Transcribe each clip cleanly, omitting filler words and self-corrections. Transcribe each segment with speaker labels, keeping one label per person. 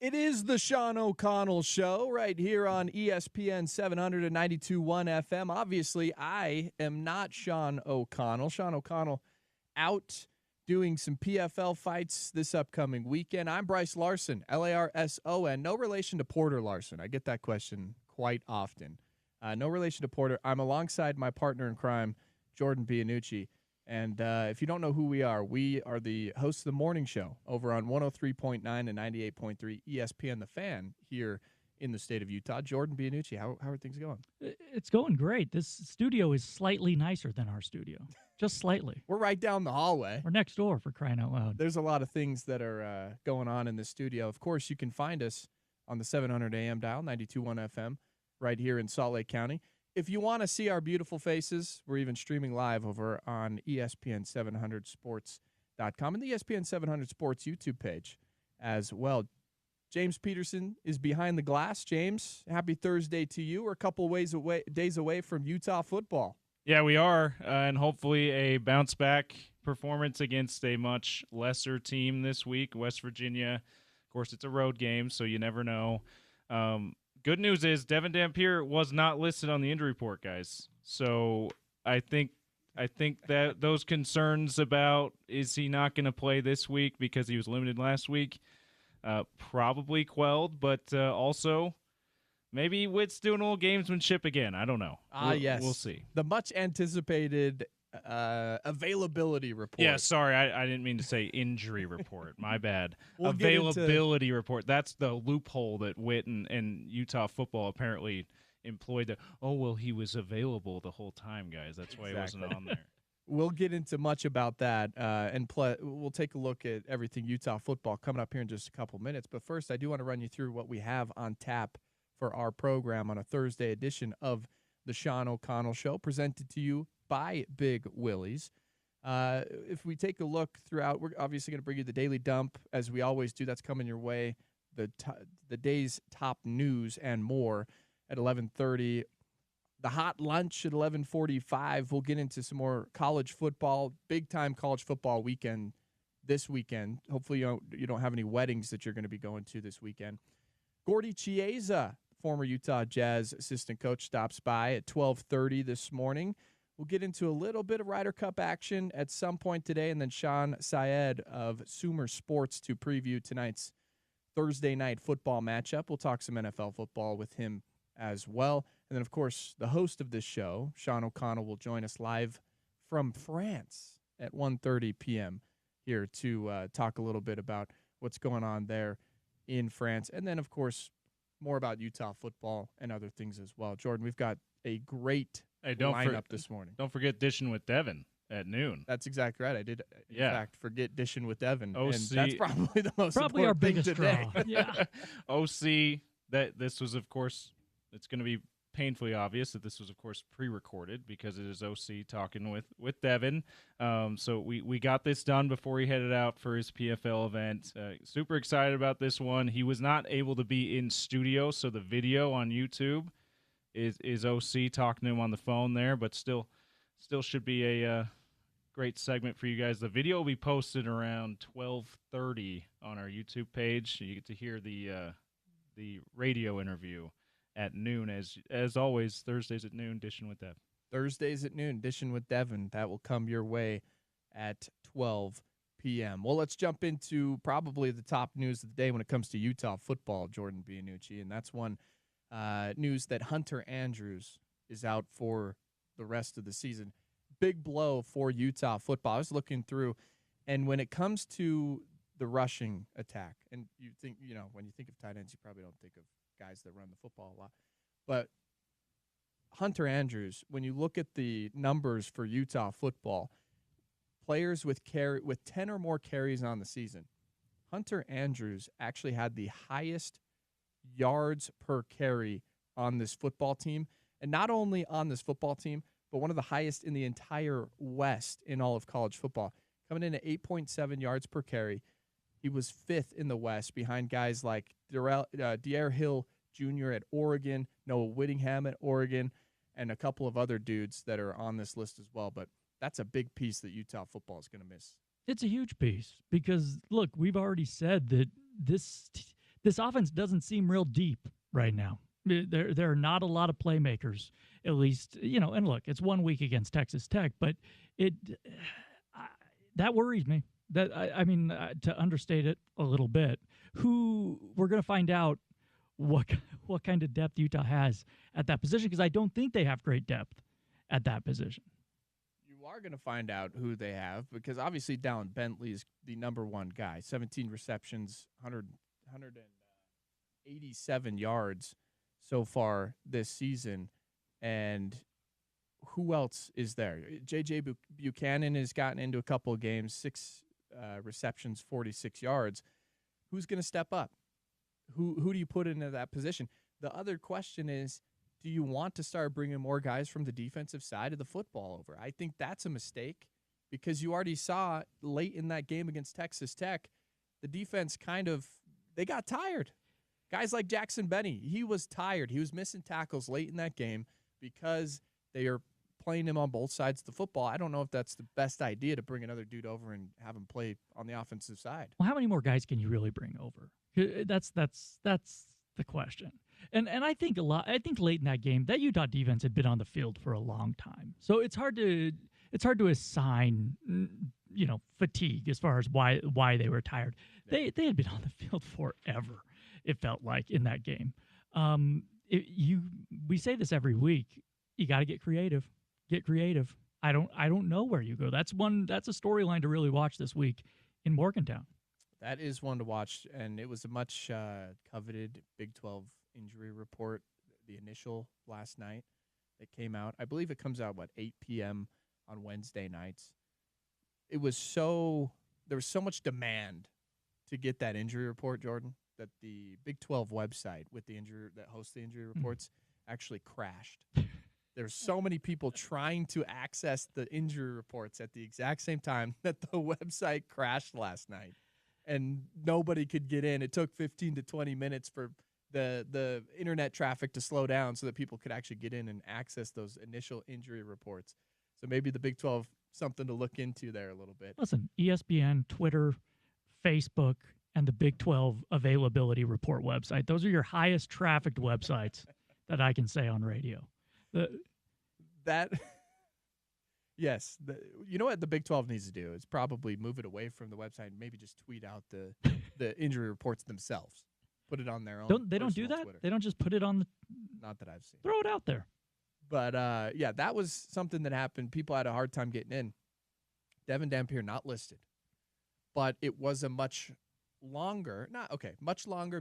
Speaker 1: It is the Sean O'Connell Show right here on ESPN 792.1 FM. Obviously, I am not Sean O'Connell. Sean O'Connell out doing some PFL fights this upcoming weekend. I'm Brice Larson, Larson. No relation to Porter Larson. I get that question quite often. No relation to Porter. I'm alongside my partner in crime, Jordan Bianucci. And if you don't know who we are the hosts of the morning show over on 103.9 and 98.3 ESPN The Fan here in the state of Utah. Jordan Bianucci, how are things going?
Speaker 2: It's going great. This studio is slightly nicer than our studio, just slightly.
Speaker 1: We're right down the hallway.
Speaker 2: We're next door, for crying out loud.
Speaker 1: There's a lot of things that are going on in the studio. Of course, you can find us on the 700 AM dial, 92.1 FM, right here in Salt Lake County. If you want to see our beautiful faces, we're even streaming live over on ESPN700sports.com and the ESPN 700 Sports YouTube page as well. James Peterson is behind the glass. James, happy Thursday to you. We're a couple days away from Utah football.
Speaker 3: Yeah, we are, and hopefully a bounce-back performance against a much lesser team this week, West Virginia. Of course, it's a road game, so you never know. Good news is Devin Dampier was not listed on the injury report, guys. So I think that those concerns about is he not going to play this week because he was limited last week probably quelled, but also maybe Witt's doing a little gamesmanship again. I don't know.
Speaker 1: Yes.
Speaker 3: We'll see.
Speaker 1: The much anticipated availability report.
Speaker 3: Yeah, sorry, I didn't mean to say injury report. My bad.
Speaker 1: We'll
Speaker 3: Availability report. That's the loophole that Witt and Utah football apparently employed. He was available the whole time, guys. That's why he wasn't on there.
Speaker 1: We'll get into much about that, and we'll take a look at everything Utah football coming up here in just a couple minutes. But first, I do want to run you through what we have on tap for our program on a Thursday edition of the Sean O'Connell Show, presented to you by Big Willie's. If we take a look throughout, we're obviously going to bring you the Daily Dump, as we always do. That's coming your way. The day's top news and more at 11:30. The hot lunch at 11:45. We'll get into some more college football, big-time college football weekend this weekend. Hopefully you don't have any weddings that you're going to be going to this weekend. Gordy Chiesa, former Utah Jazz assistant coach, stops by at 12:30 this morning. We'll get into a little bit of Ryder Cup action at some point today, and then Sean Syed of Sumer Sports to preview tonight's Thursday night football matchup. We'll talk some NFL football with him as well. And then, of course, the host of this show, Sean O'Connell, will join us live from France at 1:30 p.m. here to talk a little bit about what's going on there in France. And then, of course, more about Utah football and other things as well. Jordan, we've got a great lineup this morning.
Speaker 3: Don't forget Dishing with Devin at noon.
Speaker 1: That's exactly right. I did, in fact, forget Dishing with Devin.
Speaker 3: OC,
Speaker 1: and that's probably the most
Speaker 2: probably
Speaker 1: important
Speaker 2: our
Speaker 1: thing
Speaker 2: biggest
Speaker 1: today.
Speaker 2: draw. Yeah.
Speaker 3: OC, this was, of course, it's going to be painfully obvious that this was, of course, pre-recorded because it is OC talking with Devin. So we got this done before he headed out for his PFL event. Super excited about this one. He was not able to be in studio, so the video on YouTube is OC talking to him on the phone there, but still should be a great segment for you guys. The video will be posted around 12:30 on our YouTube page. You get to hear the radio interview at noon, as always. Thursdays at noon, Dishing with Devin.
Speaker 1: Thursdays at noon, Dishing with Devin. That will come your way at 12 p.m. Well, let's jump into probably the top news of the day when it comes to Utah football, Jordan Bianucci, and that's one news that Hunter Andrews is out for the rest of the season. Big blow for Utah football. I was looking through, and when it comes to the rushing attack, and you think, when you think of tight ends, you probably don't think of guys that run the football a lot. But Hunter Andrews, when you look at the numbers for Utah football, players with 10 or more carries on the season, Hunter Andrews actually had the highest yards per carry on this football team. And not only on this football team, but one of the highest in the entire West in all of college football. Coming in at 8.7 yards per carry. He was fifth in the West behind guys like Dare Hill Jr. at Oregon, Noah Whittingham at Oregon, and a couple of other dudes that are on this list as well. But that's a big piece that Utah football is going to miss.
Speaker 2: It's a huge piece because, look, we've already said that this this offense doesn't seem real deep right now. There are not a lot of playmakers, at least, and look, it's 1 week against Texas Tech, but that worries me. That I mean, to understate it a little bit, we're going to find out what kind of depth Utah has at that position, because I don't think they have great depth at that position.
Speaker 1: You are going to find out who they have, because obviously Dallin Bentley is the number one guy. 17 receptions, 187 yards so far this season. And who else is there? J.J. Buchanan has gotten into a couple of games, 6 receptions, 46 yards. Who's going to step up? Who do you put into that position? The other question is, do you want to start bringing more guys from the defensive side of the football over? I think that's a mistake, because you already saw late in that game against Texas Tech, the defense they got tired. Guys like Jackson Benny, he was tired. He was missing tackles late in that game because they are playing him on both sides of the football. I don't know if that's the best idea to bring another dude over and have him play on the offensive side.
Speaker 2: Well, how many more guys can you really bring over? That's the question. And I think late in that game, that Utah defense had been on the field for a long time. So it's hard to assign fatigue as far as why they were tired. They had been on the field forever, it felt like, in that game. We say this every week. You got to get creative. Get creative. I don't know where you go. That's a storyline to really watch this week in Morgantown.
Speaker 1: That is one to watch, and it was a much coveted Big 12 injury report, the initial last night that came out. I believe it comes out, 8 p.m. on Wednesday nights. There was so much demand to get that injury report, Jordan, that the Big 12 website that hosts the injury reports actually crashed. There's so many people trying to access the injury reports at the exact same time that the website crashed last night, and nobody could get in. It took 15 to 20 minutes for the internet traffic to slow down so that people could actually get in and access those initial injury reports. So maybe the Big 12, something to look into there a little bit.
Speaker 2: Listen, ESPN, Twitter, Facebook, and the Big 12 availability report website. Those are your highest trafficked websites that I can say on radio.
Speaker 1: Yes. You know what the Big 12 needs to do is probably move it away from the website and maybe just tweet out the injury reports themselves. Put it on their own.
Speaker 2: They don't do that?
Speaker 1: Twitter.
Speaker 2: They don't just put it on the...
Speaker 1: Not that I've seen.
Speaker 2: Throw it out there.
Speaker 1: But, that was something that happened. People had a hard time getting in. Devin Dampier not listed. But it was a much longer,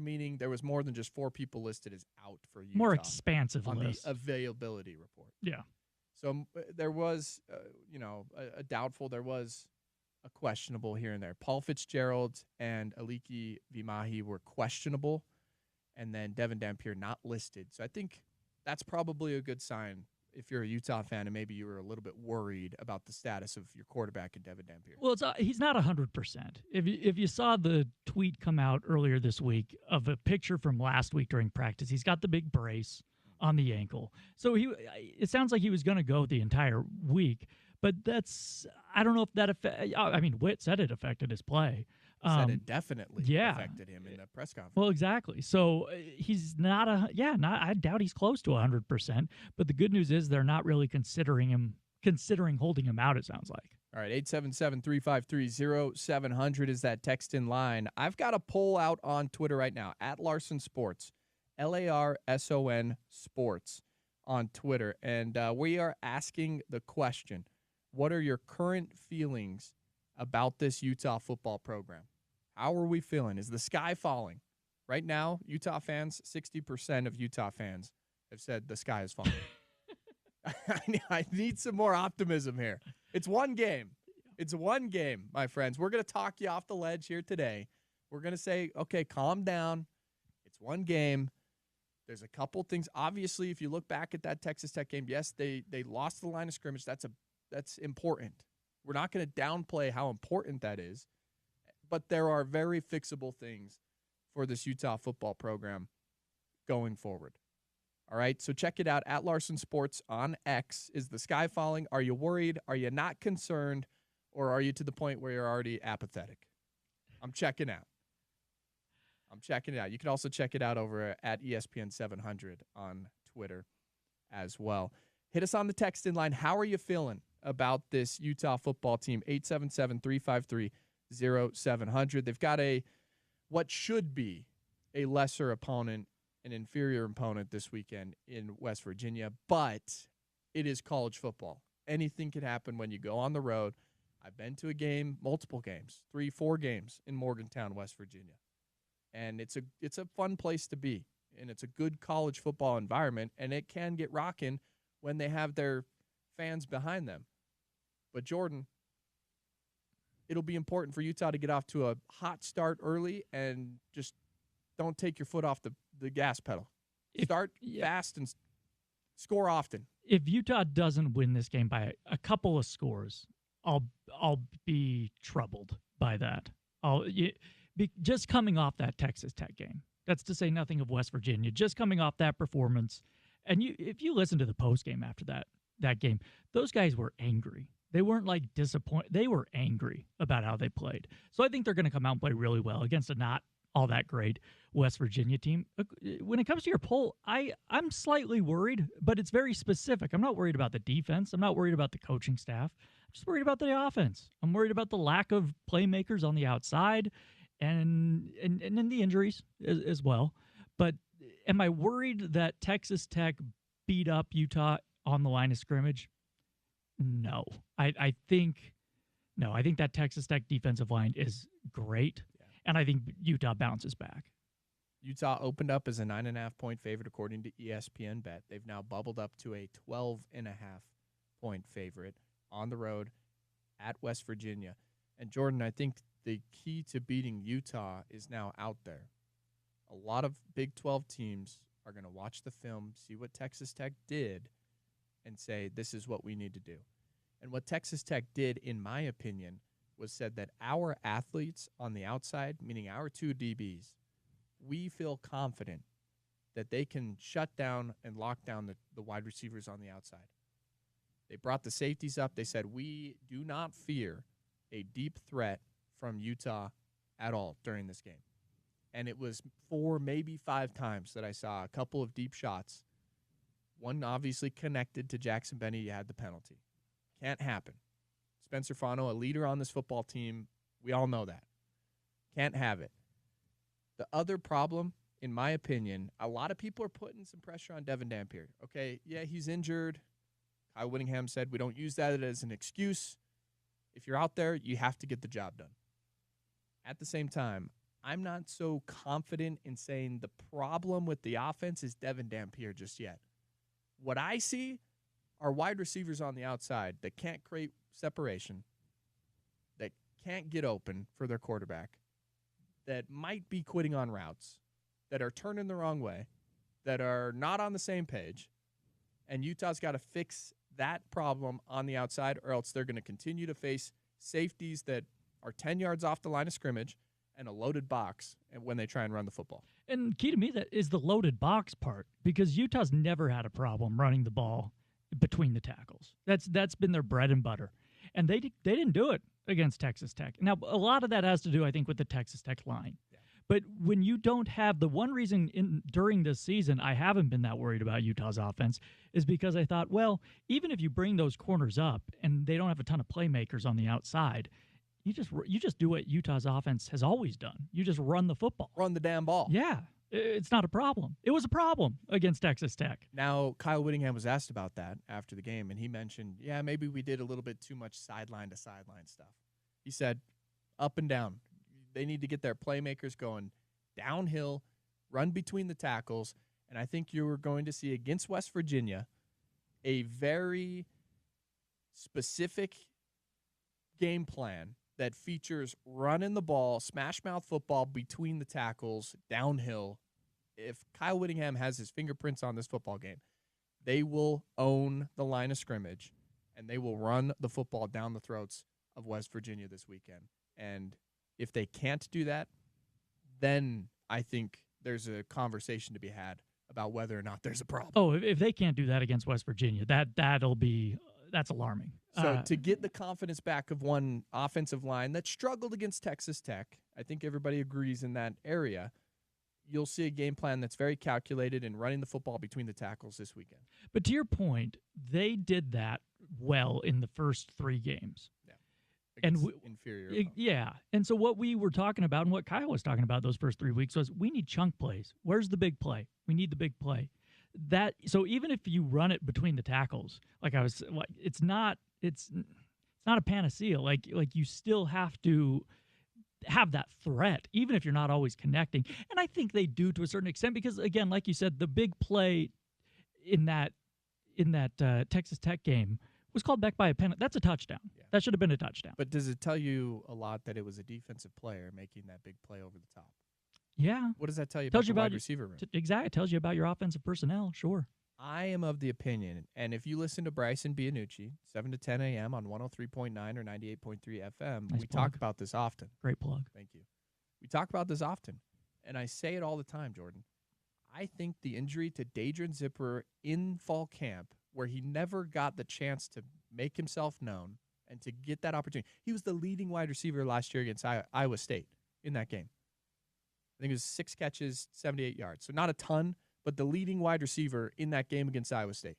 Speaker 1: meaning there was more than just 4 people listed as out for Utah.
Speaker 2: More expansive
Speaker 1: on
Speaker 2: list.
Speaker 1: the availability report.
Speaker 2: Yeah.
Speaker 1: So there was, a doubtful. There was a questionable here and there. Paul Fitzgerald and Aliki Vimahi were questionable, and then Devin Dampier not listed. So I think that's probably a good sign if you're a Utah fan and maybe you were a little bit worried about the status of your quarterback in Devin Dampier.
Speaker 2: Well, he's not 100%. If you saw the tweet come out earlier this week of a picture from last week during practice, he's got the big brace on the ankle. So it sounds like he was going to go the entire week, but I don't know if that Witt said it affected his play.
Speaker 1: Said it definitely affected him in the press conference.
Speaker 2: Well, exactly. So he's not I doubt he's close to 100%, but the good news is they're not really considering holding him out, it sounds like.
Speaker 1: All right, 877-353-0700 is that text in line. I've got a poll out on Twitter right now, at Larson Sports, LARSON Sports on Twitter, and we are asking the question, what are your current feelings about this Utah football program? How are we feeling? Is the sky falling? Right now, Utah fans, 60% of Utah fans have said the sky is falling. I need some more optimism here. It's one game. It's one game, my friends. We're going to talk you off the ledge here today. We're going to say, okay, calm down. It's one game. There's a couple things. Obviously, if you look back at that Texas Tech game, yes, they lost the line of scrimmage. That's important. We're not going to downplay how important that is, but there are very fixable things for this Utah football program going forward. All right, so check it out at Larson Sports on X. Is the sky falling? Are you worried? Are you not concerned? Or are you to the point where you're already apathetic? I'm checking out. I'm checking it out. You can also check it out over at ESPN 700 on Twitter as well. Hit us on the text in line. How are you feeling about this Utah football team? 877-353-0700. They've got what should be a lesser opponent, an inferior opponent this weekend in West Virginia, but it is college football. Anything can happen when you go on the road. I've been to a game, multiple games, 3-4 games in Morgantown, West Virginia. And it's a fun place to be, and it's a good college football environment, and it can get rocking when they have their fans behind them. But Jordan, it'll be important for Utah to get off to a hot start early and just don't take your foot off the gas pedal. Start fast and score often.
Speaker 2: If Utah doesn't win this game by a couple of scores, I'll be troubled by that. Just coming off that Texas Tech game. That's to say nothing of West Virginia. Just coming off that performance, and if you listen to the post game after that game, those guys were angry. They weren't like disappointed. They were angry about how they played. So I think they're going to come out and play really well against a not all that great West Virginia team. When it comes to your poll, I'm slightly worried, but it's very specific. I'm not worried about the defense. I'm not worried about the coaching staff. I'm just worried about the offense. I'm worried about the lack of playmakers on the outside and then the injuries as well. But am I worried that Texas Tech beat up Utah on the line of scrimmage? No. I think that Texas Tech defensive line is great. And I think Utah bounces back.
Speaker 1: Utah opened up as a 9.5-point favorite according to ESPN Bet. They've now bubbled up to a 12.5-point favorite on the road at West Virginia. And Jordan, I think the key to beating Utah is now out there. A lot of Big 12 teams are going to watch the film, see what Texas Tech did, and say, this is what we need to do. And what Texas Tech did, in my opinion, was said that our athletes on the outside, meaning our two DBs, we feel confident that they can shut down and lock down the wide receivers on the outside. They brought the safeties up. They said, we do not fear a deep threat from Utah at all during this game. And it was 4, maybe 5 times that I saw a couple of deep shots. One obviously connected to Jackson Benny. You had the penalty. Can't happen. Spencer Fano, a leader on this football team, we all know that. Can't have it. The other problem, in my opinion, a lot of people are putting some pressure on Devin Dampier. Okay, yeah, he's injured. Kyle Whittingham said we don't use that as an excuse. If you're out there, you have to get the job done. At the same time, I'm not so confident in saying the problem with the offense is Devin Dampier just yet. What I see are wide receivers on the outside that can't create separation, that can't get open for their quarterback, that might be quitting on routes, that are turning the wrong way, that are not on the same page, and Utah's got to fix that problem on the outside, or else they're going to continue to face safeties that are 10 yards off the line of scrimmage and a loaded box when they try and run the football.
Speaker 2: And key to me that is the loaded box part, because Utah's never had a problem running the ball between the tackles. That's been their bread and butter. And they didn't do it against Texas Tech. Now, a lot of that has to do, I think, with the Texas Tech line. Yeah. But when you don't have the one reason during this season I haven't been that worried about Utah's offense is because I thought, well, even if you bring those corners up and they don't have a ton of playmakers on the outside, you just do what Utah's offense has always done. You just run the football.
Speaker 1: Run the damn ball.
Speaker 2: Yeah. It's not a problem. It was a problem against Texas Tech.
Speaker 1: Now, Kyle Whittingham was asked about that after the game, and he mentioned, yeah, maybe we did a little bit too much sideline-to-sideline stuff. He said, up and down. They need to get their playmakers going downhill, run between the tackles, and I think you were going to see against West Virginia a very specific game plan that features running the ball, smash-mouth football between the tackles, downhill. If Kyle Whittingham has his fingerprints on this football game, they will own the line of scrimmage, and they will run the football down the throats of West Virginia this weekend. And if they can't do that, then I think there's a conversation to be had about whether or not there's a problem.
Speaker 2: Oh, if they can't do that against West Virginia, that's alarming.
Speaker 1: So to get the confidence back of one offensive line that struggled against Texas Tech, I think everybody agrees in that area, you'll see a game plan that's very calculated in running the football between the tackles this weekend.
Speaker 2: But to your point, they did that well in the first 3 games.
Speaker 1: And inferior opponents.
Speaker 2: Yeah. And so what we were talking about and what Kyle was talking about those first 3 weeks was we need chunk plays. Where's the big play? We need the big play. So even if you run it between the tackles, it's not a panacea. Like you still have to have that threat, even if you're not always connecting. And I think they do to a certain extent because, again, like you said, the big play in that Texas Tech game was called back by a penalty. That's a touchdown. Yeah. That should have been a touchdown.
Speaker 1: But does it tell you a lot that it was a defensive player making that big play over the top?
Speaker 2: Yeah.
Speaker 1: What does that tell you about the wide receiver room?
Speaker 2: Exactly. It tells you about your offensive personnel, sure.
Speaker 1: I am of the opinion, and if you listen to Brice and Bianucci, 7 to 10 a.m. on 103.9 or 98.3 FM,
Speaker 2: nice
Speaker 1: we
Speaker 2: plug.
Speaker 1: Talk about this often.
Speaker 2: Great plug.
Speaker 1: Thank you. We talk about this often, and I say it all the time, Jordan. I think the injury to Dadrian Zipper in fall camp, where he never got the chance to make himself known and to get that opportunity. He was the leading wide receiver last year against Iowa State in that game. I think it was 6 catches, 78 yards. So not a ton, but the leading wide receiver in that game against Iowa State.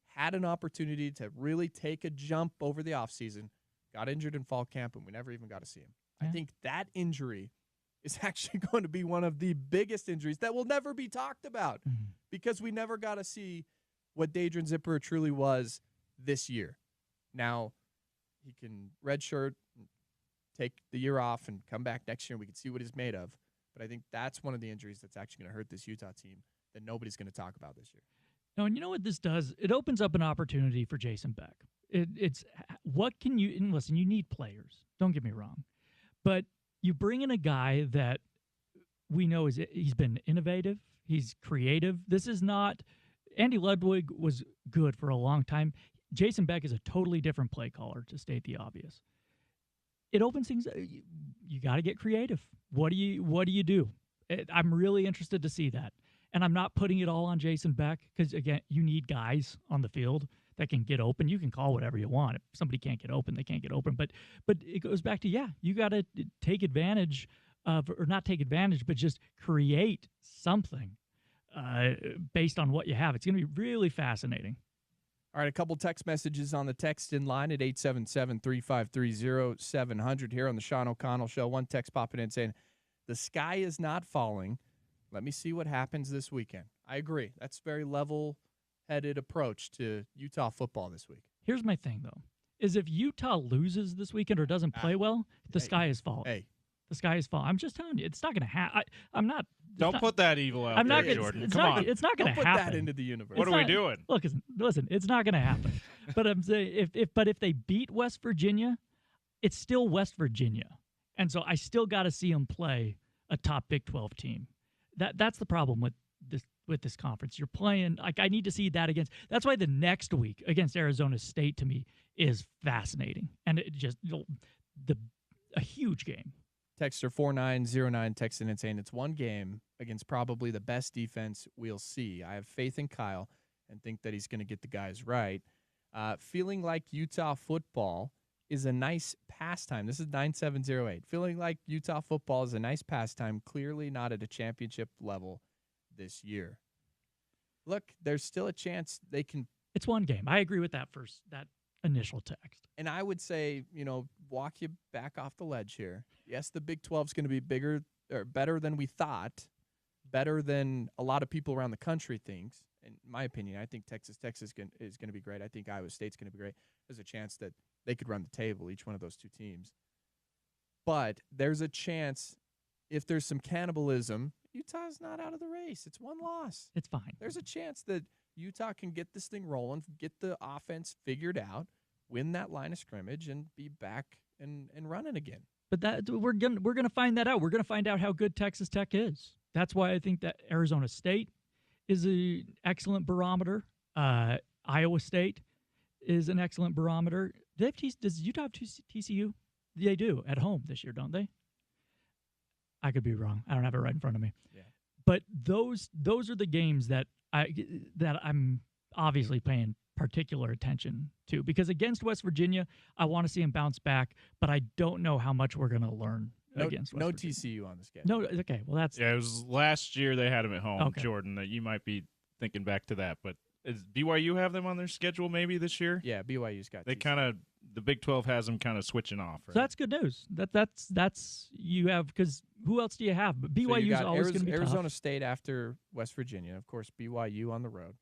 Speaker 1: Had an opportunity to really take a jump over the offseason, got injured in fall camp, and we never even got to see him. Yeah. I think that injury is actually going to be one of the biggest injuries that will never be talked about because we never got to see what Dadrian Zipper truly was this year. Now, he can redshirt, take the year off, and come back next year, and we can see what he's made of. But I think that's one of the injuries that's actually going to hurt this Utah team that nobody's going to talk about this year.
Speaker 2: No, and you know what this does? It opens up an opportunity for Jason Beck. It's what can you – and listen, you need players. Don't get me wrong. But you bring in a guy that we know he's been innovative. He's creative. This is not – Andy Ludwig was good for a long time. Jason Beck is a totally different play caller, to state the obvious. It opens things. You got to get creative. What do you do? I'm really interested to see that. And I'm not putting it all on Jason Beck because, again, you need guys on the field that can get open. You can call whatever you want. If somebody can't get open, they can't get open. But it goes back to, you got to take advantage of, or not take advantage, but just create something based on what you have. It's going to be really fascinating.
Speaker 1: All right, a couple text messages on the text-in line at 877-353-0700 here on the Sean O'Connell Show. One text popping in saying, the sky is not falling. Let me see what happens this weekend. I agree. That's a very level-headed approach to Utah football this week.
Speaker 2: Here's my thing, though, is if Utah loses this weekend or doesn't play well, the sky is falling.
Speaker 1: Hey.
Speaker 2: The sky is falling. I'm just telling you, it's not going to happen.
Speaker 3: Don't put that evil out there, Jordan. Come on.
Speaker 2: It's not going to happen.
Speaker 1: Don't put that into the universe.
Speaker 3: What are we doing?
Speaker 2: Look, listen, it's not going to happen. But I'm saying, if they beat West Virginia, it's still West Virginia, and so I still got to see them play a top Big 12 team. That's the problem with this conference. You're playing I need to see that against. That's why the next week against Arizona State to me is fascinating, and it just a huge game.
Speaker 1: Texter 4909 texting and saying it's one game against probably the best defense we'll see. I have faith in Kyle and think that he's going to get the guys right. Feeling like Utah football is a nice pastime. This is 9708. Feeling like Utah football is a nice pastime, clearly not at a championship level this year. Look, there's still a chance they can.
Speaker 2: It's one game. I agree with that initial text.
Speaker 1: And I would say, walk you back off the ledge here. Yes, the Big 12 is going to be bigger or better than we thought, better than a lot of people around the country thinks. In my opinion, I think Texas is going to be great. I think Iowa State's going to be great. There's a chance that they could run the table, each one of those two teams. But there's a chance, if there's some cannibalism, Utah's not out of the race. It's one loss.
Speaker 2: It's fine.
Speaker 1: There's a chance that Utah can get this thing rolling, get the offense figured out, win that line of scrimmage, and be back and running again.
Speaker 2: But that we're gonna find that out. We're gonna find out how good Texas Tech is. That's why I think that Arizona State is an excellent barometer. Iowa State is an excellent barometer. Does Utah have TCU? They do at home this year, don't they? I could be wrong. I don't have it right in front of me.
Speaker 1: Yeah.
Speaker 2: But those are the games that I'm obviously paying particular attention to, because against West Virginia, I want to see him bounce back, but I don't know how much we're going to learn against West
Speaker 1: no
Speaker 2: Virginia.
Speaker 1: TCU on the schedule.
Speaker 2: No, okay. Well, that's
Speaker 3: Yeah, it was last year they had them at home,
Speaker 2: Okay.
Speaker 3: Jordan. That you might be thinking back to that, but does BYU have them on their schedule maybe this year?
Speaker 1: Yeah, BYU's got
Speaker 3: They
Speaker 1: TCU.
Speaker 3: kind of the Big 12 has them kind of switching off. Right?
Speaker 2: so that's good news. That's you have because who else do you have? But
Speaker 1: So you
Speaker 2: BYU is
Speaker 1: got
Speaker 2: always going to be
Speaker 1: Arizona
Speaker 2: tough.
Speaker 1: State after West Virginia. Of course, BYU on the road.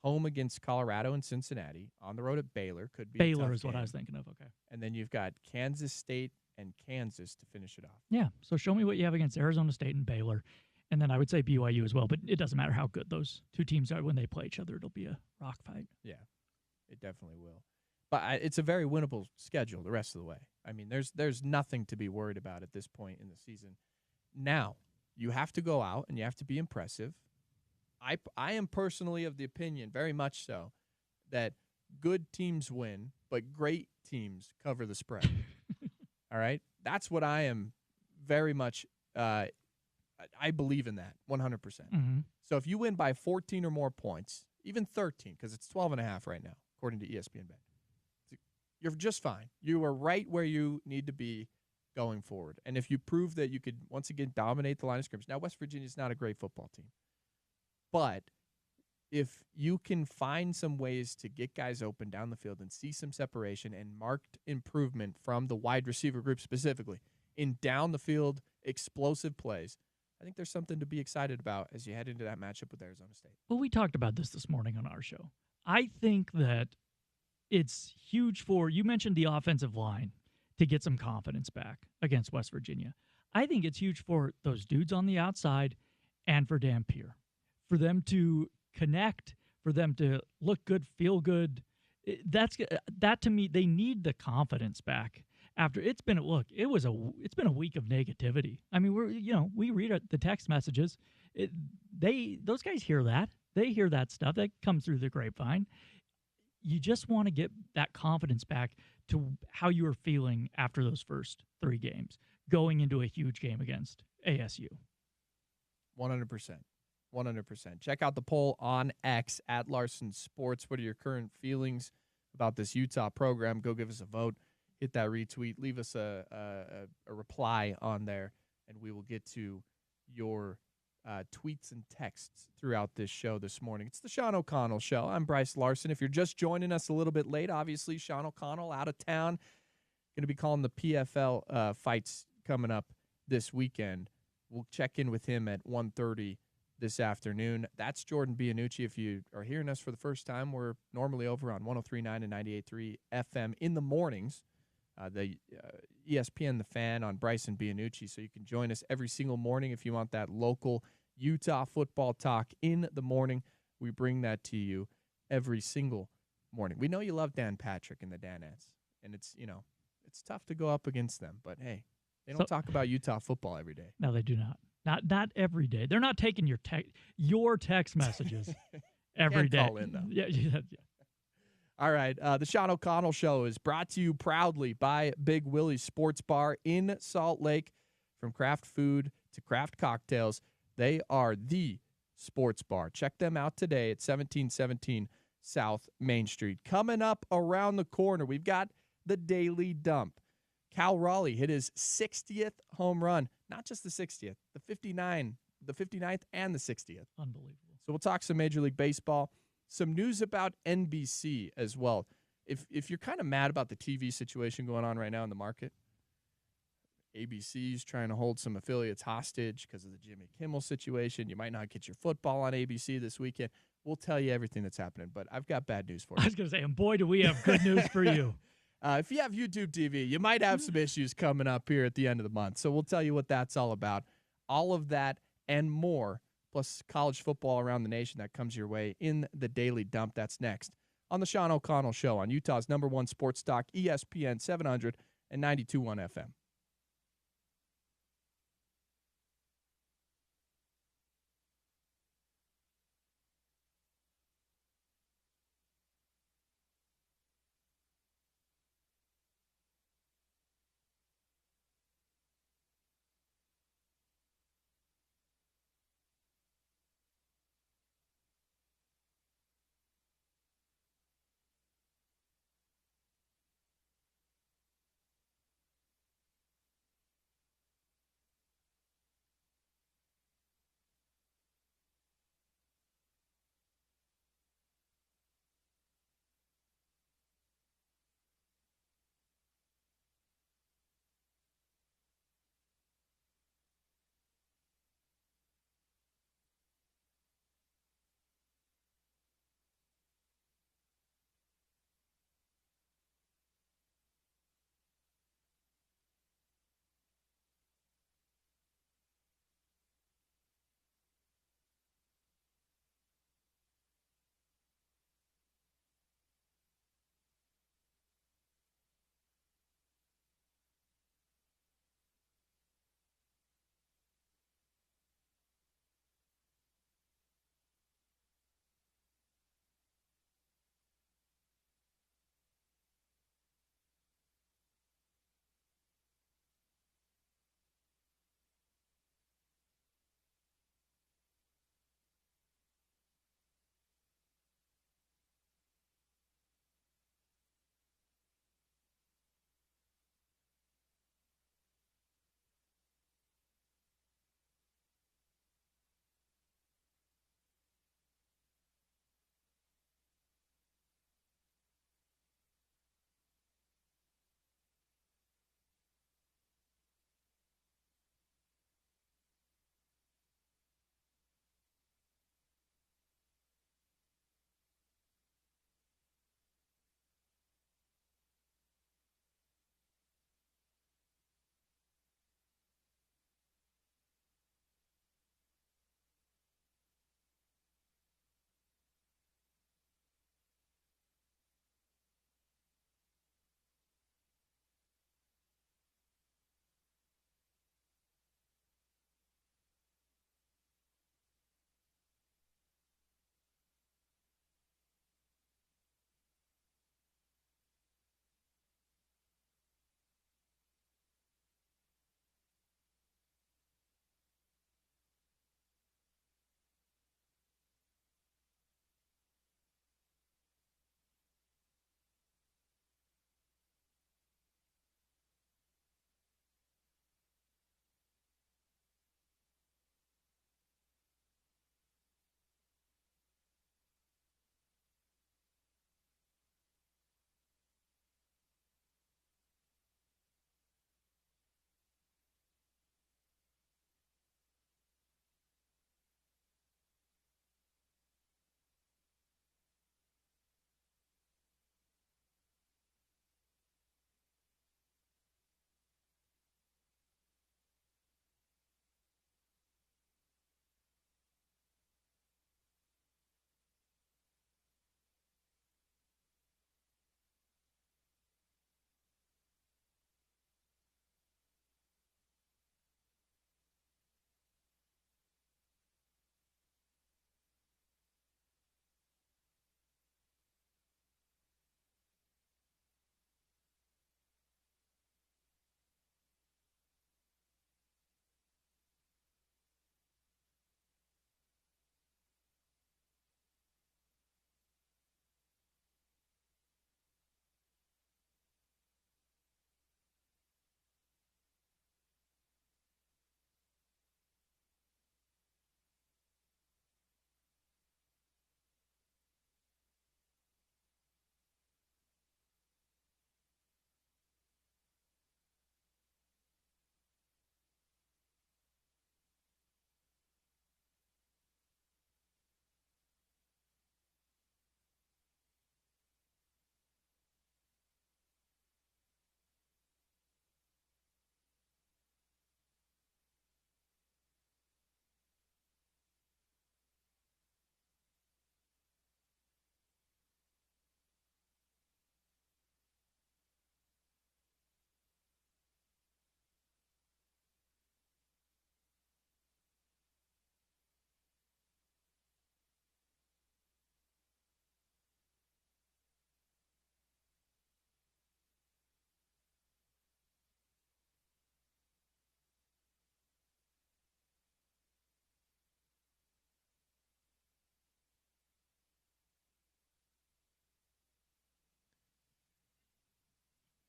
Speaker 1: Home against Colorado and Cincinnati. On the road at Baylor. Could be a
Speaker 2: Baylor
Speaker 1: tough
Speaker 2: is what I
Speaker 1: game.
Speaker 2: was thinking of. Okay.
Speaker 1: And then you've got Kansas State and Kansas to finish it off.
Speaker 2: Yeah. So show me what you have against Arizona State and Baylor, and then I would say BYU as well. But it doesn't matter how good those two teams are when they play each other. It'll be a rock fight.
Speaker 1: Yeah, it definitely will. But it's a very winnable schedule the rest of the way. I mean, there's nothing to be worried about at this point in the season. Now, you have to go out and you have to be impressive. I am personally of the opinion, very much so, that good teams win, but great teams cover the spread. All right? That's what I am very much I believe in that 100%.
Speaker 2: Mm-hmm.
Speaker 1: So if you win by 14 or more points, even 13, because it's 12.5 right now, according to ESPN Bet, you're just fine. You are right where you need to be going forward. And if you prove that you could, once again, dominate the line of scrimmage. Now, West Virginia's not a great football team. But if you can find some ways to get guys open down the field and see some separation and marked improvement from the wide receiver group specifically in down the field explosive plays, I think there's something to be excited about as you head into that matchup with Arizona State.
Speaker 2: Well, we talked about this morning on our show. I think that it's huge for, you mentioned the offensive line to get some confidence back against West Virginia. I think it's huge for those dudes on the outside and for Dampier, for them to connect, for them to look good, feel good. That to me, they need the confidence back. After it's been it's been a week of negativity. I mean, we read the text messages. Those guys hear that. They hear that stuff that comes through the grapevine. You just want to get that confidence back to how you were feeling after those first 3 games, going into a huge game against ASU.
Speaker 1: 100%. 100%. Check out the poll on X at Larson Sports. What are your current feelings about this Utah program? Go give us a vote. Hit that retweet. Leave us a reply on there, and we will get to your tweets and texts throughout this show this morning. It's the Sean O'Connell Show. I'm Brice Larson. If you're just joining us a little bit late, obviously Sean O'Connell out of town. Going to be calling the PFL fights coming up this weekend. We'll check in with him at 1:30 this afternoon. That's Jordan Bianucci. If you are hearing us for the first time, we're normally over on 103.9 and 98.3 FM in the mornings. The ESPN The Fan on Brice and Bianucci, so you can join us every single morning if you want that local Utah football talk in the morning. We bring that to you every single morning. We know you love Dan Patrick and the Danettes, and it's tough to go up against them, but hey, they don't talk about Utah football every day.
Speaker 2: No, they do not. Not every day. They're not taking your text messages every day.
Speaker 1: Call in, though.
Speaker 2: Yeah.
Speaker 1: All right. The Sean O'Connell Show is brought to you proudly by Big Willie's Sports Bar in Salt Lake. From craft food to craft cocktails, they are the sports bar. Check them out today at 1717 South Main Street. Coming up around the corner, we've got the Daily Dump. Cal Raleigh hit his 60th home run. Not just the 60th, the 59th, and the 60th.
Speaker 2: Unbelievable.
Speaker 1: So we'll talk some Major League Baseball. Some news about NBC as well. If you're kind of mad about the TV situation going on right now in the market, ABC's trying to hold some affiliates hostage because of the Jimmy Kimmel situation. You might not get your football on ABC this weekend. We'll tell you everything that's happening, but I've got bad news for you.
Speaker 2: I was going to say, and boy, do we have good news for you.
Speaker 1: If you have YouTube TV, you might have some issues coming up here at the end of the month. So we'll tell you what that's all about. All of that and more, plus college football around the nation that comes your way in the Daily Dump. That's next on the Sean O'Connell Show on Utah's #1 sports talk, ESPN 700 and 92.1 FM.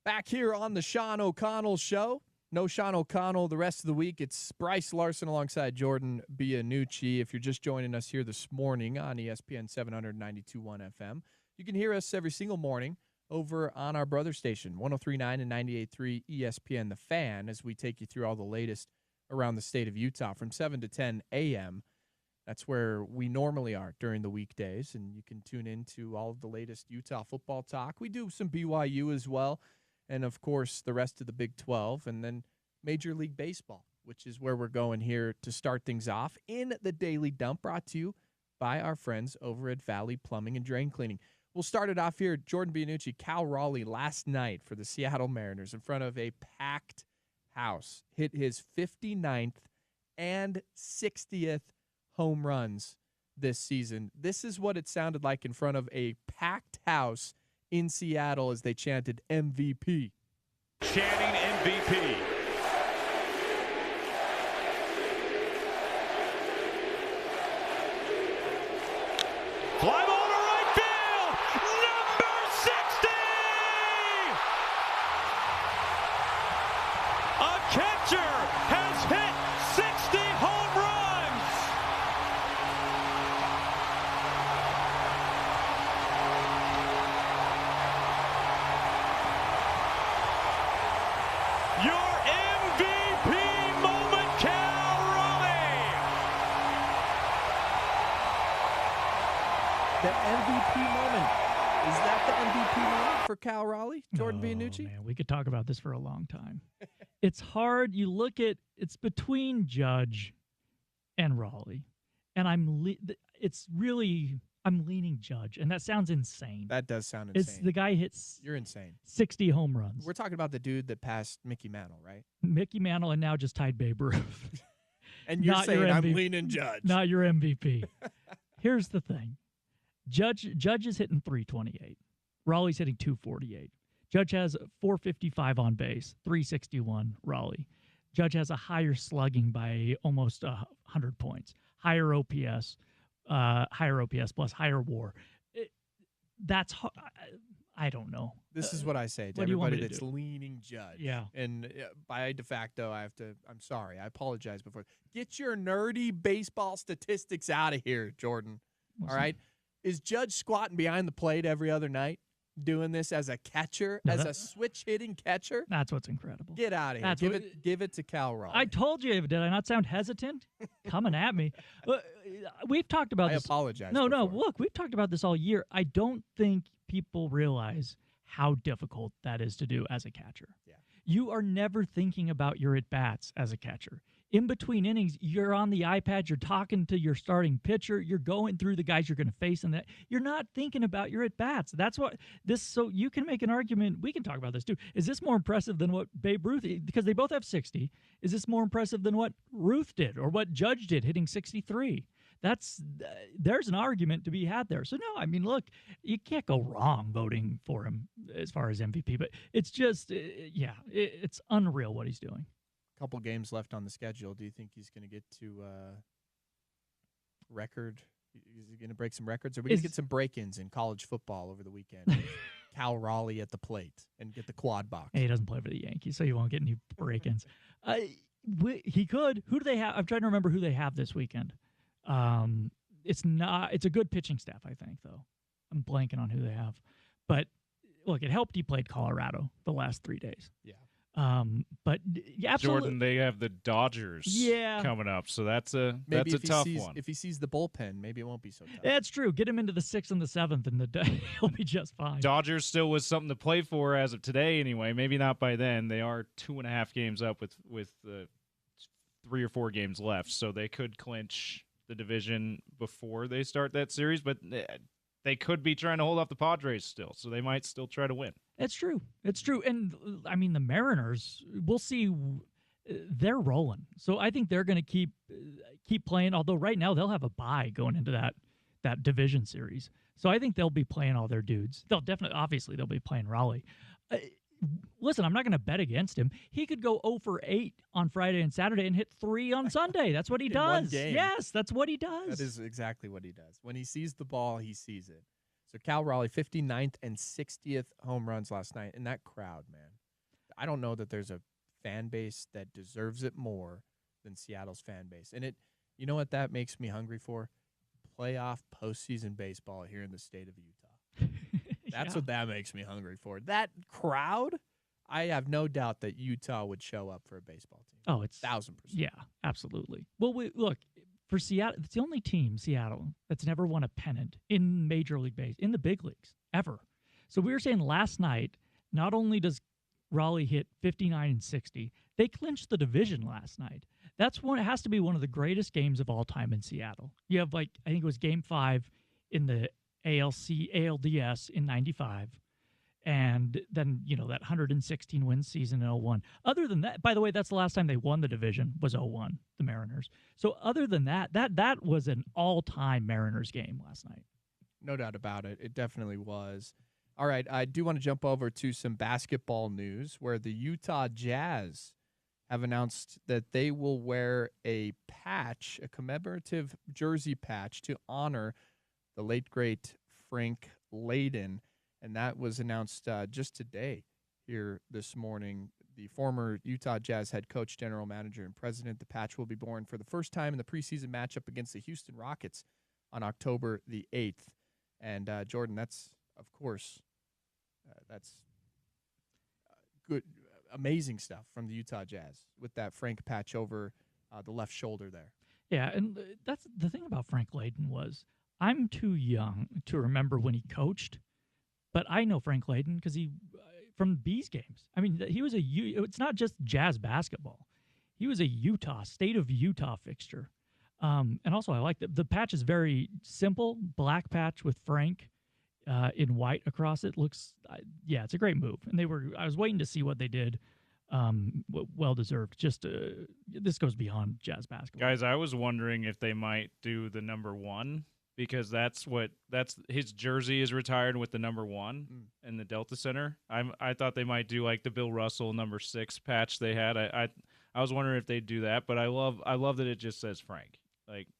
Speaker 1: Back here on the Sean O'Connell Show. No Sean O'Connell the rest of the week. It's Brice Larson alongside Jordan Bianucci. If you're just joining us here this morning on ESPN 792.1 FM, you can hear us every single morning over on our brother station, 103.9 and 98.3 ESPN The Fan, as we take you through all the latest around the state of Utah from 7 to 10 a.m. That's where we normally are during the weekdays, and you can tune into all of the latest Utah football talk. We do some BYU as well, and, of course, the rest of the Big 12, and then Major League Baseball, which is where we're going here to start things off in the Daily Dump, brought to you by our friends over at Valley Plumbing and Drain Cleaning. We'll start it off here. Jordan Bianucci, Cal Raleigh last night for the Seattle Mariners in front of a packed house, hit his 59th and 60th home runs this season. This is what it sounded like in front of a packed house in Seattle as they chanted MVP.
Speaker 4: Chanting MVP. Fly ball to right field. Number 60. A catcher has hit 60 home runs. Your MVP moment, Cal Raleigh.
Speaker 1: The MVP moment. Is that the MVP moment for Cal Raleigh, Jordan Bianucci?
Speaker 2: Man, we could talk about this for a long time. It's hard. You look at it's between Judge and Raleigh, and I'm leaning Judge, and that sounds insane.
Speaker 1: That does sound insane.
Speaker 2: It's the guy hits.
Speaker 1: You're insane.
Speaker 2: 60 home runs.
Speaker 1: We're talking about the dude that passed Mickey Mantle, right?
Speaker 2: Mickey Mantle, and now just tied Babe Ruth.
Speaker 1: And you're
Speaker 2: Not
Speaker 1: saying
Speaker 2: your
Speaker 1: I'm
Speaker 2: MVP.
Speaker 1: leaning Judge.
Speaker 2: Not your MVP. Here's the thing. Judge is hitting 328. Raleigh's hitting 248. Judge has 455 on base, 361 Raleigh. Judge has a higher slugging by almost 100 points, higher OPS plus higher WAR. I don't know.
Speaker 1: This is what I say to
Speaker 2: what do you want
Speaker 1: everybody
Speaker 2: me to
Speaker 1: that's
Speaker 2: do?
Speaker 1: leaning Judge.
Speaker 2: Yeah.
Speaker 1: And by de facto, I'm sorry. I apologize before. Get your nerdy baseball statistics out of here, Jordan. All right? Is Judge squatting behind the plate every other night, doing this as a catcher,
Speaker 2: No,
Speaker 1: as a switch-hitting catcher?
Speaker 2: That's what's incredible.
Speaker 1: Get out of here. Give it to Cal Raleigh.
Speaker 2: I told you. Did I not sound hesitant? Coming at me. We've talked about this.
Speaker 1: I apologize.
Speaker 2: No.
Speaker 1: before.
Speaker 2: Look, we've talked about this all year. I don't think people realize how difficult that is to do as a catcher.
Speaker 1: Yeah.
Speaker 2: You are never thinking about your at-bats as a catcher. In between innings, you're on the iPad, you're talking to your starting pitcher, you're going through the guys you're going to face in that. You're not thinking about your at-bats. That's what this, so you can make an argument, we can talk about this too. Is this more impressive than what Babe Ruth, because they both have 60, is this more impressive than what Ruth did or what Judge did hitting 63? There's an argument to be had there. So no, I mean, look, you can't go wrong voting for him as far as MVP, but it's just, it's unreal what he's doing.
Speaker 1: Couple games left on the schedule. Do you think he's going to get to record? Is he going to break some records? Or are we going to get some break-ins in college football over the weekend? Cal Raleigh at the plate and get the quad box.
Speaker 2: Hey, he doesn't play for the Yankees, so he won't get any break-ins. He could. Who do they have? I'm trying to remember who they have this weekend. It's a good pitching staff, I think, though. I'm blanking on who they have. But, look, it helped he played Colorado the last 3 days.
Speaker 1: Yeah.
Speaker 2: But absolutely.
Speaker 3: Jordan, they have the Dodgers coming up, so that's a tough one.
Speaker 1: If he sees the bullpen, maybe it won't be so tough.
Speaker 2: That's true. Get him into the 6th and the 7th, and he'll be just fine.
Speaker 3: Dodgers still was something to play for as of today, anyway. Maybe not by then. They are 2.5 games up with 3 or 4 games left, so they could clinch the division before they start that series. But they could be trying to hold off the Padres still, so they might still try to win.
Speaker 2: It's true. It's true. And, I mean, the Mariners, we'll see. They're rolling. So I think they're going to keep playing, although right now they'll have a bye going into that division series. So I think they'll be playing all their dudes. Obviously, they'll be playing Raleigh. Listen, I'm not going to bet against him. He could go 0 for 8 on Friday and Saturday and hit 3 on Sunday. That's what he does.
Speaker 1: One game.
Speaker 2: Yes, that's what he does.
Speaker 1: That is exactly what he does. When he sees the ball, he sees it. So Cal Raleigh, 59th and 60th home runs last night. And that crowd, man. I don't know that there's a fan base that deserves it more than Seattle's fan base. And you know what that makes me hungry for? Playoff postseason baseball here in the state of Utah. That's what that makes me hungry for. That crowd, I have no doubt that Utah would show up for a baseball team.
Speaker 2: Oh, it's
Speaker 1: 1,000%.
Speaker 2: Yeah, absolutely. Well, look, for Seattle, it's the only team, Seattle, that's never won a pennant in Major League Baseball, in the big leagues, ever. So we were saying last night, not only does Raleigh hit 59 and 60, they clinched the division last night. It has to be one of the greatest games of all time in Seattle. You have, I think it was Game 5 in the ALDS in 95. And then, that 116 win season in 01. Other than that, by the way, that's the last time they won the division was 01, the Mariners. So other than that was an all-time Mariners game last night.
Speaker 1: No doubt about it. It definitely was. All right, I do want to jump over to some basketball news where the Utah Jazz have announced that they will wear a commemorative jersey patch to honor the late, great Frank Layden. And that was announced just today here this morning. The former Utah Jazz head coach, general manager, and president. The patch will be worn for the first time in the preseason matchup against the Houston Rockets on October the 8th. And, Jordan, that's, of course, that's good, amazing stuff from the Utah Jazz with that Frank patch over the left shoulder there.
Speaker 2: Yeah, and that's the thing about Frank Layden was I'm too young to remember when he coached. But I know Frank Layden because he from Bees games. I mean, he was it's not just Jazz basketball. He was a state of Utah fixture. And also, I like the patch is very simple, black patch with Frank in white across it. Looks, it's a great move. And I was waiting to see what they did. Well deserved. This goes beyond Jazz basketball.
Speaker 3: Guys, I was wondering if they might do the number 1. Because that's his jersey is retired with the number 1 in the Delta Center. I thought they might do like the Bill Russell number 6 patch they had. I was wondering if they'd do that, but I love that it just says Frank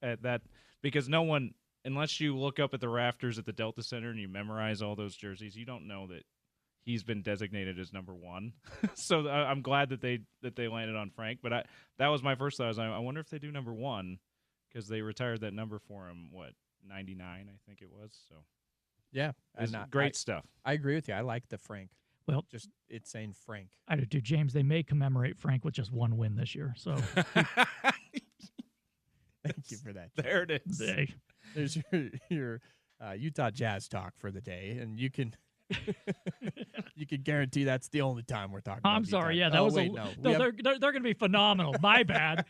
Speaker 3: that because no one, unless you look up at the rafters at the Delta Center and you memorize all those jerseys, you don't know that he's been designated as number 1. So I'm glad that they landed on Frank. But that was my first thought. I wonder if they do number 1 because they retired that number for him. 99, I think it was. So,
Speaker 1: yeah,
Speaker 3: it's great stuff.
Speaker 1: I agree with you. I like the Frank.
Speaker 2: Well,
Speaker 1: just it's saying Frank.
Speaker 2: I do too, James. They may commemorate Frank with just 1 win this year. So,
Speaker 1: thank you for that.
Speaker 3: There it is.
Speaker 1: There's your Utah Jazz talk for the day, and you can guarantee that's the only time we're talking.
Speaker 2: I'm
Speaker 1: about
Speaker 2: sorry.
Speaker 1: Utah.
Speaker 2: Yeah, that was they're going to be phenomenal. My bad.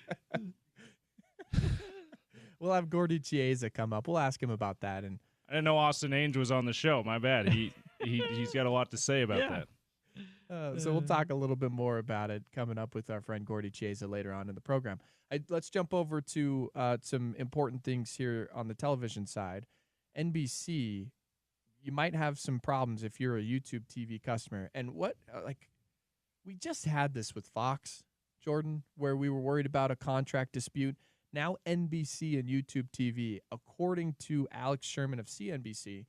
Speaker 1: We'll have Gordy Chiesa come up. We'll ask him about that. And
Speaker 3: I didn't know Austin Ainge was on the show. My bad. He's got a lot to say about
Speaker 1: that. So we'll talk a little bit more about it coming up with our friend Gordy Chiesa later on in the program. Let's jump over to some important things here on the television side. NBC, you might have some problems if you're a YouTube TV customer. And we just had this with Fox, Jordan, where we were worried about a contract dispute. Now NBC and YouTube TV, according to Alex Sherman of CNBC,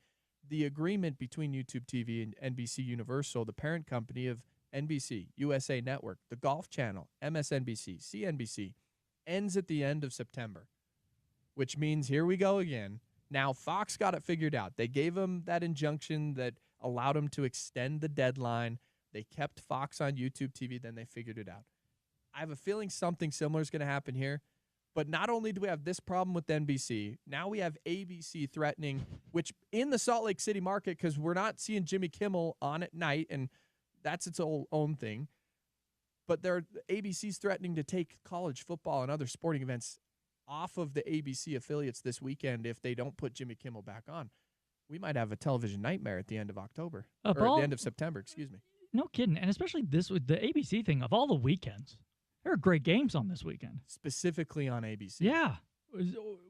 Speaker 1: the agreement between YouTube TV and NBC Universal, the parent company of NBC, USA Network, the Golf Channel, MSNBC, CNBC, ends at the end of September, which means here we go again. Now Fox got it figured out. They gave them that injunction that allowed them to extend the deadline. They kept Fox on YouTube TV, then they figured it out. I have a feeling something similar is going to happen here. But not only do we have this problem with NBC, now we have ABC threatening, which in the Salt Lake City market, because we're not seeing Jimmy Kimmel on at night, and that's its own thing. But ABC's threatening to take college football and other sporting events off of the ABC affiliates this weekend if they don't put Jimmy Kimmel back on. We might have a television nightmare at the end of October, or at the end of September, excuse me.
Speaker 2: No kidding. And especially this with the ABC thing of all the weekends. There are great games on this weekend.
Speaker 1: Specifically on ABC.
Speaker 2: Yeah.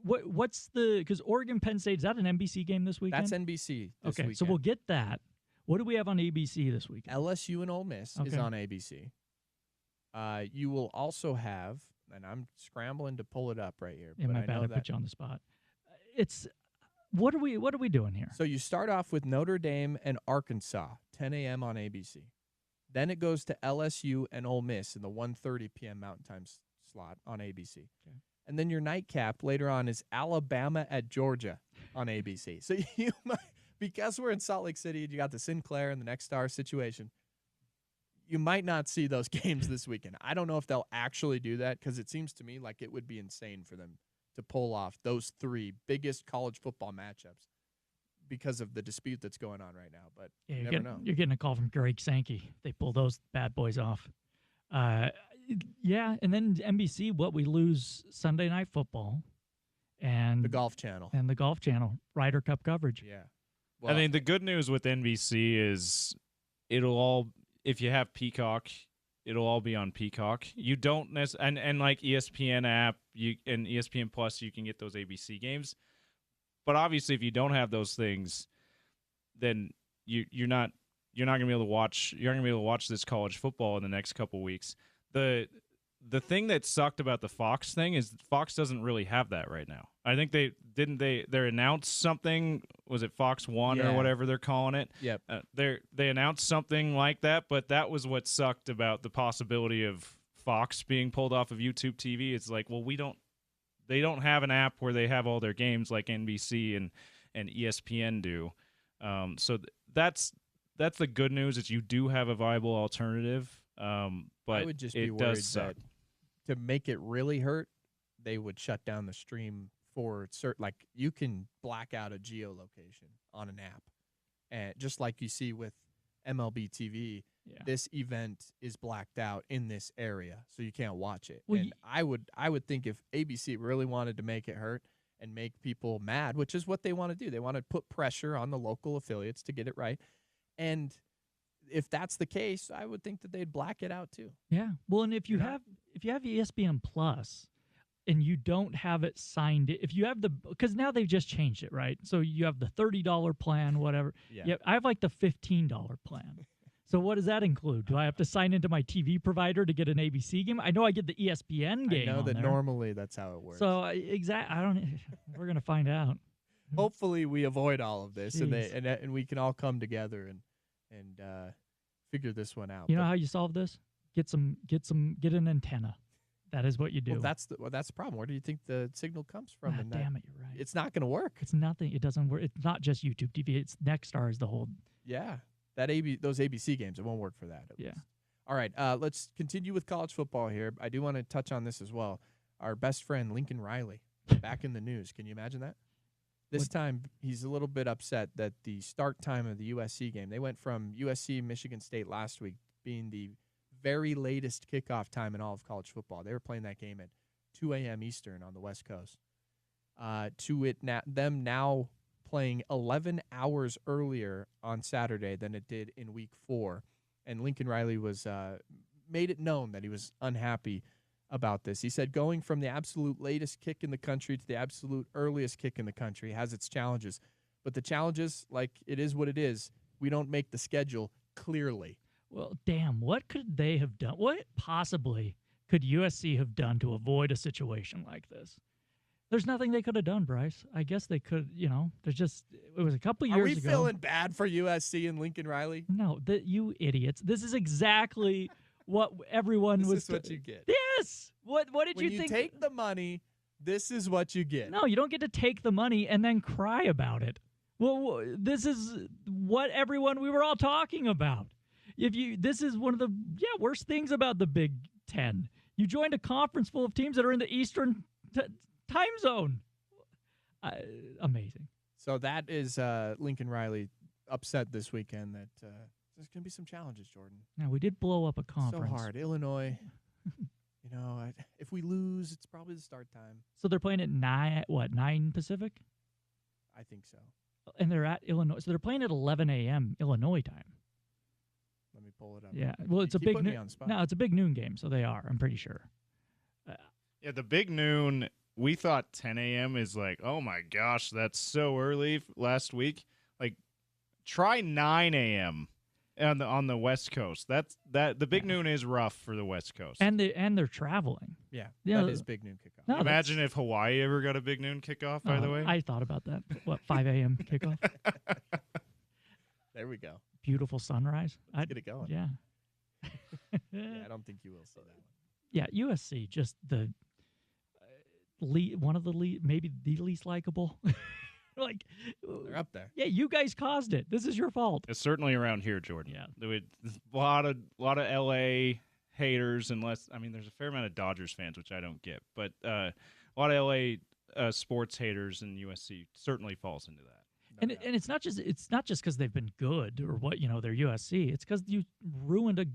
Speaker 2: What's because Oregon Penn State, is that an NBC game this weekend?
Speaker 1: That's NBC this weekend.
Speaker 2: So we'll get that. What do we have on ABC this weekend?
Speaker 1: LSU and Ole Miss is on ABC. You will also have, and I'm scrambling to pull it up right here.
Speaker 2: Yeah, my bad, I put you on the spot. What are we doing here?
Speaker 1: So you start off with Notre Dame and Arkansas, 10 a.m. on ABC. Then it goes to LSU and Ole Miss in the 1:30 p.m. Mountain Time slot on ABC.
Speaker 2: Okay.
Speaker 1: And then your nightcap later on is Alabama at Georgia on ABC. So you might, because we're in Salt Lake City and you got the Sinclair and the Next Star situation, you might not see those games this weekend. I don't know if they'll actually do that because it seems to me like it would be insane for them to pull off those three biggest college football matchups because of the dispute that's going on right now. But you never know.
Speaker 2: You're getting a call from Greg Sankey. They pull those bad boys off. Yeah, and then NBC, we lose Sunday Night Football and
Speaker 1: The Golf Channel.
Speaker 2: And the Golf Channel, Ryder Cup coverage.
Speaker 1: Yeah.
Speaker 3: Well, I mean, the good news with NBC is it'll all, if you have Peacock, it'll all be on Peacock. You don't and like ESPN app, and ESPN Plus, you can get those ABC games. But obviously, if you don't have those things, then you're not gonna be able to watch. You're not gonna be able to watch this college football in the next couple weeks. The thing that sucked about the Fox thing is Fox doesn't really have that right now. I think they announced something. Was it Fox One or whatever they're calling it?
Speaker 1: Yep.
Speaker 3: They announced something like that, but that was what sucked about the possibility of Fox being pulled off of YouTube TV. It's like, well, they don't have an app where they have all their games like NBC and ESPN do. So that's the good news, is you do have a viable alternative. But
Speaker 1: I would just be
Speaker 3: it
Speaker 1: worried
Speaker 3: does suck.
Speaker 1: that to make it really hurt, they would shut down the stream for certain. Like, you can black out a geolocation on an app, and just like you see with MLB TV, this event is blacked out in this area, so you can't watch it.
Speaker 2: Well,
Speaker 1: and I would think if ABC really wanted to make it hurt and make people mad, which is what they want to do, they want to put pressure on the local affiliates to get it right, and if that's the case, I would think that they'd black it out too.
Speaker 2: Yeah. Well, and if you have ESPN Plus and you don't have it signed, if you have because now they've just changed it, right? So you have the $30 plan, whatever. Yeah. I have like the $15 plan. So what does that include? Do I have to sign into my TV provider to get an ABC game? I know I get the ESPN game.
Speaker 1: I know that
Speaker 2: there.
Speaker 1: Normally that's how it works.
Speaker 2: So we're gonna find out.
Speaker 1: Hopefully we avoid all of this, and we can all come together and figure this one out.
Speaker 2: You know how you solve this? Get an antenna. That is what you do.
Speaker 1: Well, that's the problem. Where do you think the signal comes from?
Speaker 2: Damn it, you're right.
Speaker 1: It's not going to work.
Speaker 2: It's nothing. It doesn't work. It's not just YouTube TV. It's Nexstar is the whole.
Speaker 1: Yeah, those ABC games, it won't work for that.
Speaker 2: Yeah.
Speaker 1: All right, let's continue with college football here. I do want to touch on this as well. Our best friend Lincoln Riley back in the news. Can you imagine that? This time, he's a little bit upset that the start time of the USC game, they went from USC Michigan State last week being the very latest kickoff time in all of college football. They were playing that game at 2 a.m. Eastern on the West Coast. Them now playing 11 hours earlier on Saturday than it did in Week 4. And Lincoln Riley made it known that he was unhappy about this. He said going from the absolute latest kick in the country to the absolute earliest kick in the country has its challenges. But the challenges, like, it is what it is. We don't make the schedule clearly.
Speaker 2: Well, damn, what could they have done? What possibly could USC have done to avoid a situation like this? There's nothing they could have done, Brice. I guess they could, it was a couple years ago.
Speaker 1: Are we feeling bad for USC and Lincoln Riley?
Speaker 2: No, you idiots. This is exactly what everyone was.
Speaker 1: This is what you get.
Speaker 2: Yes. What did you think?
Speaker 1: When you take the money, this is what you get.
Speaker 2: No, you don't get to take the money and then cry about it. Well, this is what we were all talking about. This is one of the worst things about the Big Ten. You joined a conference full of teams that are in the Eastern time zone. Amazing.
Speaker 1: So that is Lincoln Riley upset this weekend that there's going to be some challenges, Jordan.
Speaker 2: Now, we did blow up a conference.
Speaker 1: So hard. Illinois, if we lose, it's probably the start time.
Speaker 2: So they're playing at 9 Pacific?
Speaker 1: I think so.
Speaker 2: And they're at Illinois. So they're playing at 11 a.m. Illinois time.
Speaker 1: Let me pull it up.
Speaker 2: Yeah. Well, it's a big noon. No, it's a big noon game, so they are. I'm pretty sure.
Speaker 3: Yeah, the big noon, we thought 10 a.m. is like, oh my gosh, that's so early last week. Like, try 9 a.m. on the West Coast. The big noon is rough for the West Coast.
Speaker 2: And they're traveling.
Speaker 1: Yeah, that is big noon kickoff.
Speaker 2: No,
Speaker 3: imagine if Hawaii ever got a big noon kickoff, by the way.
Speaker 2: I thought about that. 5 a.m. kickoff?
Speaker 1: There we go.
Speaker 2: Beautiful sunrise.
Speaker 1: Let's get it going.
Speaker 2: Yeah.
Speaker 1: Yeah, I don't think you will see that one.
Speaker 2: Yeah, USC, just the one of the maybe the least likable. Like,
Speaker 1: They're up there.
Speaker 2: yeah, you guys caused it. This is your fault.
Speaker 3: It's certainly around here, Jordan.
Speaker 2: Yeah.
Speaker 3: There's a lot of LA haters, unless there's a fair amount of Dodgers fans, which I don't get, but a lot of LA sports haters, and USC certainly falls into that.
Speaker 2: And it's not just because they've been good or what they're USC. It's because you ruined a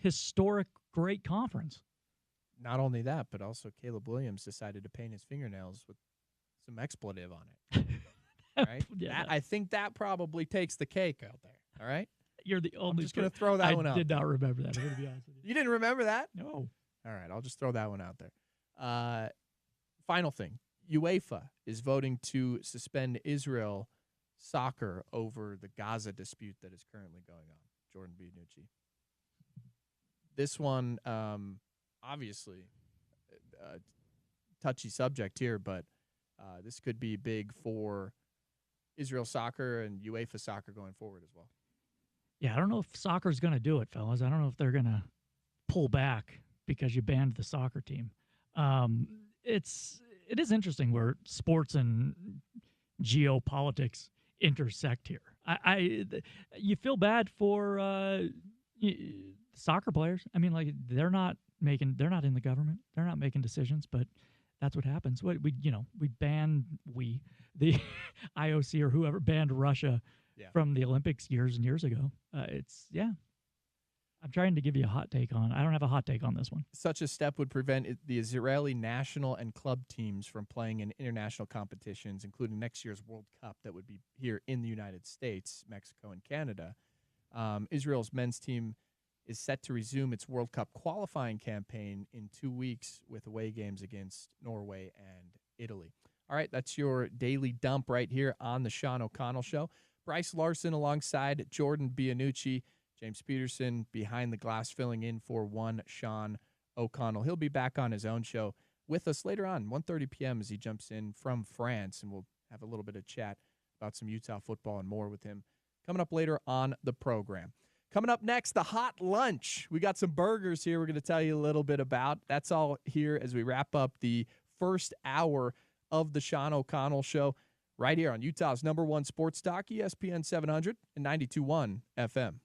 Speaker 2: historic great conference.
Speaker 1: Not only that, but also Caleb Williams decided to paint his fingernails with some expletive on it. Right?
Speaker 2: Yeah,
Speaker 1: I think that probably takes the cake out there. All right?
Speaker 2: You're the only.
Speaker 1: I'm just going to throw that one out.
Speaker 2: I did not remember that. I'm going to be honest with you.
Speaker 1: You didn't remember that?
Speaker 2: No.
Speaker 1: All right, I'll just throw that one out there. Final thing. UEFA is voting to suspend Israel soccer over the Gaza dispute that is currently going on. Jordan Bianucci. This one, obviously, touchy subject here, but this could be big for Israel soccer and UEFA soccer going forward as well.
Speaker 2: Yeah, I don't know if soccer's going to do it, fellas. I don't know if they're going to pull back because you banned the soccer team. It is interesting where sports and geopolitics intersect here. You feel bad for soccer players. I mean, like they're not in the government. They're not making decisions, but that's what happens. The IOC or whoever banned Russia from the Olympics years and years ago. I'm trying to give you a hot take on. I don't have a hot take on this one.
Speaker 1: Such a step would prevent the Israeli national and club teams from playing in international competitions, including next year's World Cup that would be here in the United States, Mexico, and Canada. Israel's men's team is set to resume its World Cup qualifying campaign in 2 weeks with away games against Norway and Italy. All right, that's your daily dump right here on the Sean O'Connell Show. Brice Larson alongside Jordan Bianucci. James Peterson behind the glass filling in for one Sean O'Connell. He'll be back on his own show with us later on, 1:30 p.m. as he jumps in from France, and we'll have a little bit of chat about some Utah football and more with him coming up later on the program. Coming up next, the hot lunch. We got some burgers here we're going to tell you a little bit about. That's all here as we wrap up the first hour of the Sean O'Connell Show right here on Utah's #1 sports talk, ESPN 700 and 92.1 FM.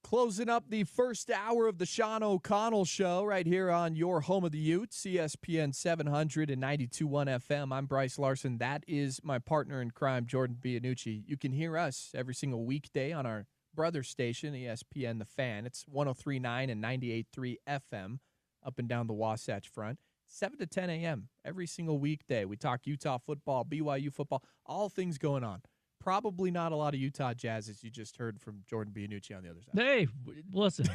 Speaker 1: Closing up the first hour of the Sean O'Connell Show right here on your home of the Utes, ESPN 700 and 92.1 FM. I'm Brice Larson. That is my partner in crime, Jordan Bianucci. You can hear us every single weekday on our brother station, ESPN The Fan. It's 103.9 and 98.3 FM up and down the Wasatch Front. 7 to 10 a.m. every single weekday. We talk Utah football, BYU football, all things going on. Probably not a lot of Utah Jazz, as you just heard from Jordan Bianucci on the other side.
Speaker 2: Hey, listen,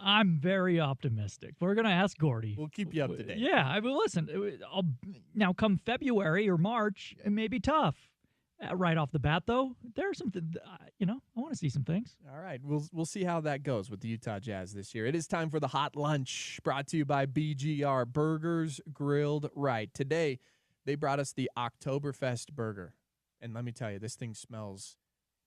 Speaker 2: I'm very optimistic. We're going to ask Gordy.
Speaker 1: We'll keep you up to date.
Speaker 2: Yeah, I mean, listen, now come February or March, it may be tough. Right off the bat, though, there's something, I want to see some things.
Speaker 1: All right, we'll see how that goes with the Utah Jazz this year. It is time for the Hot Lunch, brought to you by BGR Burgers Grilled Right. Today, they brought us the Oktoberfest burger. And let me tell you, this thing smells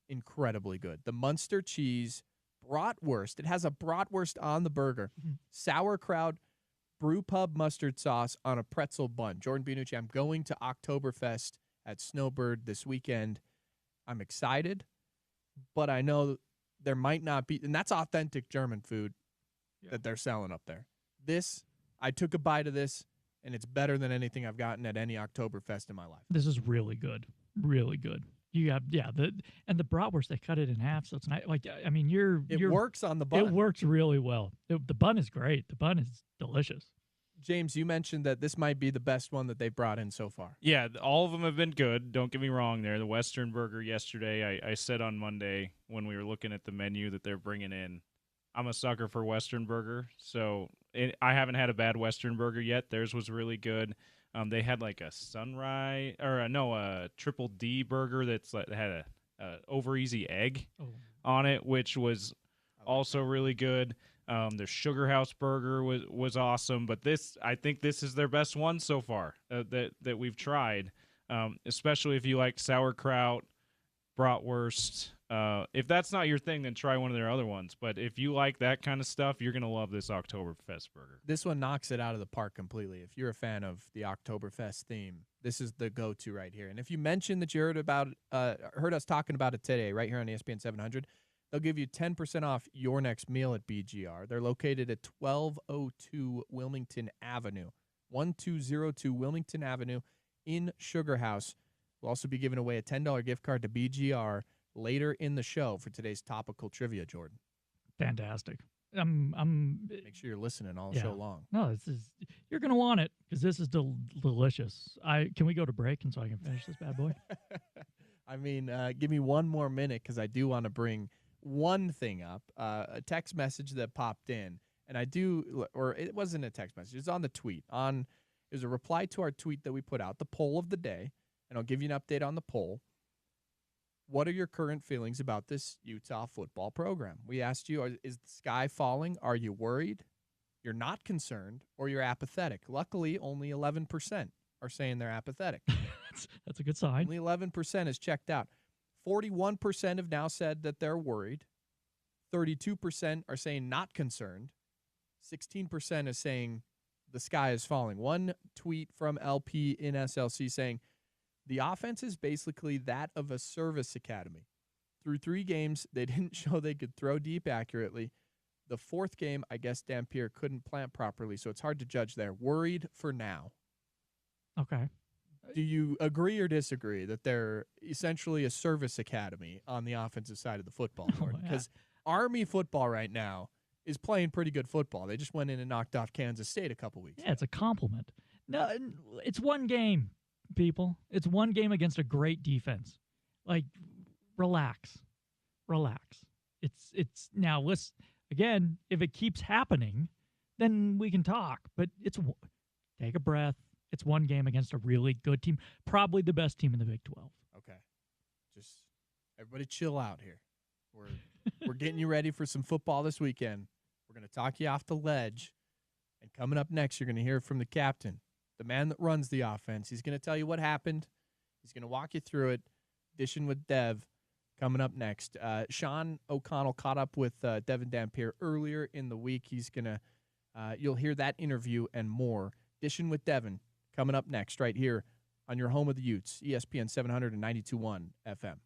Speaker 1: incredibly good. The Munster cheese bratwurst. It has a bratwurst on the burger. Sauerkraut, brew pub mustard sauce on a pretzel bun. Jordan Bianucci, I'm going to Oktoberfest at Snowbird this weekend. I'm excited, but I know there might not be, and that's authentic German food that they're selling up there. I took a bite of this, and it's better than anything I've gotten at any Oktoberfest in my life.
Speaker 2: This is really good. Really good. You got the bratwurst, they cut it in half, so it's not like, I mean,
Speaker 1: it works on the bun.
Speaker 2: It works really well. The bun is great. The bun is delicious.
Speaker 1: James, you mentioned that this might be the best one that they've brought in so far.
Speaker 3: Yeah, all of them have been good. Don't get me wrong there. The Western Burger yesterday, I said on Monday when we were looking at the menu that they're bringing in, I'm a sucker for Western Burger, so I haven't had a bad Western Burger yet. Theirs was really good. They had like a sunrise, a triple D burger that had a over easy egg on it, which was also really good. Their Sugar House burger was awesome, but I think this is their best one so far that we've tried. Especially if you like sauerkraut, bratwurst. If that's not your thing, then try one of their other ones. But if you like that kind of stuff, you're going to love this Oktoberfest burger.
Speaker 1: This one knocks it out of the park completely. If you're a fan of the Oktoberfest theme, this is the go-to right here. And if you mention that you heard us talking about it today, right here on ESPN 700, they'll give you 10% off your next meal at BGR. They're located at 1202 Wilmington Avenue, 1202 Wilmington Avenue in Sugar House. We'll also be giving away a $10 gift card to BGR later in the show for today's topical trivia, Jordan.
Speaker 2: Fantastic.
Speaker 1: Make sure you're listening all show long.
Speaker 2: No, you're gonna want it because this is delicious. Can we go to break and so I can finish this bad boy?
Speaker 1: I mean, give me one more minute because I do want to bring one thing up. A text message that popped in, and it wasn't a text message. It's on the tweet. It was a reply to our tweet that we put out, the poll of the day, and I'll give you an update on the poll. What are your current feelings about this Utah football program? We asked you, is the sky falling? Are you worried? You're not concerned, or you're apathetic? Luckily, only 11% are saying they're apathetic.
Speaker 2: That's a good sign.
Speaker 1: Only 11% is checked out. 41% have now said that they're worried. 32% are saying not concerned. 16% is saying the sky is falling. One tweet from LP in SLC saying, the offense is basically that of a service academy. Through 3 games, they didn't show they could throw deep accurately. The 4th game, I guess Dampier couldn't plant properly, so it's hard to judge there. Worried for now.
Speaker 2: Okay.
Speaker 1: Do you agree or disagree that they're essentially a service academy on the offensive side of the football? Because Army football right now is playing pretty good football. They just went in and knocked off Kansas State a couple weeks ago.
Speaker 2: It's a compliment. No, it's one game. People, it's one game against a great defense. Like, relax. It's now. Listen again. If it keeps happening, then we can talk. But take a breath. It's one game against a really good team, probably the best team in the Big 12.
Speaker 1: Okay, just everybody chill out here. We're getting you ready for some football this weekend. We're gonna talk you off the ledge, and coming up next, you're gonna hear from the captain. The man that runs the offense. He's going to tell you what happened. He's going to walk you through it. Dishing with Dev coming up next. Sean O'Connell caught up with Devin Dampier earlier in the week. He's going to you'll hear that interview and more. Dishing with Devin coming up next right here on your home of the Utes, ESPN 792.1 FM.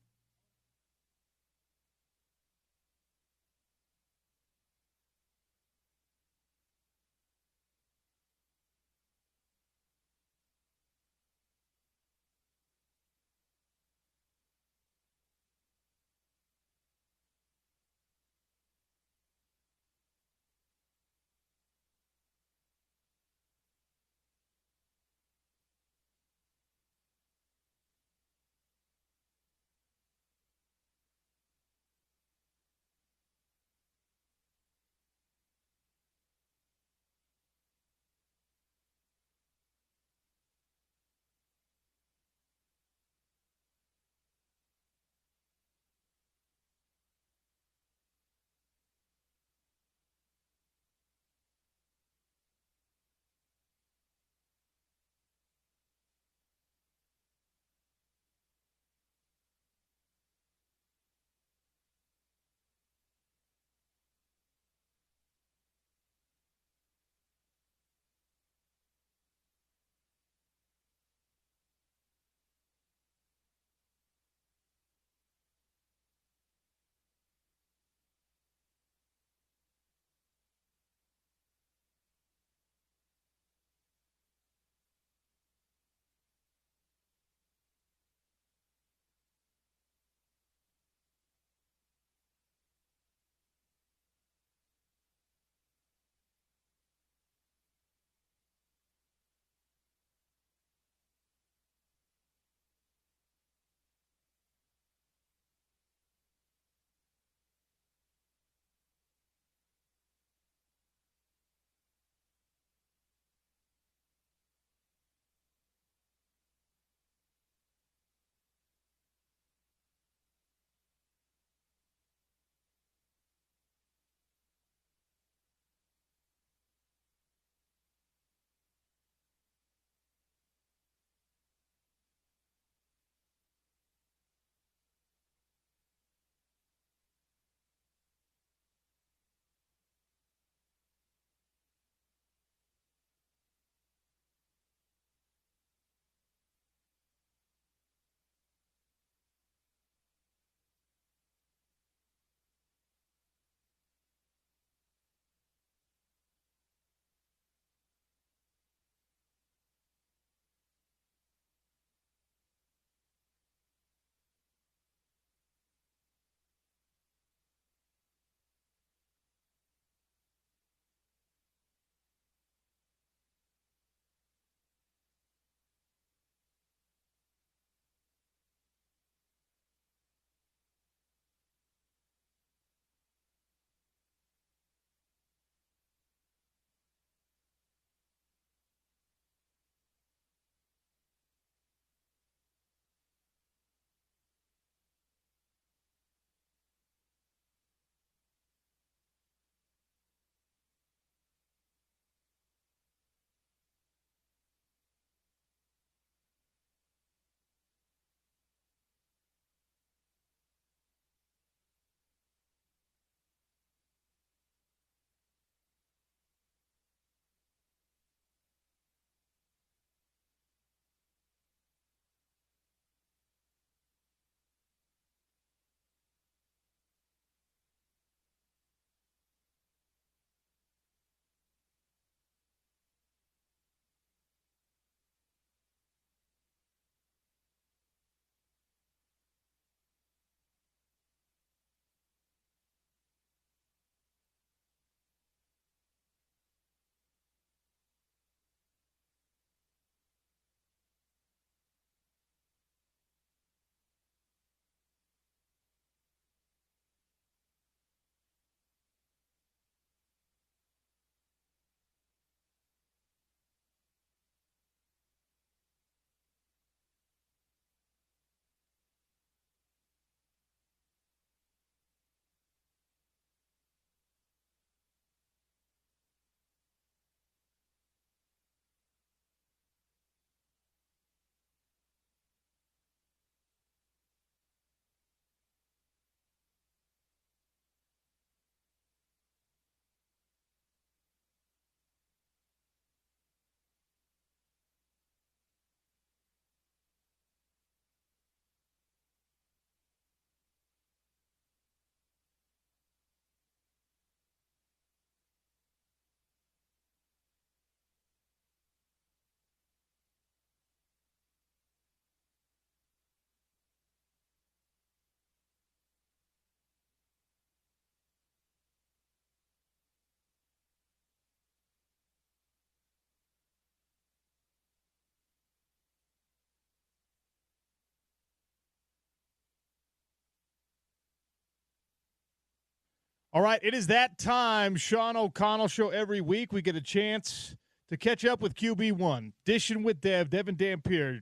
Speaker 5: All right, it is that time. Sean O'Connell Show every week. We get a chance to catch up with QB1. Dishing with Devin Dampier,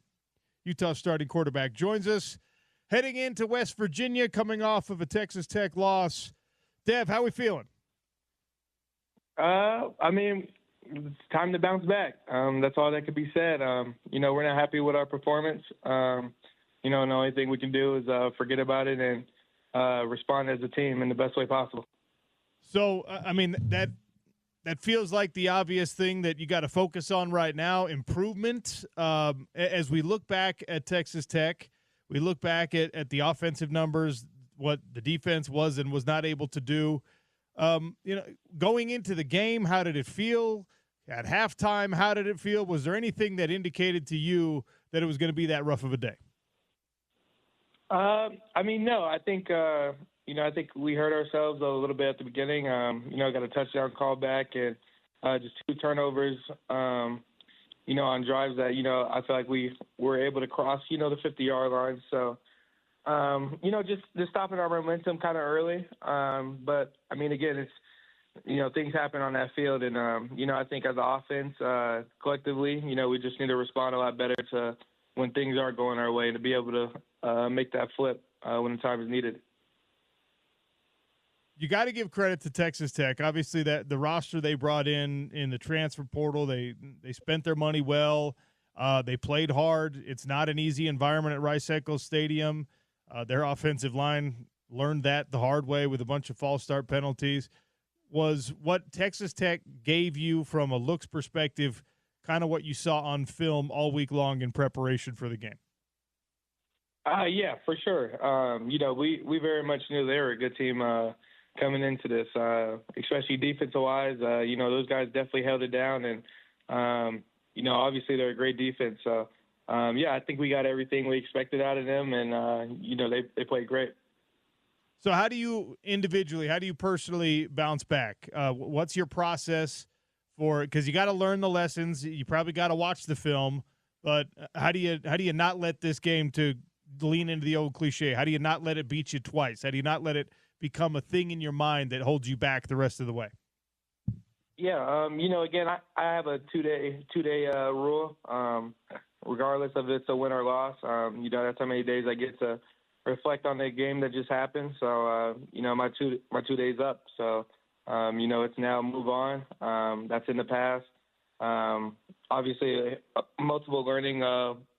Speaker 5: Utah starting quarterback, joins us heading into West Virginia, coming off of a Texas Tech loss. Dev, how we feeling?
Speaker 6: I mean, it's time to bounce back. That's all that could be said. We're not happy with our performance. And the only thing we can do is forget about it and respond as a team in the best way possible.
Speaker 5: So, that feels like the obvious thing that you got to focus on right now, improvement. As we look back at Texas Tech, we look back at the offensive numbers, what the defense was and was not able to do. Going into the game, how did it feel? At halftime, how did it feel? Was there anything that indicated to you that it was going to be that rough of a day?
Speaker 6: No. I think we hurt ourselves a little bit at the beginning. Got a touchdown call back and just 2 turnovers, on drives that, I feel like we were able to cross, the 50-yard line. So, just stopping our momentum kind of early. But, again, it's, things happen on that field. And, I think as an offense, collectively, we just need to respond a lot better to when things aren't going our way and to be able to make that flip when the time is needed.
Speaker 5: You got to give credit to Texas Tech. Obviously, that the roster they brought in the transfer portal, they spent their money well. They played hard. It's not an easy environment at Rice-Eccles Stadium. Their offensive line learned that the hard way with a bunch of false start penalties. Was what Texas Tech gave you from a looks perspective kind of what you saw on film all week long in preparation for the game?
Speaker 6: Yeah, for sure. We very much knew they were a good team coming into this, especially defensive-wise. Those guys definitely held it down, and, obviously they're a great defense. So, I think we got everything we expected out of them, and, they played great.
Speaker 5: So how do you personally bounce back? What's your process for – because you got to learn the lessons. You probably got to watch the film. But how do you not let this game to lean into the old cliche? How do you not let it beat you twice? How do you not let it become a thing in your mind that holds you back the rest of the way?
Speaker 6: Yeah, again, I have a two-day rule, regardless of if it's a win or loss. That's how many days I get to reflect on the game that just happened. So, my two days up. So, it's now move on. That's in the past. Obviously, multiple learning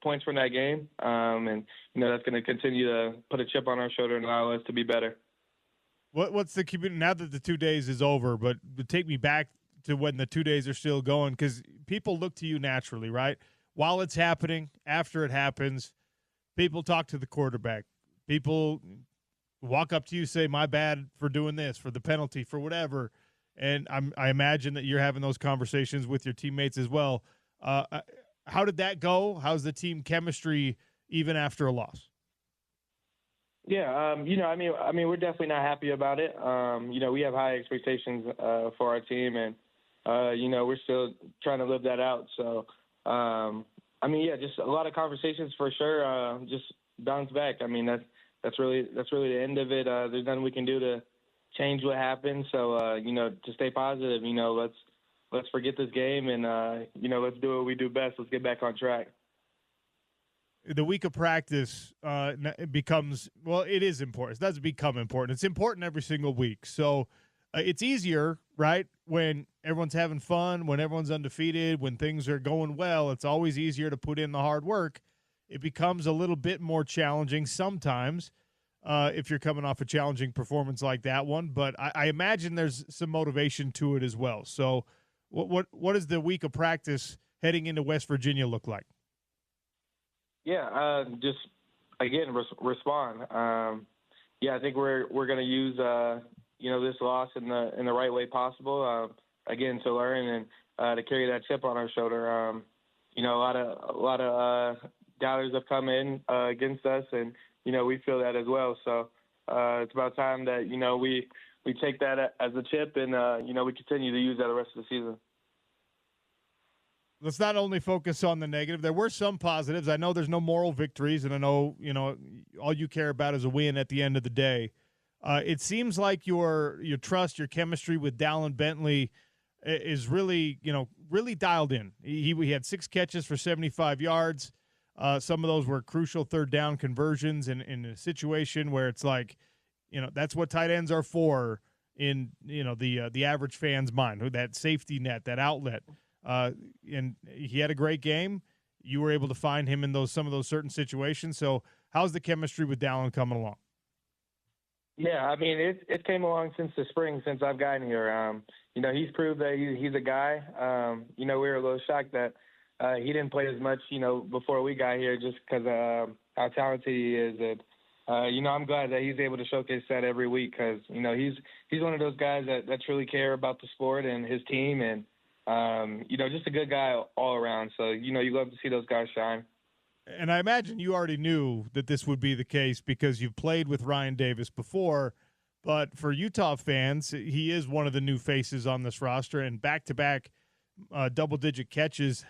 Speaker 6: points from that game, and that's going to continue to put a chip on our shoulder and allow us to be better.
Speaker 5: What's the community now that the 2 days is over? But take me back to when the 2 days are still going, because people look to you naturally, right? While it's happening, after it happens, people talk to the quarterback. People walk up to you, say, "My bad for doing this, for the penalty, for whatever." And I imagine that you're having those conversations with your teammates as well. How did that go? How's the team chemistry even after a loss?
Speaker 6: Yeah, we're definitely not happy about it. We have high expectations for our team, and we're still trying to live that out. So, just a lot of conversations for sure. Just bounce back. That's really the end of it. There's nothing we can do to change what happened. So, to stay positive, let's forget this game and, let's do what we do best. Let's get back on track.
Speaker 5: The week of practice becomes, well, it is important. It doesn't become important. It's important every single week. So it's easier, right, when everyone's having fun, when everyone's undefeated, when things are going well. It's always easier to put in the hard work. It becomes a little bit more challenging sometimes if you're coming off a challenging performance like that one. But I imagine there's some motivation to it as well. So what does the week of practice heading into West Virginia look like?
Speaker 6: Yeah, just again respond. I think we're going to use this loss in the right way possible. Again, to learn and to carry that chip on our shoulder. A lot of doubters have come in against us, and we feel that as well. So it's about time that we take that as a chip, and we continue to use that the rest of the season.
Speaker 5: Let's not only focus on the negative. There were some positives. I know there's no moral victories, and I know all you care about is a win at the end of the day. It seems like your trust, your chemistry with Dallin Bentley is really, really dialed in. He had 6 catches for 75 yards. Some of those were crucial third down conversions in a situation where it's like, that's what tight ends are for in, the average fan's mind, that safety net, that outlet. And he had a great game. You were able to find him in some of those certain situations. So how's the chemistry with Dallin coming along?
Speaker 6: Yeah, I mean, it came along since the spring, since I've gotten here. He's proved that he's a guy. We were a little shocked that he didn't play as much, before we got here, just because how talented he is. And I'm glad that he's able to showcase that every week because he's one of those guys that truly care about the sport and his team, and just a good guy all around. So you love to see those guys shine.
Speaker 5: And I imagine you already knew that this would be the case because you've played with Ryan Davis before. But for Utah fans, he is one of the new faces on this roster, and back-to-back double-digit catches.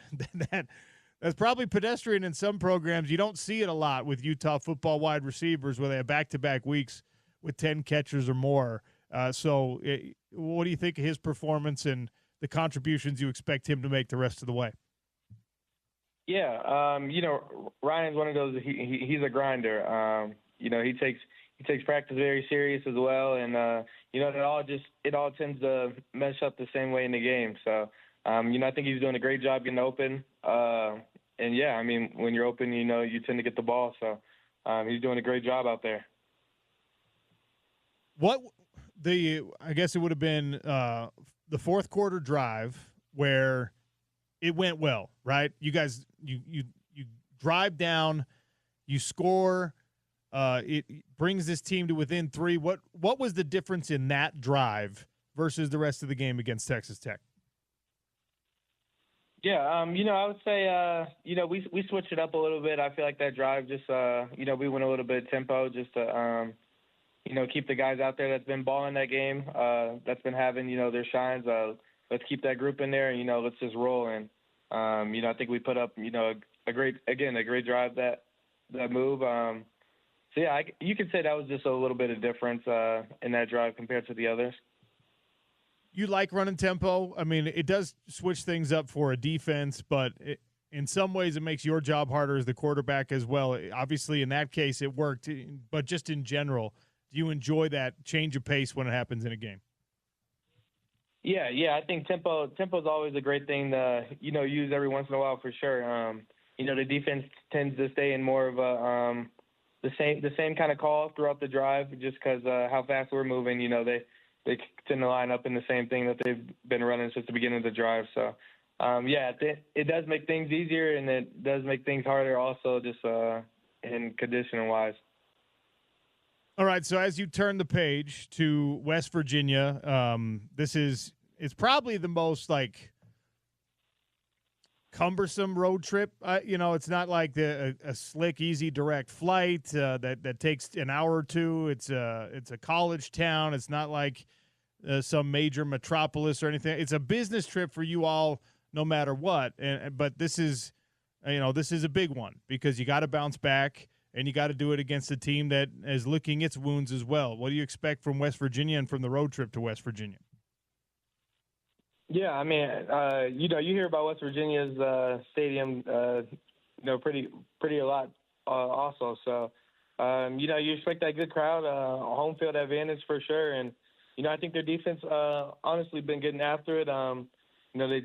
Speaker 5: That's probably pedestrian in some programs. You don't see it a lot with Utah football wide receivers where they have back-to-back weeks with 10 catches or more. What do you think of his performance and the contributions you expect him to make the rest of the way?
Speaker 6: Yeah, Ryan's one of those. He's a grinder. He takes practice very serious as well, and it all tends to mesh up the same way in the game. So, I think he's doing a great job getting open. And yeah, I mean, when you're open, you tend to get the ball. So, he's doing a great job out there.
Speaker 5: I guess it would have been the fourth quarter drive where it went well, right? You guys, you drive down, you score. It brings this team to within 3. What was the difference in that drive versus the rest of the game against Texas Tech?
Speaker 6: Yeah, I would say, we switched it up a little bit. I feel like that drive just, we went a little bit tempo just to, keep the guys out there that's been balling that game, that's been having, their shines. Let's keep that group in there and, let's just roll. And, I think we put up, a great drive that move. So, yeah, you could say that was just a little bit of difference in that drive compared to the others.
Speaker 5: You like running tempo. I mean, it does switch things up for a defense, but in some ways it makes your job harder as the quarterback as well. Obviously, in that case, it worked. But just in general, do you enjoy that change of pace when it happens in a game?
Speaker 6: Yeah, I think tempo is always a great thing to, use every once in a while for sure. The defense tends to stay in more of a the same kind of call throughout the drive just because how fast we're moving. They tend to line up in the same thing that they've been running since the beginning of the drive. So, it does make things easier, and it does make things harder also just in conditioning-wise.
Speaker 5: All right, so as you turn the page to West Virginia, it's probably the most, cumbersome road trip. It's not like a slick, easy, direct flight that takes an hour or two. It's a college town. It's not like some major metropolis or anything. It's a business trip for you all, no matter what. But this is a big one because you got to bounce back and you got to do it against a team that is licking its wounds as well. What do you expect from West Virginia and from the road trip to West Virginia?
Speaker 6: Yeah, I mean, you hear about West Virginia's stadium, pretty a lot also. So, you expect that good crowd, home field advantage for sure. And, I think their defense, honestly, been getting after it.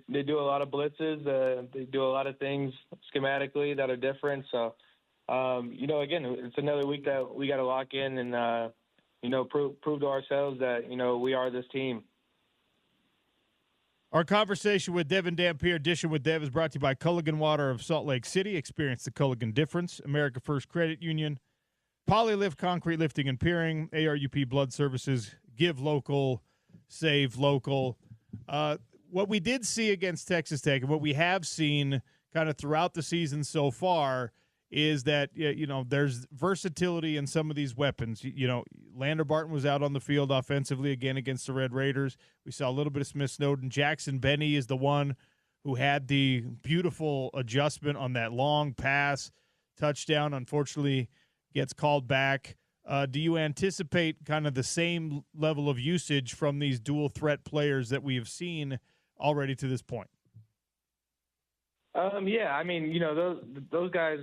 Speaker 6: They do a lot of blitzes. They do a lot of things schematically that are different. So, again, it's another week that we got to lock in and, prove to ourselves that, we are this team.
Speaker 5: Our conversation with Devin Dampier, Edition with Dev, is brought to you by Culligan Water of Salt Lake City. Experience the Culligan difference. America First Credit Union, Polylift Concrete Lifting and Piering, ARUP Blood Services, Give Local, Save Local. What we did see against Texas Tech and what we have seen kind of throughout the season so far is that, there's versatility in some of these weapons. Lander Barton was out on the field offensively again against the Red Raiders. We saw a little bit of Smith Snowden. Jackson Benny is the one who had the beautiful adjustment on that long pass touchdown. Unfortunately, gets called back. Do you anticipate kind of the same level of usage from these dual threat players that we have seen already to this point?
Speaker 6: Yeah, I mean, those guys,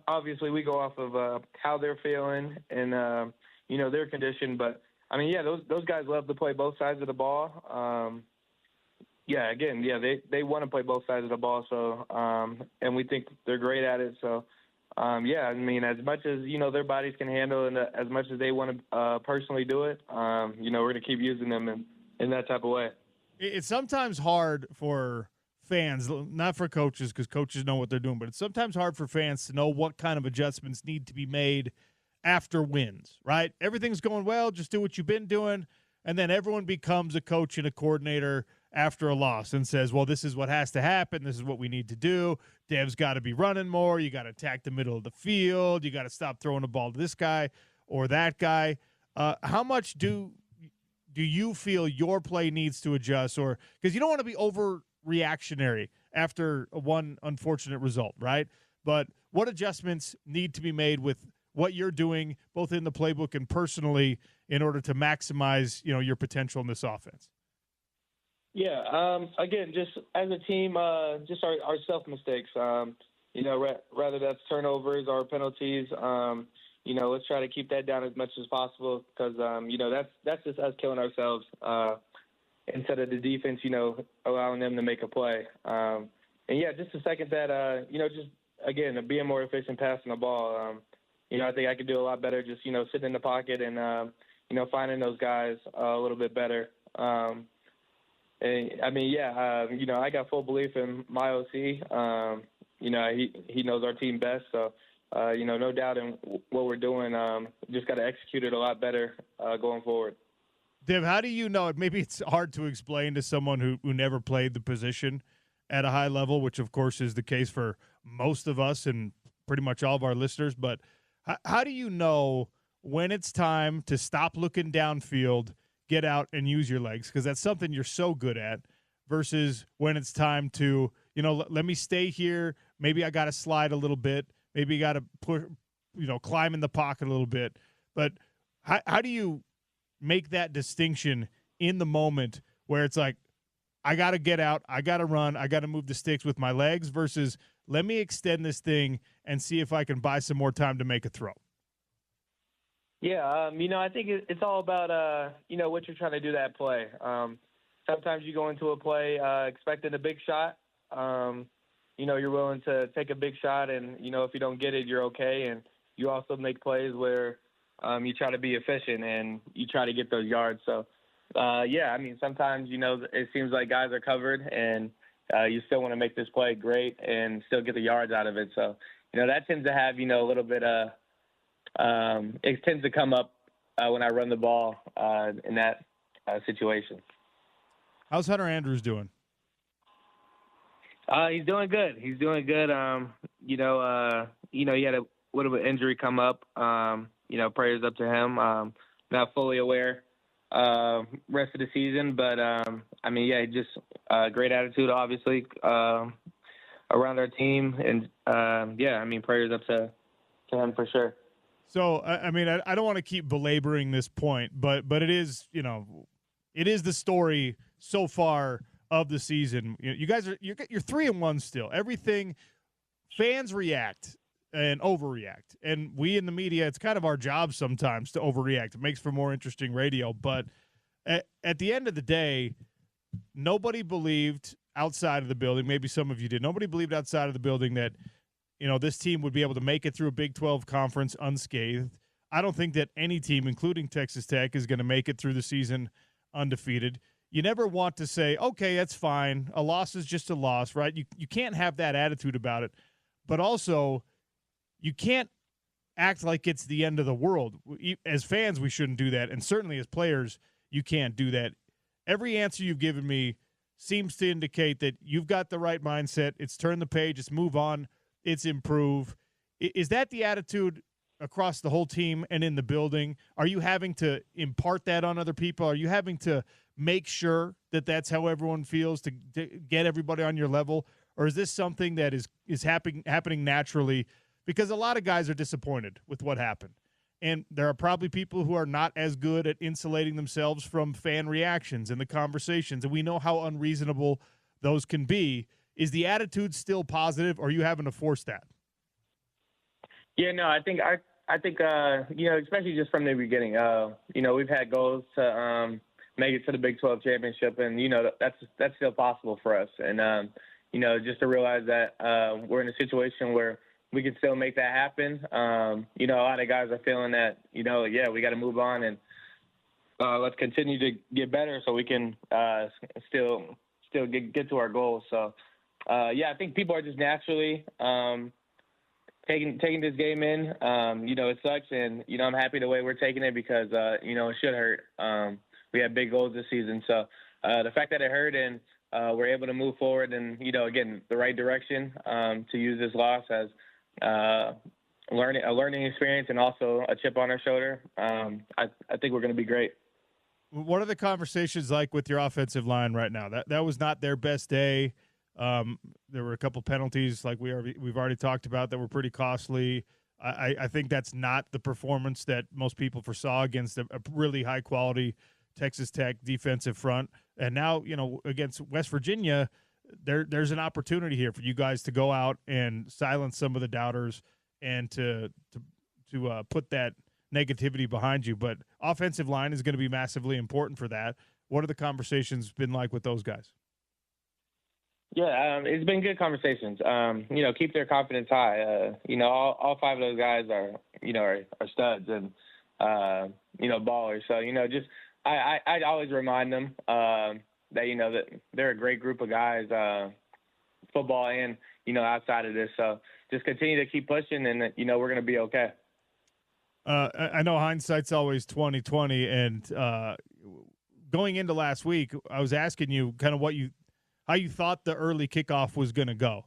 Speaker 6: obviously we go off of how they're feeling and, their condition. But, I mean, yeah, those guys love to play both sides of the ball. They want to play both sides of the ball. So, and we think they're great at it. So, I mean, as much as, their bodies can handle and as much as they want to personally do it, we're going to keep using them in that type of way.
Speaker 5: It's sometimes hard for fans, not for coaches, because coaches know what they're doing, but it's sometimes hard for fans to know what kind of adjustments need to be made after wins, right? Everything's going well, just do what you've been doing, and then everyone becomes a coach and a coordinator after a loss and says, well, this is what has to happen, this is what we need to do. Dev's got to be running more, you got to attack the middle of the field, you got to stop throwing the ball to this guy or that guy. How much do you feel your play needs to adjust? Or because you don't want to be overreactionary after one unfortunate result, right? But what adjustments need to be made with what you're doing, both in the playbook and personally, in order to maximize, your potential in this offense?
Speaker 6: Yeah. Again, just as a team, just our self mistakes. Rather that's turnovers or penalties. Let's try to keep that down as much as possible because that's just us killing ourselves. Instead of the defense, allowing them to make a play. Just the second that, just, again, being more efficient passing the ball. I think I could do a lot better just, sitting in the pocket and, finding those guys a little bit better. I got full belief in my OC. He knows our team best. So, no doubt in what we're doing. Just got to execute it a lot better going forward.
Speaker 5: Dev, how do you know? Maybe it's hard to explain to someone who never played the position at a high level, which, of course, is the case for most of us and pretty much all of our listeners. But how do you know when it's time to stop looking downfield, get out, and use your legs? Because that's something you're so good at versus when it's time to, let me stay here. Maybe I got to slide a little bit. Maybe you got to put, climb in the pocket a little bit. But how do you make that distinction in the moment where it's like, I got to get out, I got to run, I got to move the sticks with my legs versus let me extend this thing and see if I can buy some more time to make a throw?
Speaker 6: Yeah, I think it's all about, what you're trying to do that play. Sometimes you go into a play expecting a big shot. You're willing to take a big shot and, if you don't get it, you're okay. And you also make plays where you try to be efficient and you try to get those yards. So, sometimes, it seems like guys are covered and you still want to make this play great and still get the yards out of it. So, that tends to have, a little bit of it tends to come up when I run the ball in that situation.
Speaker 5: How's Hunter Andrews doing?
Speaker 6: He's doing good. He had a little bit of injury come up. Prayers up to him. Not fully aware rest of the season, but just great attitude, obviously, around our team, and prayers up to him for sure.
Speaker 5: So, I don't want to keep belaboring this point, but it is, it is the story so far of the season. You guys you're 3-1 still. Everything, fans react and overreact, and we in the media, it's kind of our job sometimes to overreact. It makes for more interesting radio, but at the end of the day, nobody believed outside of the building. Maybe some of you did. Nobody believed outside of the building that this team would be able to make it through a Big 12 conference unscathed. I don't think that any team, including Texas Tech, is going to make it through the season undefeated. You never want to say, okay, that's fine. A loss is just a loss, right? You can't have that attitude about it. But also, you can't act like it's the end of the world. As fans, we shouldn't do that. And certainly as players, you can't do that. Every answer you've given me seems to indicate that you've got the right mindset. It's turn the page. It's move on. It's improve. Is that the attitude across the whole team and in the building? Are you having to impart that on other people? Are you having to make sure that that's how everyone feels to get everybody on your level? Or is this something that is happening naturally? Because a lot of guys are disappointed with what happened. And there are probably people who are not as good at insulating themselves from fan reactions and the conversations, and we know how unreasonable those can be. Is the attitude still positive, or are you having to force that?
Speaker 6: Yeah, no, I think especially just from the beginning, we've had goals to make it to the Big 12 championship, and that's still possible for us. And just to realize that we're in a situation where we can still make that happen. A lot of guys are feeling that we got to move on and let's continue to get better so we can still get to our goals. So I think people are just naturally taking this game in. It sucks, and I'm happy the way we're taking it because it should hurt. We had big goals this season, so the fact that it hurt and we're able to move forward and again the right direction to use this loss as a learning experience and also a chip on our shoulder. I think we're going to be great.
Speaker 5: What are the conversations like with your offensive line right now? That was not their best day. There were a couple penalties like we've already talked about that were pretty costly. I think that's not the performance that most people foresaw against a really high quality Texas Tech defensive front. And now, against West Virginia, there's an opportunity here for you guys to go out and silence some of the doubters and to put that negativity behind you. But offensive line is going to be massively important for that. What are the conversations been like with those guys?
Speaker 6: Yeah, it's been good conversations. Keep their confidence high. All five of those guys are studs and ballers. So I always remind them that that they're a great group of guys, football and outside of this. So just continue to keep pushing, and we're going to be okay.
Speaker 5: I know hindsight's always 20/20, and going into last week, I was asking you kind of how you thought the early kickoff was going to go.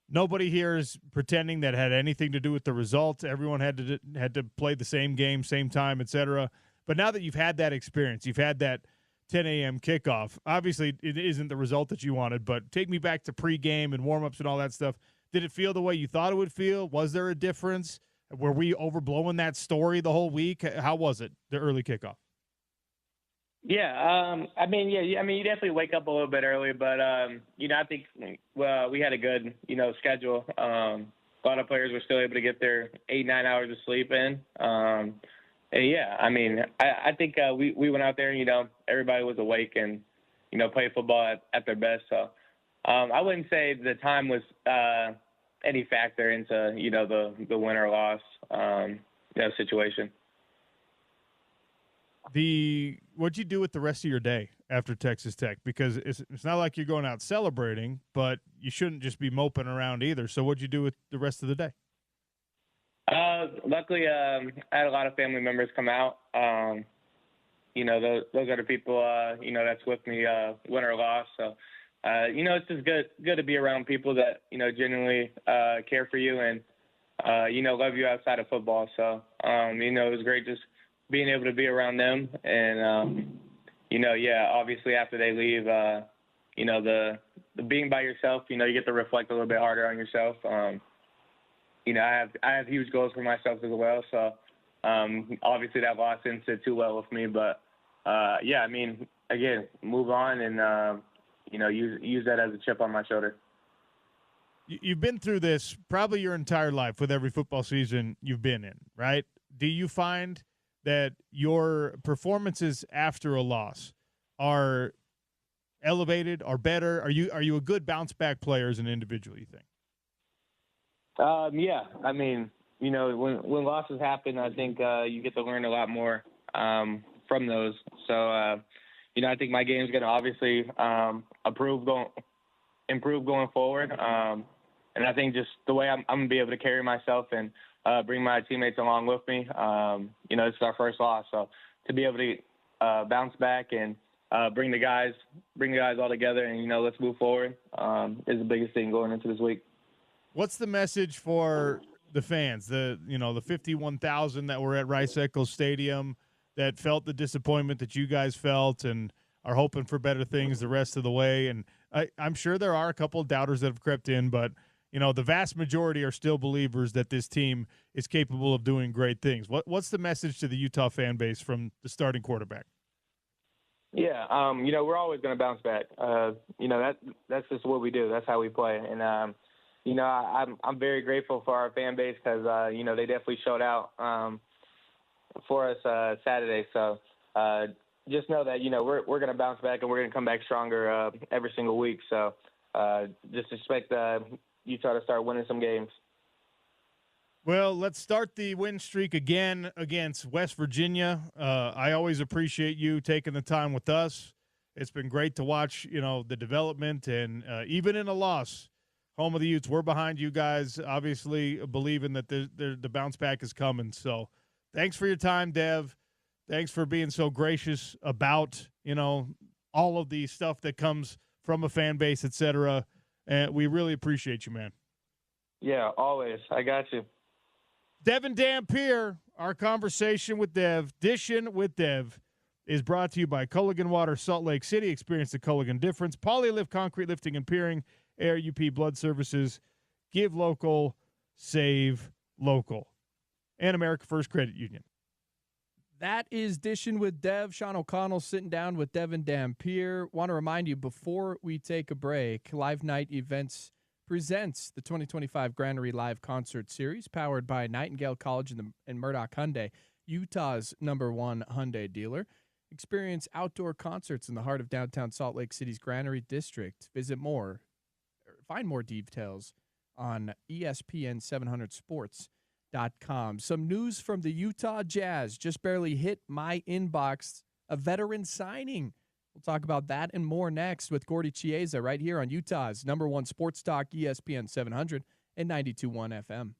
Speaker 5: Nobody here is pretending that had anything to do with the result. Everyone had to play the same game, same time, etc. But now that you've had that experience, you've had that 10 a.m. kickoff. Obviously, it isn't the result that you wanted, but take me back to pregame and warm-ups and all that stuff. Did it feel the way you thought it would feel? Was there a difference? Were we overblowing that story the whole week? How was it, the early kickoff?
Speaker 6: Yeah, you definitely wake up a little bit early, but I think we had a good schedule. A lot of players were still able to get their 8-9 hours of sleep in. I think we went out there and everybody was awake and played football at their best. So I wouldn't say the time was any factor into the win or loss situation.
Speaker 5: What'd you do with the rest of your day after Texas Tech? Because it's not like you're going out celebrating, but you shouldn't just be moping around either. So what'd you do with the rest of the day?
Speaker 6: Luckily, I had a lot of family members come out. Those are the people, that's with me, win or loss. So, it's just good to be around people that, genuinely care for you and, love you outside of football. So, it was great just being able to be around them. And, obviously after they leave, the being by yourself, you get to reflect a little bit harder on yourself. I have huge goals for myself as well. So, obviously that loss didn't sit too well with me, but, again, move on and, use that as a chip on my shoulder.
Speaker 5: You've been through this probably your entire life with every football season you've been in, right? Do you find that your performances after a loss are elevated, are better? Are you a good bounce back player as an individual, you think? When losses happen, I think you get to learn a lot more from those. So, I think my game's going to obviously improve going forward. And I think just the way I'm going to be able to carry myself and bring my teammates along with me. This is our first loss, so to be able to bounce back and bring the guys all together and let's move forward is the biggest thing going into this week. What's the message for the fans? The 51,000 that were at Rice-Eccles Stadium that felt the disappointment that you guys felt and are hoping for better things the rest of the way. And I'm sure there are a couple of doubters that have crept in, but the vast majority are still believers that this team is capable of doing great things. What's the message to the Utah fan base from the starting quarterback?
Speaker 6: Yeah, we're always going to bounce back. That's just what we do. That's how we play. And, I'm very grateful for our fan base because, they definitely showed out for us Saturday. So just know that, we're going to bounce back and we're going to come back stronger every single week. So just expect Utah to start winning some games.
Speaker 5: Well, let's start the win streak again against West Virginia. I always appreciate you taking the time with us. It's been great to watch, the development, and even in a loss, home of the Utes, we're behind you guys, obviously believing that the bounce back is coming. So thanks for your time, Dev. Thanks for being so gracious about, all of the stuff that comes from a fan base, et cetera. And we really appreciate you, man.
Speaker 6: Yeah, always. I got you.
Speaker 5: Devin Dampier, our conversation with Dev, Dishing with Dev, is brought to you by Culligan Water, Salt Lake City. Experience the Culligan difference. Polylift Concrete Lifting and Piering, Air UP Blood Services. Give local, save local. And America First Credit Union.
Speaker 1: That is Dishing with Dev. Sean O'Connell sitting down with Devin Dampier. Want to remind you, before we take a break, Live Night Events presents the 2025 Granary Live Concert Series, powered by Nightingale College and Murdoch Hyundai, Utah's #1 Hyundai dealer. Experience outdoor concerts in the heart of downtown Salt Lake City's Granary District. Find more details on ESPN700sports.com. Some news from the Utah Jazz just barely hit my inbox. A veteran signing. We'll talk about that and more next with Gordy Chiesa right here on Utah's #1 sports talk, ESPN 700 and 92.1 FM.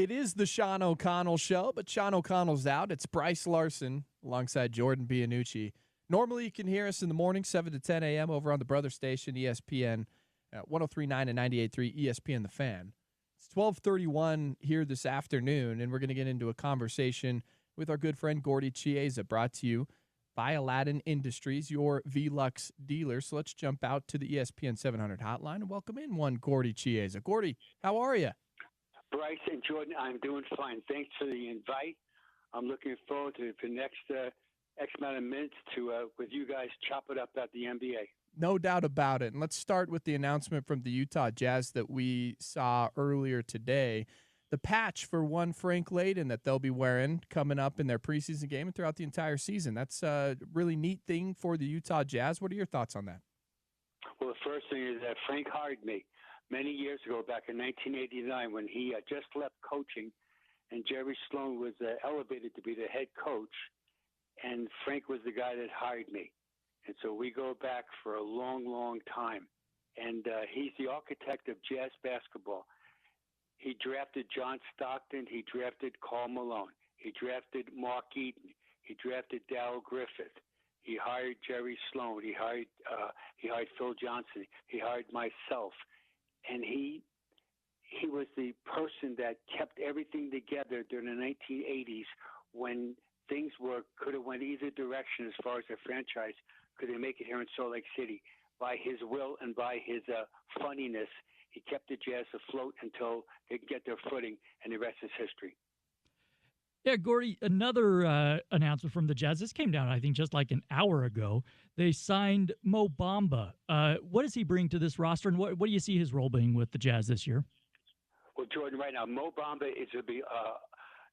Speaker 1: It is the Sean O'Connell Show, but Sean O'Connell's out. It's Brice Larson alongside Jordan Bianucci. Normally, you can hear us in the morning, 7 to 10 a.m. over on the brother station, ESPN, 103.9 and 98.3 ESPN The Fan. It's 12:31 here this afternoon, and we're going to get into a conversation with our good friend Gordy Chiesa, brought to you by Aladdin Industries, your Velux dealer. So let's jump out to the ESPN 700 hotline and welcome in one Gordy Chiesa. Gordy, how are you?
Speaker 7: Brice and Jordan, I'm doing fine. Thanks for the invite. I'm looking forward to the next X amount of minutes to with you guys chop it up at the NBA.
Speaker 1: No doubt about it. And let's start with the announcement from the Utah Jazz that we saw earlier today. The patch for one Frank Layden that they'll be wearing coming up in their preseason game and throughout the entire season. That's a really neat thing for the Utah Jazz. What are your thoughts on that?
Speaker 7: Well, the first thing is that Frank hired me many years ago, back in 1989, when he just left coaching, and Jerry Sloan was elevated to be the head coach, and Frank was the guy that hired me. And so we go back for a long, long time. And he's the architect of Jazz basketball. He drafted John Stockton. He drafted Karl Malone. He drafted Mark Eaton. He drafted Darrell Griffith. He hired Jerry Sloan. He hired Phil Johnson. He hired myself. And he was the person that kept everything together during the 1980s when things could have went either direction as far as the franchise. Could they make it here in Salt Lake City? By his will and by his funniness, he kept the Jazz afloat until they could get their footing, and the rest is history.
Speaker 2: Yeah, Gordy, another announcement from the Jazz. This came down, I think, just like an hour ago. They signed Mo Bamba. What does he bring to this roster, and what do you see his role being with the Jazz this year?
Speaker 7: Well, Jordan, right now, Mo Bamba is going to be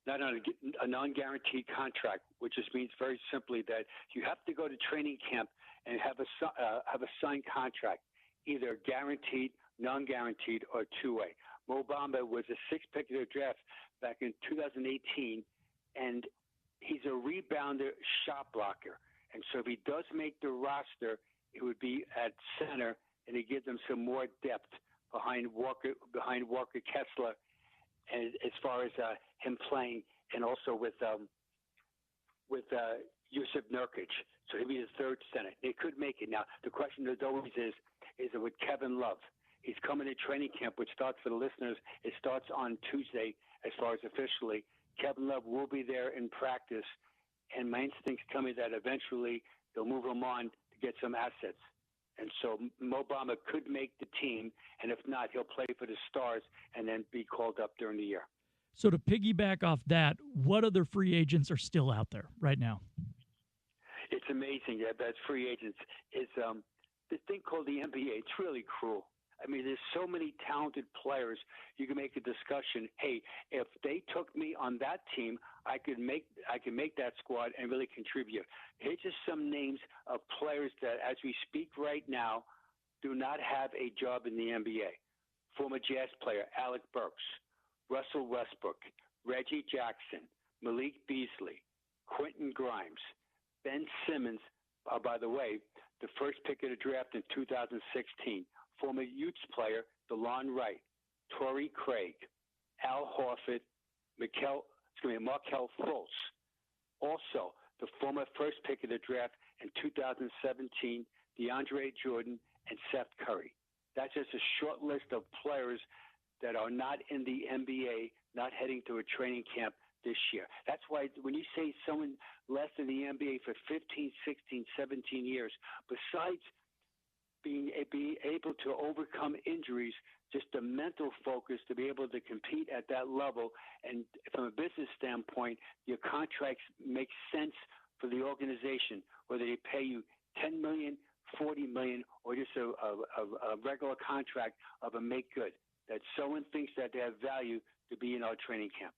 Speaker 7: not on a non-guaranteed contract, which just means very simply that you have to go to training camp and have a signed contract, either guaranteed, non-guaranteed, or two-way. Mo Bamba was a sixth pick of the draft back in 2018, and he's a rebounder, shot blocker. And so if he does make the roster, it would be at center, and it gives them some more depth behind Walker Kessler, and as far as him playing, and also with Yusuf Nurkic. So he'll be the third center. They could make it. Now, the question as always is it with Kevin Love? He's coming to training camp, which starts for the listeners. It starts on Tuesday as far as officially. Kevin Love will be there in practice, and my instincts tell me that eventually they'll move him on to get some assets. And so Mo Bamba could make the team, and if not, he'll play for the Stars and then be called up during the year.
Speaker 2: So to piggyback off that, what other free agents are still out there right now?
Speaker 7: It's amazing that free agents is this thing called the NBA. It's really cruel. I mean, there's so many talented players. You can make a discussion. Hey, if they took me on that team, I could make that squad and really contribute. Here's just some names of players that, as we speak right now, do not have a job in the NBA. Former Jazz player Alec Burks, Russell Westbrook, Reggie Jackson, Malik Beasley, Quentin Grimes, Ben Simmons. By the way, the first pick of the draft in 2016. Former Utes player DeLon Wright, Torrey Craig, Al Horford, Markelle Fultz. Also, the former first pick of the draft in 2017, DeAndre Jordan and Seth Curry. That's just a short list of players that are not in the NBA, not heading to a training camp this year. That's why when you say someone left in the NBA for 15, 16, 17 years, besides being able to overcome injuries, just a mental focus to be able to compete at that level. And from a business standpoint, your contracts make sense for the organization, whether they pay you $10 million, $40 million, or just a regular contract of a make good. That someone thinks that they have value to be in our training camp.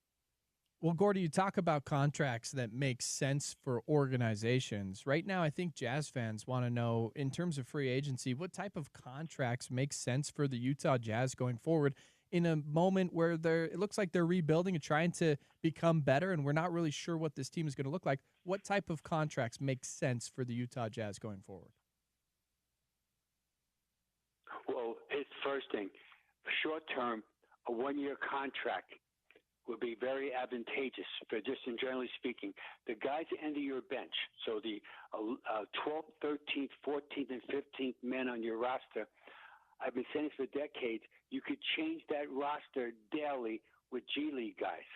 Speaker 1: Well, Gordy, you talk about contracts that make sense for organizations. Right now, I think Jazz fans want to know, in terms of free agency, what type of contracts make sense for the Utah Jazz going forward in a moment where it looks like they're rebuilding and trying to become better, and we're not really sure what this team is going to look like. What type of contracts make sense for the Utah Jazz going forward?
Speaker 7: Well, it's first thing, short term, a one-year contract would be very advantageous for just in generally speaking. The guys at the end of your bench, so the 12th, 13th, 14th, and 15th men on your roster, I've been saying this for decades, you could change that roster daily with G League guys.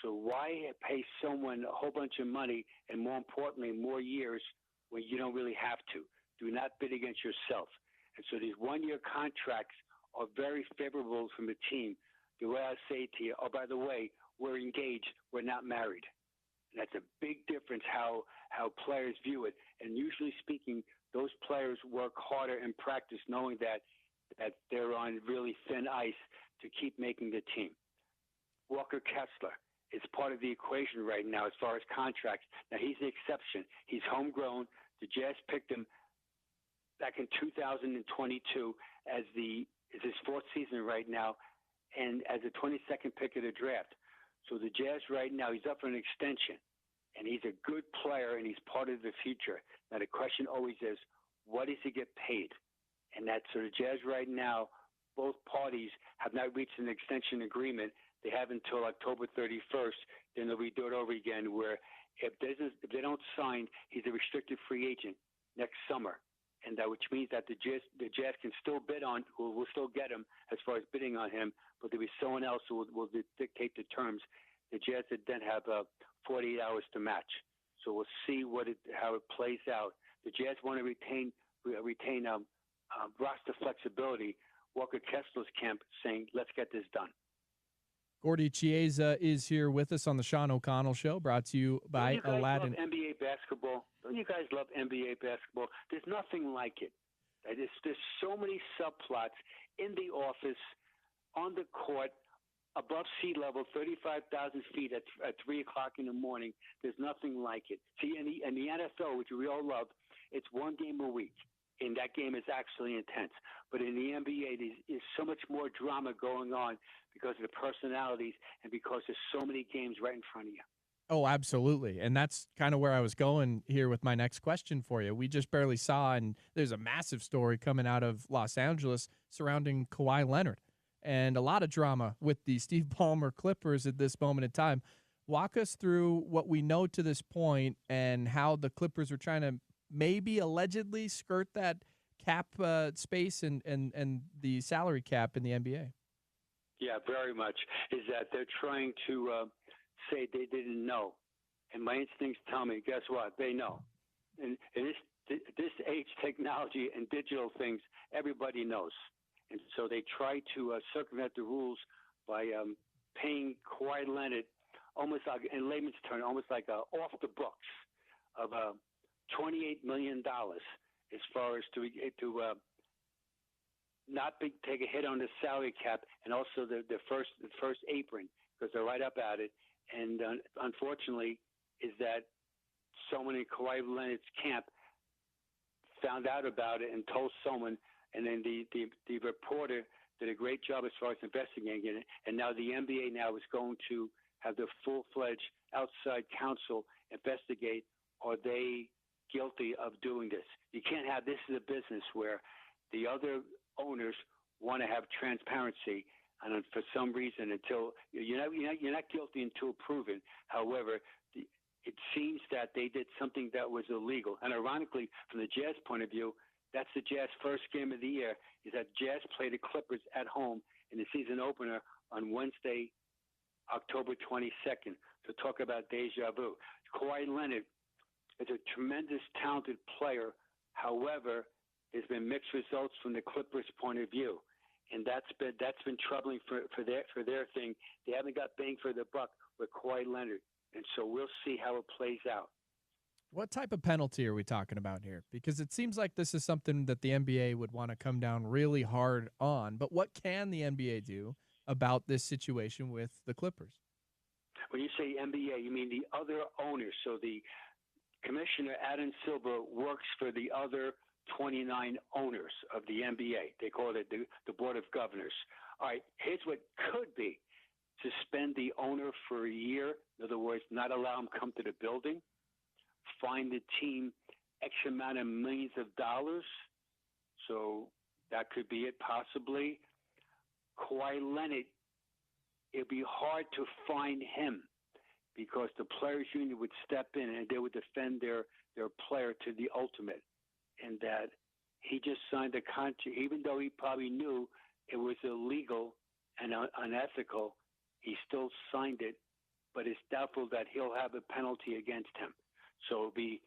Speaker 7: So why pay someone a whole bunch of money and, more importantly, more years when you don't really have to? Do not bid against yourself. And so these one-year contracts are very favorable from the team. The way I say to you, oh, by the way, we're engaged, we're not married. And that's a big difference how players view it. And usually speaking, those players work harder in practice knowing that they're on really thin ice to keep making the team. Walker Kessler is part of the equation right now as far as contracts. Now, he's the exception. He's homegrown. The Jazz picked him back in 2022 as his fourth season right now, and as a 22nd pick of the draft. So the Jazz right now, he's up for an extension, and he's a good player, and he's part of the future. Now, the question always is, what does he get paid? And that's so the Jazz right now, both parties have not reached an extension agreement. They have until October 31st. Then they'll redo it over again, where if they don't sign, he's a restricted free agent next summer. And that, which means that the Jazz can still bid on, will still get him as far as bidding on him, but there'll be someone else who will dictate the terms. The Jazz then have 48 hours to match. So we'll see how it plays out. The Jazz want to retain roster flexibility. Walker Kessler's camp saying, let's get this done.
Speaker 1: Gordy Chiesa is here with us on the Sean O'Connell Show, brought to you by Aladdin.
Speaker 7: Love NBA basketball? Don't you guys love NBA basketball? There's nothing like it. There's so many subplots in the office, on the court, above sea level, 35,000 feet at 3 o'clock in the morning. There's nothing like it. See, in the NFL, which we all love, it's one game a week. And that game is actually intense. But in the NBA, there's so much more drama going on because of the personalities and because there's so many games right in front of you.
Speaker 1: Oh, absolutely. And that's kind of where I was going here with my next question for you. We just barely saw, and there's a massive story coming out of Los Angeles surrounding Kawhi Leonard and a lot of drama with the Steve Ballmer Clippers at this moment in time. Walk us through what we know to this point and how the Clippers are trying to maybe allegedly skirt that cap space and the salary cap in the NBA.
Speaker 7: Yeah, very much. Is that they're trying to say they didn't know. And my instincts tell me, guess what? They know. And this age technology and digital things, everybody knows. And so they try to circumvent the rules by paying Kawhi Leonard almost like, in layman's terms, almost like off the books of $28 million as far as to not take a hit on the salary cap, and also the first apron, because they're right up at it. And unfortunately, is that someone in Kawhi Leonard's camp found out about it and told someone, and then the reporter did a great job as far as investigating it. And now the NBA now is going to have the full-fledged outside counsel investigate, are they guilty of doing this? You can't have this is a business where the other owners want to have transparency, and for some reason, until you're not guilty until proven. However, it seems that they did something that was illegal. And ironically, from the Jazz point of view, that's the Jazz first game of the year. Is that Jazz play the Clippers at home in the season opener on Wednesday, October 22nd. So talk about deja vu. Kawhi Leonard is a tremendous, talented player. However, there's been mixed results from the Clippers' point of view, and that's been troubling for their thing. They haven't got bang for the buck with Kawhi Leonard, and so we'll see how it plays out.
Speaker 1: What type of penalty are we talking about here? Because it seems like this is something that the NBA would want to come down really hard on. But what can the NBA do about this situation with the Clippers?
Speaker 7: When you say NBA, you mean the other owners. So the commissioner, Adam Silver, works for the other 29 owners of the NBA. They call it the Board of Governors. All right, here's what could be. Suspend the owner for a year. In other words, not allow him come to the building. Fine the team X amount of millions of dollars. So that could be it, possibly. Kawhi Leonard it'd be hard to find him because the players' union would step in and they would defend their player to the ultimate. And that he just signed a contract, even though he probably knew it was illegal and unethical, he still signed it, but it's doubtful that he'll have a penalty against him. So it'll be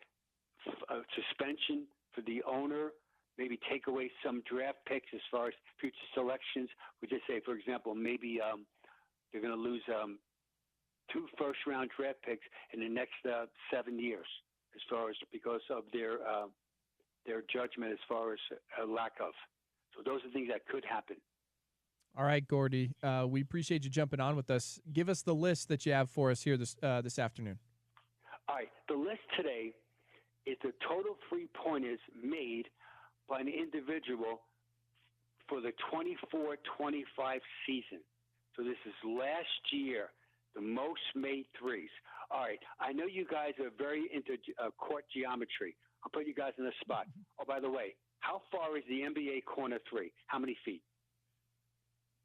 Speaker 7: a suspension for the owner, maybe take away some draft picks as far as future selections. We just say, for example, maybe they're going to lose 2 first-round draft picks in the next 7 years, as far as because of their judgment as far as lack of. So those are things that could happen.
Speaker 1: All right, Gordy, we appreciate you jumping on with us. Give us the list that you have for us here this afternoon.
Speaker 7: All right, the list today is the total three-pointers made by an individual for the 24-25 season. So this is last year, the most made threes. All right, I know you guys are very into court geometry. I'll put you guys in a spot. Oh, by the way, how far is the NBA corner three? How many feet?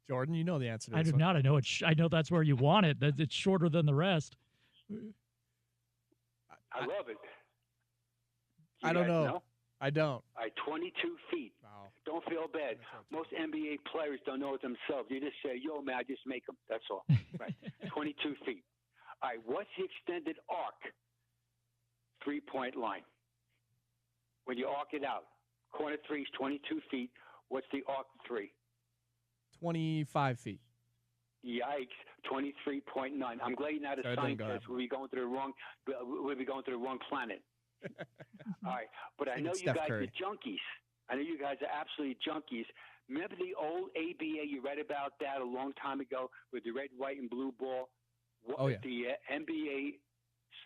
Speaker 1: Jordan, you know the answer to
Speaker 2: I
Speaker 1: this
Speaker 2: do
Speaker 1: one.
Speaker 2: not. I know that's where you want it. It's shorter than the rest.
Speaker 7: I love it.
Speaker 1: I don't know. I don't.
Speaker 7: All right, 22 feet.
Speaker 1: Wow.
Speaker 7: Don't feel bad. Most NBA players don't know it themselves. You just say, yo, man, I just make them. That's all. Right. 22 feet. All right, what's the extended arc three-point line? When you arc it out, corner three is 22 feet. What's the arc three?
Speaker 1: 25 feet.
Speaker 7: Yikes, 23.9. I'm glad you're not a scientist. We'll be going to the wrong planet. All right, but I know you guys are junkies. I know you guys are absolutely junkies. Remember the old ABA? You read about that a long time ago with the red, white, and blue ball.
Speaker 1: Oh yeah.
Speaker 7: The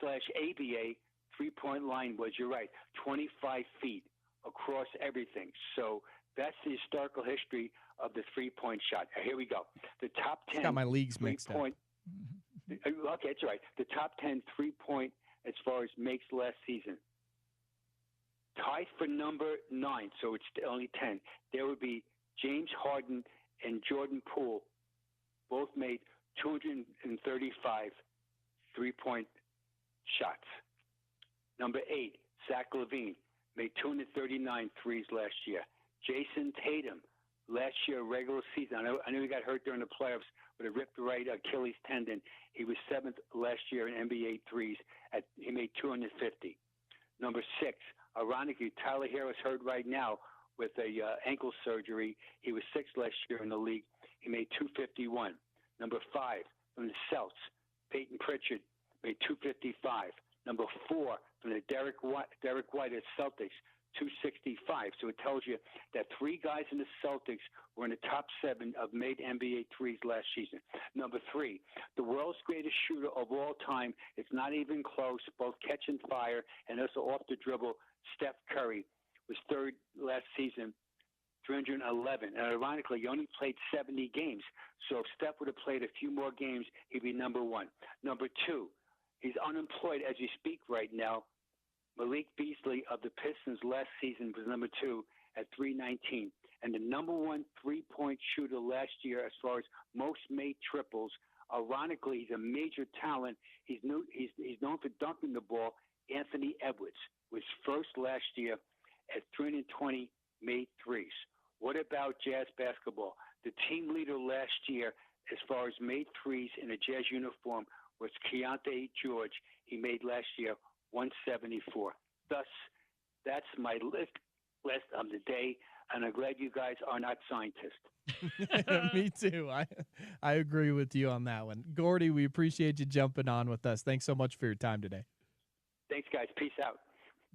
Speaker 7: NBA/ABA three-point line was, you're right, 25 feet across everything. So that's the historical history of the three-point shot. Here we go. The top 10.
Speaker 1: Got my leagues mixed up.
Speaker 7: Okay, that's right. The top 10 three-point as far as makes last season. Tied for number 9, so it's only 10. There would be James Harden and Jordan Poole. Both made 235 three-point shots. Number 8, Zach LaVine, made 239 threes last year. Jason Tatum, last year, regular season, I know he got hurt during the playoffs with a ripped right Achilles tendon. He was 7th last year in NBA threes. He made 250. Number 6, ironically, Tyler Hero is hurt right now with a ankle surgery. He was 6th last year in the league. He made 251. Number 5, from the Celts, Peyton Pritchard made 255. Number 4, from the Derek White at Celtics, 265. So it tells you that 3 guys in the Celtics were in the top 7 of made NBA threes last season. Number 3, the world's greatest shooter of all time. It's not even close, both catch and fire, and also off the dribble. Steph Curry was 3rd last season, 311. And ironically, he only played 70 games. So if Steph would have played a few more games, he'd be number 1. Number 2, he's unemployed as you speak right now. Malik Beasley of the Pistons last season was number 2 at 319. And the number 1 three-point shooter last year as far as most made triples. Ironically, he's a major talent. He's known for dunking the ball. Anthony Edwards was 1st last year at 320 made threes. What about Jazz basketball? The team leader last year as far as made threes in a Jazz uniform was Keontae George. He made last year 174. Thus, that's my list of the day, and I'm glad you guys are not scientists.
Speaker 1: Me too. I agree with you on that one. Gordy, we appreciate you jumping on with us. Thanks so much for your time today.
Speaker 7: Thanks, guys. Peace out.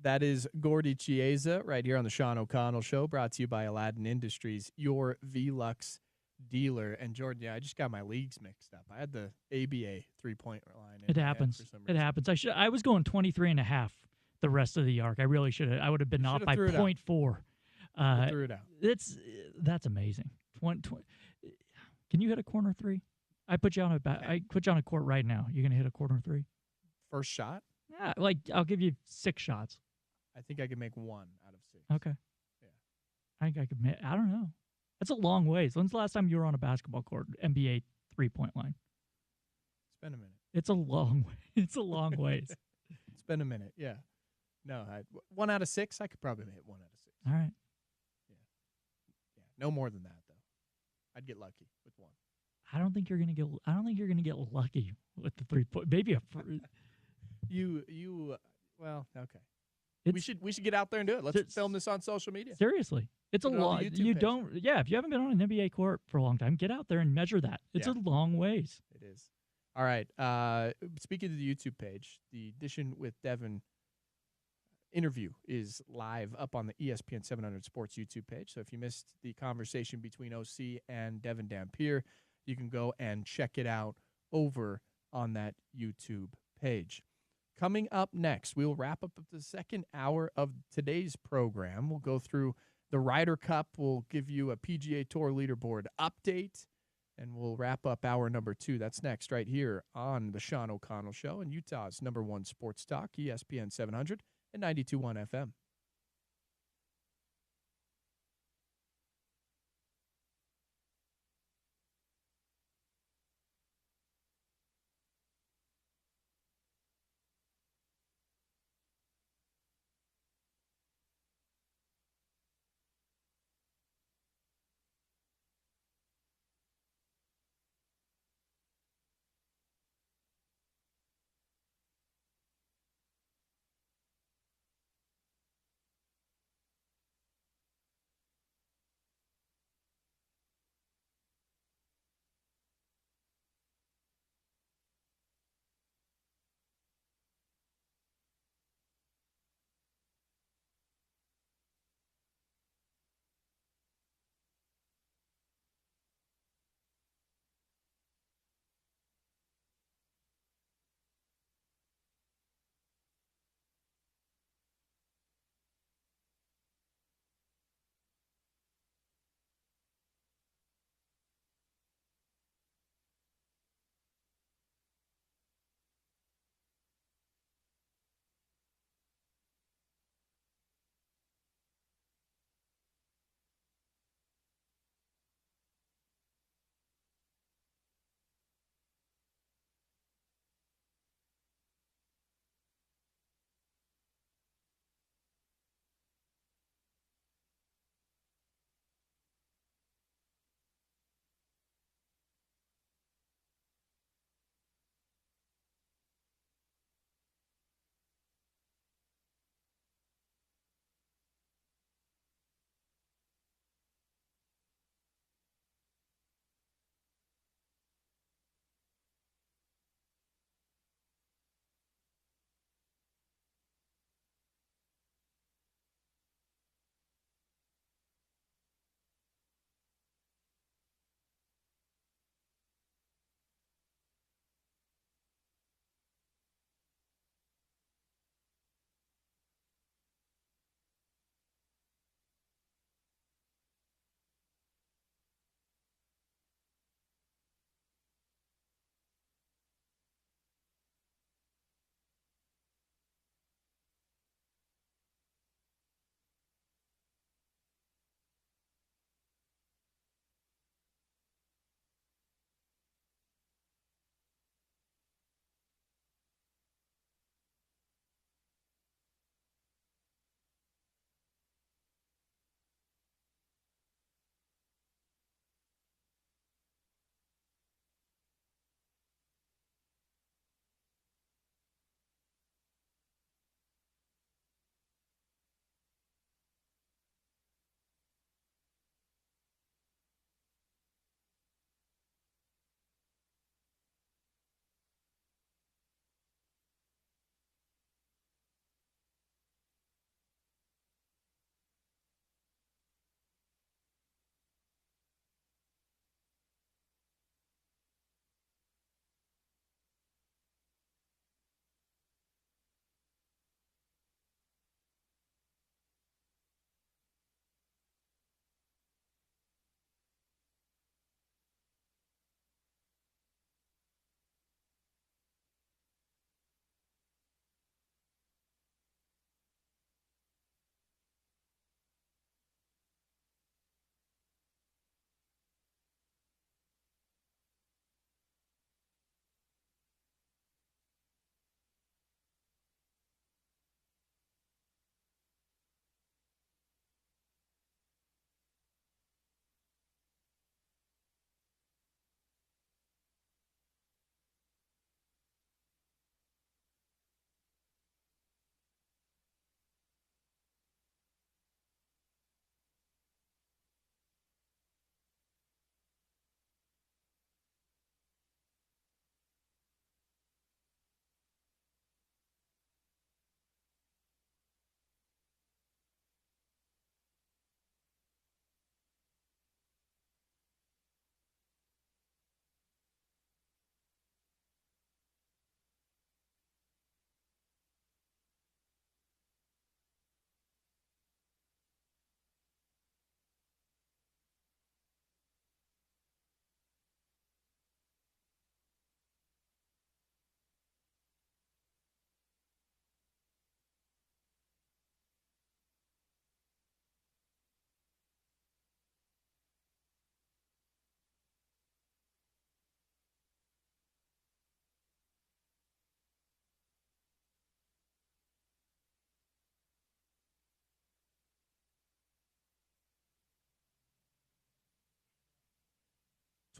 Speaker 1: That is Gordy Chiesa right here on the Sean O'Connell Show, brought to you by Aladdin Industries, your Velux dealer. And Jordan, yeah, I just got my leagues mixed up. I had the ABA three-point line.
Speaker 2: It happens. It happens. I was going 23.5 the rest of the arc. I really should have. I would have been off by 0.4.
Speaker 1: Threw it out.
Speaker 2: That's amazing. 20. Can you hit a corner 3? I put you on a court right now. You gonna hit a corner 3?
Speaker 1: First shot?
Speaker 2: Yeah, like I'll give you 6 shots.
Speaker 1: I think I could make 1 out of 6.
Speaker 2: Okay.
Speaker 1: Yeah.
Speaker 2: I think I could. I don't know. That's a long ways. When's the last time you were on a basketball court, NBA three-point line?
Speaker 1: been a minute.
Speaker 2: It's a long way. It's a long ways.
Speaker 1: It's been a minute. Yeah. No, 1 out of 6. I could probably hit 1 out of 6.
Speaker 2: All right.
Speaker 1: Yeah. No more than that though. I'd get lucky with 1.
Speaker 2: I don't think you're gonna get lucky with the 3-point. Maybe a.
Speaker 1: Well, okay.
Speaker 2: It's,
Speaker 1: We should get out there and do it. Let's film this on social media.
Speaker 2: Seriously, it's
Speaker 1: Put
Speaker 2: a
Speaker 1: it on
Speaker 2: long.
Speaker 1: the YouTube
Speaker 2: You
Speaker 1: page.
Speaker 2: don't. Yeah, if you haven't been on an NBA court for a long time, get out there and measure that. It's
Speaker 1: Yeah.
Speaker 2: a long ways.
Speaker 1: It is. All right. Speaking of the YouTube page, the Edition with Devin interview is live up on the ESPN 700 Sports YouTube page. So if you missed the conversation between OC and Devin Dampier, you can go and check it out over on that YouTube page. Coming up next, we will wrap up the second hour of today's program. We'll go through the Ryder Cup. We'll give you a PGA Tour leaderboard update, and we'll wrap up hour number 2. That's next right here on the Sean O'Connell Show and Utah's #1 sports talk, ESPN 700 and 92.1 FM.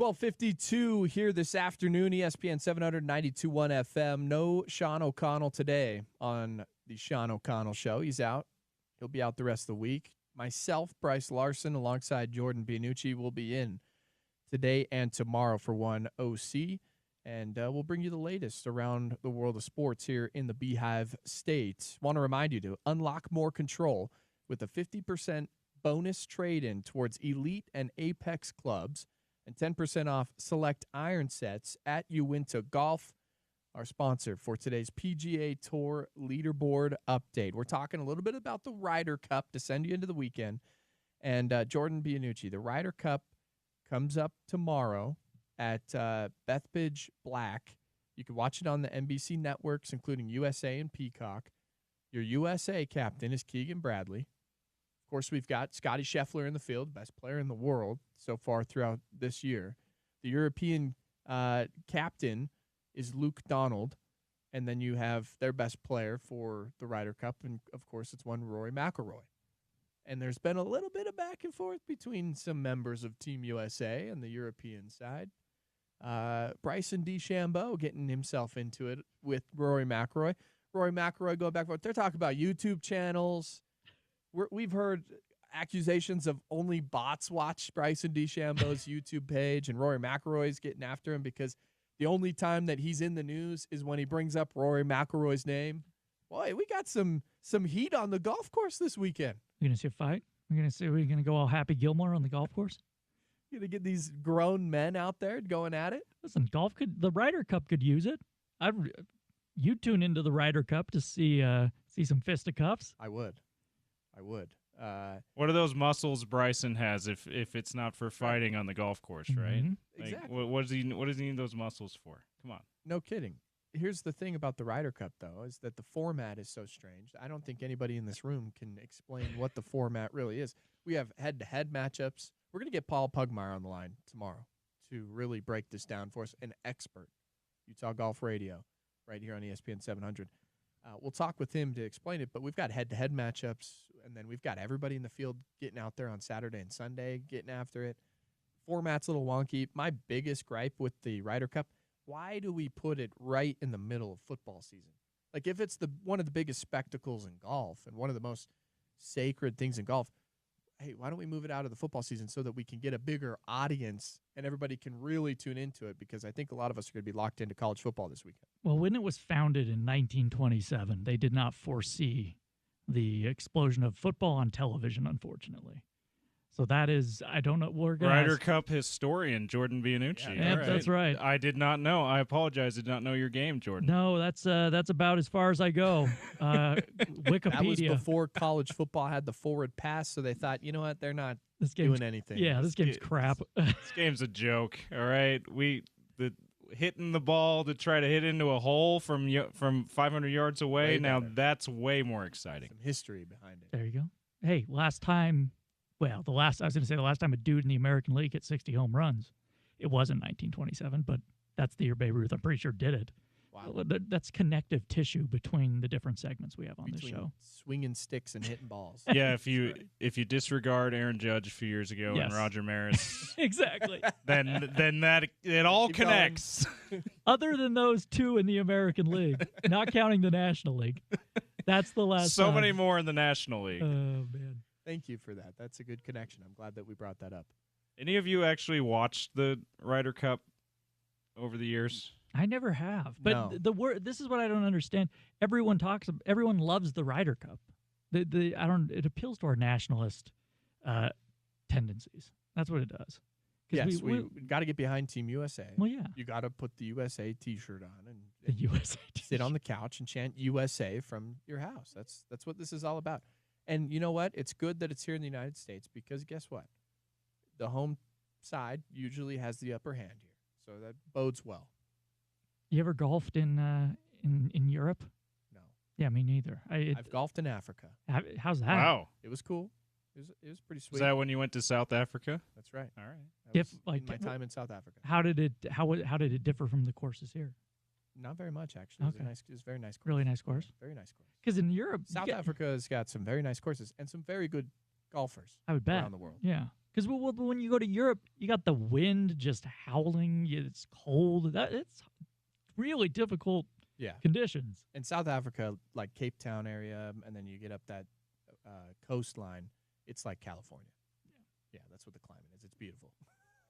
Speaker 1: 12:52 here this afternoon, ESPN 792.1 FM. No Sean O'Connell today on the Sean O'Connell Show. He's out. He'll be out the rest of the week. Myself, Brice Larson, alongside Jordan Bianucci, will be in today and tomorrow for one OC. And we'll bring you the latest around the world of sports here in the Beehive State. Want to remind you to unlock more control with a 50% bonus trade-in towards Elite and Apex clubs and 10% off select iron sets at Uinta Golf, our sponsor for today's PGA Tour leaderboard update. We're talking a little bit about the Ryder Cup to send you into the weekend. And Jordan Bianucci, the Ryder Cup comes up tomorrow at Bethpage Black. You can watch it on the NBC networks, including USA and Peacock. Your USA captain is Keegan Bradley. Of course, we've got Scotty Scheffler in the field, best player in the world so far throughout this year. The European captain is Luke Donald, and then you have their best player for the Ryder Cup, and of course, it's one Rory McIlroy. And there's been a little bit of back and forth between some members of Team USA and the European side. Bryson DeChambeau getting himself into it with Rory McIlroy. Rory McIlroy going back and forth. They're talking about YouTube channels. We've heard accusations of only bots watch Bryson DeChambeau's YouTube page, and Rory McIlroy's getting after him because the only time that he's in the news is when he brings up Rory McIlroy's name. Boy, we got some heat on the golf course this weekend.
Speaker 2: We're going to see a fight? We're going to go all Happy Gilmore on the golf course?
Speaker 1: You're going to get these grown men out there going at it?
Speaker 2: Listen, the Ryder Cup could use it. You'd tune into the Ryder Cup to see some fisticuffs.
Speaker 1: I would.
Speaker 3: What are those muscles Bryson has if it's not for fighting on the golf course, right?
Speaker 1: Mm-hmm.
Speaker 3: Like,
Speaker 1: exactly.
Speaker 3: What does he need those muscles for? Come on.
Speaker 1: No kidding. Here's the thing about the Ryder Cup, though, is that the format is so strange. I don't think anybody in this room can explain what the format really is. We have head-to-head matchups. We're going to get Paul Pugmire on the line tomorrow to really break this down for us, an expert, Utah Golf Radio, right here on ESPN 700. We'll talk with him to explain it, but we've got head-to-head matchups, and then we've got everybody in the field getting out there on Saturday and Sunday, getting after it. Format's a little wonky. My biggest gripe with the Ryder Cup, why do we put it right in the middle of football season? Like, if it's one of the biggest spectacles in golf and one of the most sacred things in golf, hey, why don't we move it out of the football season so that we can get a bigger audience and everybody can really tune into it? Because I think a lot of us are going to be locked into college football this weekend.
Speaker 2: Well, when it was founded in 1927, they did not foresee the explosion of football on television, unfortunately. So that is, I don't know. We're gonna
Speaker 3: Ryder Cup historian Jordan Bianucci.
Speaker 2: Yeah, that's right.
Speaker 3: I did not know. I apologize. I did not know your game, Jordan.
Speaker 2: No, that's about as far as I go. Wikipedia.
Speaker 1: That was before college football had the forward pass, so they thought, you know what, they're not doing anything.
Speaker 2: Yeah, this game's crap.
Speaker 3: This game's a joke. All right, hitting the ball to try to hit into a hole from 500 yards away. Now that's way more exciting.
Speaker 1: Some history behind it.
Speaker 2: There you go. Hey, last time a dude in the American League hit 60 home runs. It wasn't 1927, but that's the year Babe Ruth, I'm pretty sure, did it.
Speaker 1: Wow.
Speaker 2: That's connective tissue between the different segments we have on this show.
Speaker 1: Swinging sticks and hitting balls.
Speaker 3: Yeah, if you disregard Aaron Judge a few years ago and Roger Maris,
Speaker 2: exactly,
Speaker 3: then that it all
Speaker 1: Keep
Speaker 3: connects.
Speaker 2: Other than those two in the American League, not counting the National League, that's the last.
Speaker 3: So many more in the National League.
Speaker 2: Oh man.
Speaker 1: Thank you for that. That's a good connection. I'm glad that we brought that up.
Speaker 3: Any of you actually watched the Ryder Cup over the years?
Speaker 2: I never have. But
Speaker 1: no.
Speaker 2: This is what I don't understand. Everyone loves the Ryder Cup. It appeals to our nationalist tendencies. That's what it does.
Speaker 1: Yes, we got to get behind Team USA.
Speaker 2: Well, yeah.
Speaker 1: You got to put the USA T-shirt on and
Speaker 2: the USA t-shirt.
Speaker 1: Sit on the couch and chant USA from your house. That's what this is all about. And you know what? It's good that it's here in the United States because guess what? The home side usually has the upper hand here, so that bodes well.
Speaker 2: You ever golfed in Europe?
Speaker 1: No.
Speaker 2: Yeah, me neither.
Speaker 1: I've golfed in Africa.
Speaker 2: How's that?
Speaker 3: Wow.
Speaker 1: It was cool. It was pretty sweet.
Speaker 3: Is that when you went to South Africa?
Speaker 1: That's right.
Speaker 3: All right.
Speaker 1: That was my time in South Africa.
Speaker 2: How did it differ from the courses here?
Speaker 1: Not very much, actually.
Speaker 2: Okay.
Speaker 1: It was a very nice course.
Speaker 2: Really nice course?
Speaker 1: Yeah, very nice course.
Speaker 2: Because in Europe...
Speaker 1: South Africa has got some very nice courses and some very good golfers
Speaker 2: I would bet.
Speaker 1: around the world.
Speaker 2: Yeah. Because when you go to Europe, you got the wind just howling. It's cold. It's really difficult
Speaker 1: Yeah.
Speaker 2: conditions.
Speaker 1: In South Africa, like Cape Town area, and then you get up that coastline, it's like California. Yeah, that's what the climate is. It's beautiful.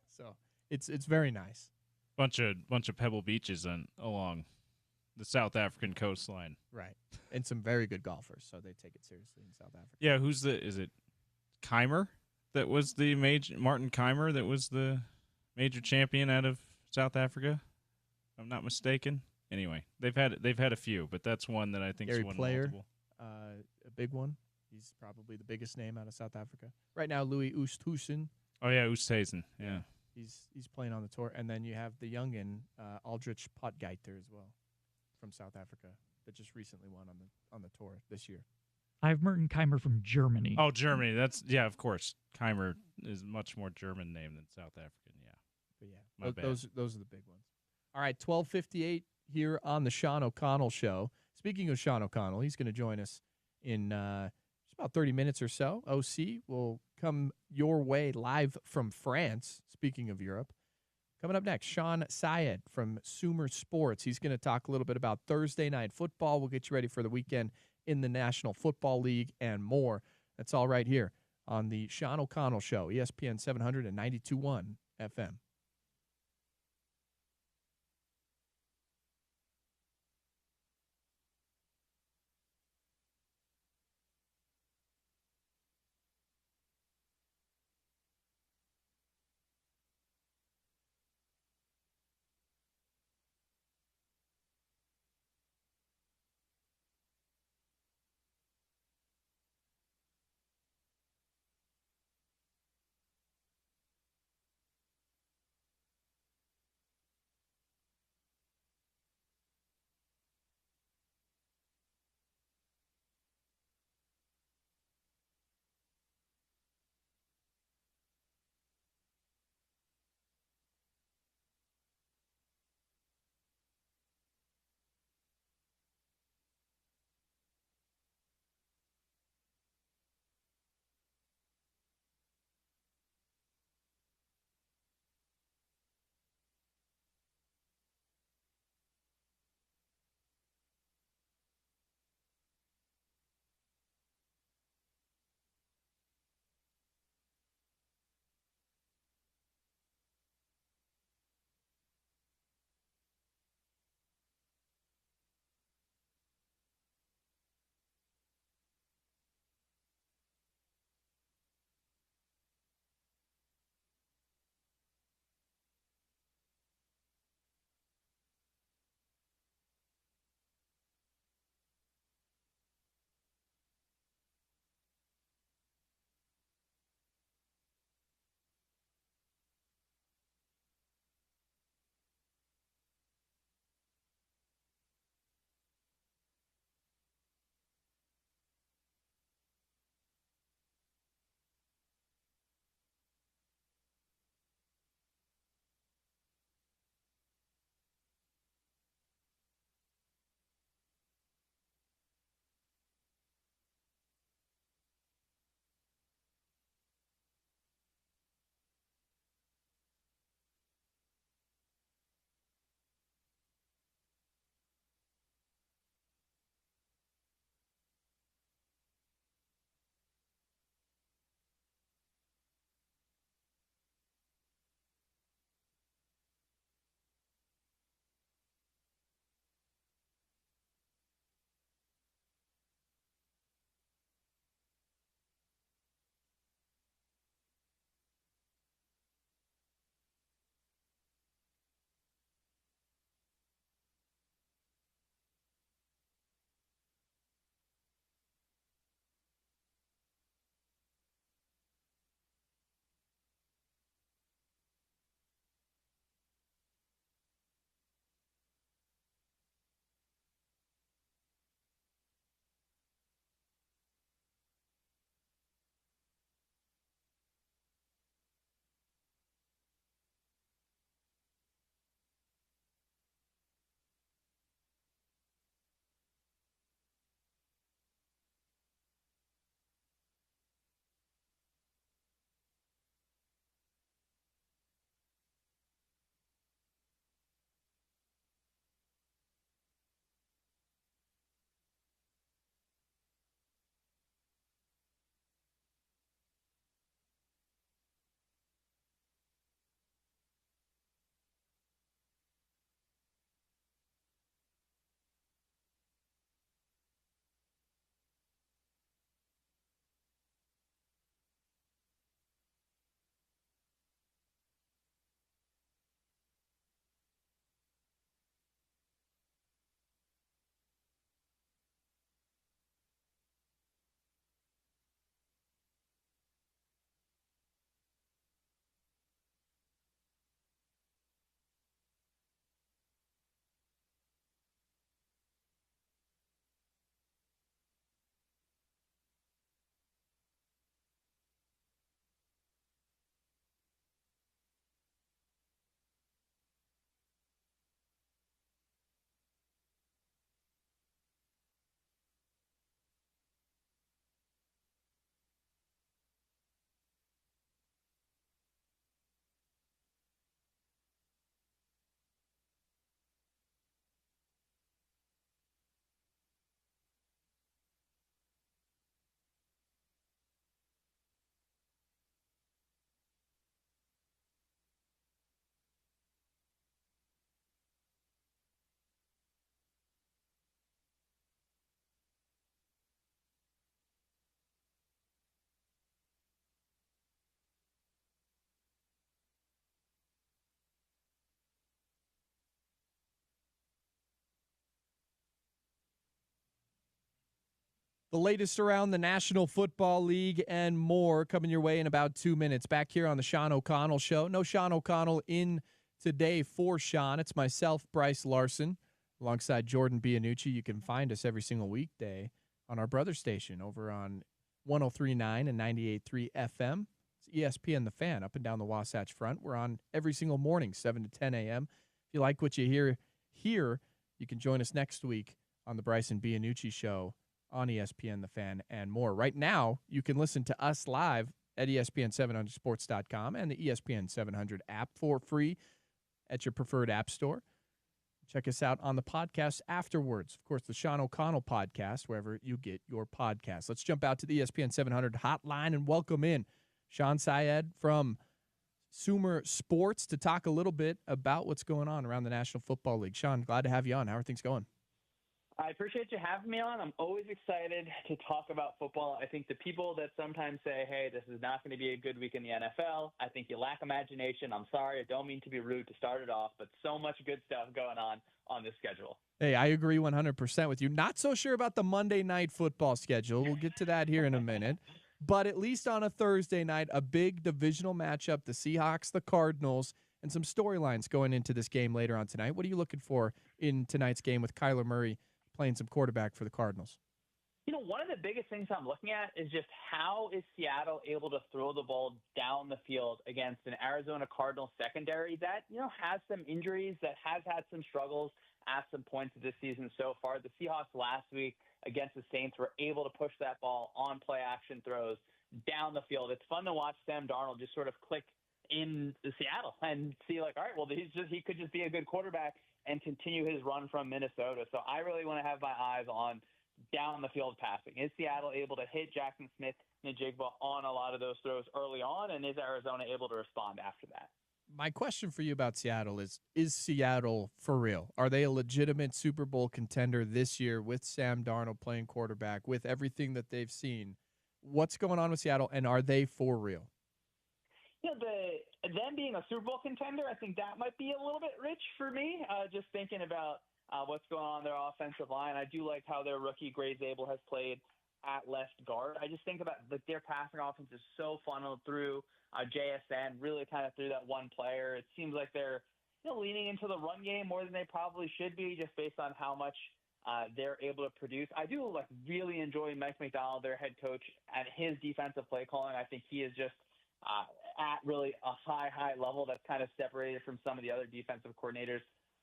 Speaker 1: So it's very nice.
Speaker 3: Bunch of pebble beaches along the South African coastline.
Speaker 1: Right. And some very good golfers, so they take it seriously in South Africa.
Speaker 3: Yeah, is it Keimer that was the Martin Keimer that was the major champion out of South Africa? If I'm not mistaken. Anyway, they've had a few, but that's one that I think
Speaker 1: Gary
Speaker 3: is won
Speaker 1: Player,
Speaker 3: multiple.
Speaker 1: a big one. He's probably the biggest name out of South Africa. Right now, Louis Oosthuizen.
Speaker 3: Oh yeah, Oosthuizen. Yeah.
Speaker 1: He's playing on the tour. And then you have the youngin, Aldrich Potgieter as well from South Africa that just recently won on the tour this year.
Speaker 2: I have Merton Keimer from Germany.
Speaker 3: Oh, Germany. That's of course. Keimer is much more German name than South African. Yeah.
Speaker 1: But yeah,
Speaker 3: My bad.
Speaker 1: those are the big ones. All right, 12:58 here on the Sean O'Connell Show. Speaking of Sean O'Connell, he's going to join us in just about 30 minutes or so. OC will come your way live from France, speaking of Europe. Coming up next, Sean Syed from Sumer Sports. He's going to talk a little bit about Thursday night football. We'll get you ready for the weekend in the National Football League and more. That's all right here on the Sean O'Connell Show, ESPN 700 and 92.1 FM. The latest around the National Football League and more coming your way in about 2 minutes. Back here on the Sean O'Connell Show. No Sean O'Connell in today for Sean. It's myself, Brice Larson, alongside Jordan Bianucci. You can find us every single weekday on our brother station over on 103.9 and 98.3 FM. It's ESPN The Fan up and down the Wasatch Front. We're on every single morning, 7 to 10 a.m. If you like what you hear here, you can join us next week on the Brice and Bianucci Show on ESPN The Fan and more. Right now, you can listen to us live at ESPN700sports.com and the ESPN 700 app for free at your preferred app store. Check us out on the podcast afterwards. Of course, the Sean O'Connell podcast, wherever you get your podcasts. Let's jump out to the ESPN 700 hotline and welcome in Sean Syed from Sumer Sports to talk a little bit about what's going on around the National Football League. Sean, glad to have you on. How are things going?
Speaker 8: I appreciate you having me on. I'm always excited to talk about football. I think the people that sometimes say, hey, this is not going to be a good week in the NFL, I think you lack imagination. I'm sorry. I don't mean to be rude to start it off, but so much good stuff going on this schedule.
Speaker 1: Hey, I agree 100% with you. Not so sure about the Monday night football schedule. We'll get to that here in a minute. But at least on a Thursday night, a big divisional matchup, the Seahawks, the Cardinals, and some storylines going into this game later on tonight. What are you looking for in tonight's game with Kyler Murray playing some quarterback for the Cardinals?
Speaker 8: You know, one of the biggest things I'm looking at is just how is Seattle able to throw the ball down the field against an Arizona Cardinals secondary that, has some injuries, that has had some struggles at some points of this season so far. The Seahawks last week against the Saints were able to push that ball on play action throws down the field. It's fun to watch Sam Darnold just sort of click in Seattle and see like, all right, well, he could just be a good quarterback and continue his run from Minnesota. So I really want to have my eyes on down the field passing. Is Seattle able to hit Jackson Smith and Jigba on a lot of those throws early on, and is Arizona able to respond after that?
Speaker 1: My question for you about Seattle is Seattle for real? Are they a legitimate Super Bowl contender this year with Sam Darnold playing quarterback, with everything that they've seen? What's going on with Seattle, and are they for real?
Speaker 8: Them being a Super Bowl contender, I think that might be a little bit rich for me, just thinking about what's going on in their offensive line. I do like how their rookie Gray Zabel has played at left guard. I just think about their passing offense is so funneled through JSN, really kind of through that one player. It seems like they're leaning into the run game more than they probably should be, just based on how much they're able to produce. I do really enjoy Mike McDonald, their head coach, and his defensive play calling. I think he is just at really a high level that's kind of separated from some of the other defensive coordinators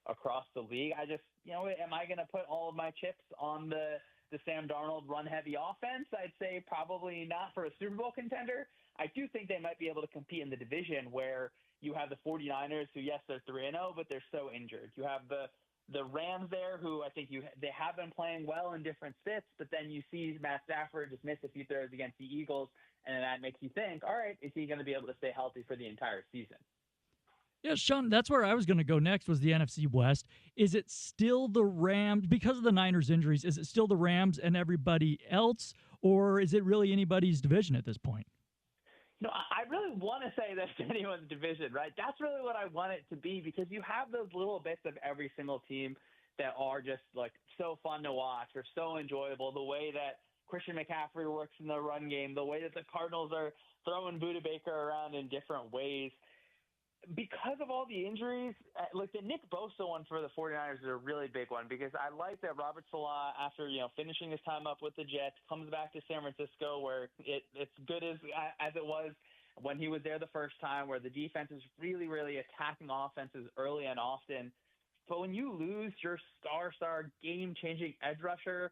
Speaker 8: across the league. I just, am I going to put all of my chips on the Sam Darnold run-heavy offense? I'd say probably not for a Super Bowl contender. I do think they might be able to compete in the division where you have the 49ers who, yes, they're 3-0, but they're so injured. You have the Rams there who I think they have been playing well in different fits, but then you see Matt Stafford just miss a few throws against the Eagles, and that makes you think, all right, is he going to be able to stay healthy for the entire season?
Speaker 2: Yeah, Sean, that's where I was going to go next was the NFC West. Is it still the Rams, because of the Niners' injuries, is it still the Rams and everybody else, or is it really anybody's division at this point?
Speaker 8: I really want to say that's anyone's division, right? That's really what I want it to be, because you have those little bits of every single team that are just so fun to watch or so enjoyable. The way that Christian McCaffrey works in the run game, the way that the Cardinals are throwing Budda Baker around in different ways. Because of all the injuries, the Nick Bosa one for the 49ers is a really big one, because I like that Robert Salah, after finishing his time up with the Jets, comes back to San Francisco where it's good as it was when he was there the first time, where the defense is really, really attacking offenses early and often. But when you lose your star game-changing edge rusher,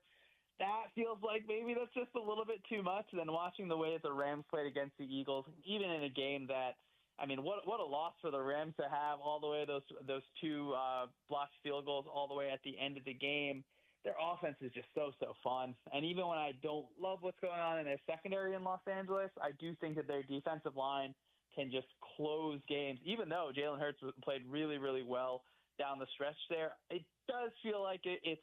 Speaker 8: that feels like maybe that's just a little bit too much. Then watching the way that the Rams played against the Eagles, even in a game that, what a loss for the Rams to have all the way those two blocked field goals all the way at the end of the game. Their offense is just so fun. And even when I don't love what's going on in their secondary in Los Angeles, I do think that their defensive line can just close games. Even though Jalen Hurts played really, really well down the stretch there, it does feel like it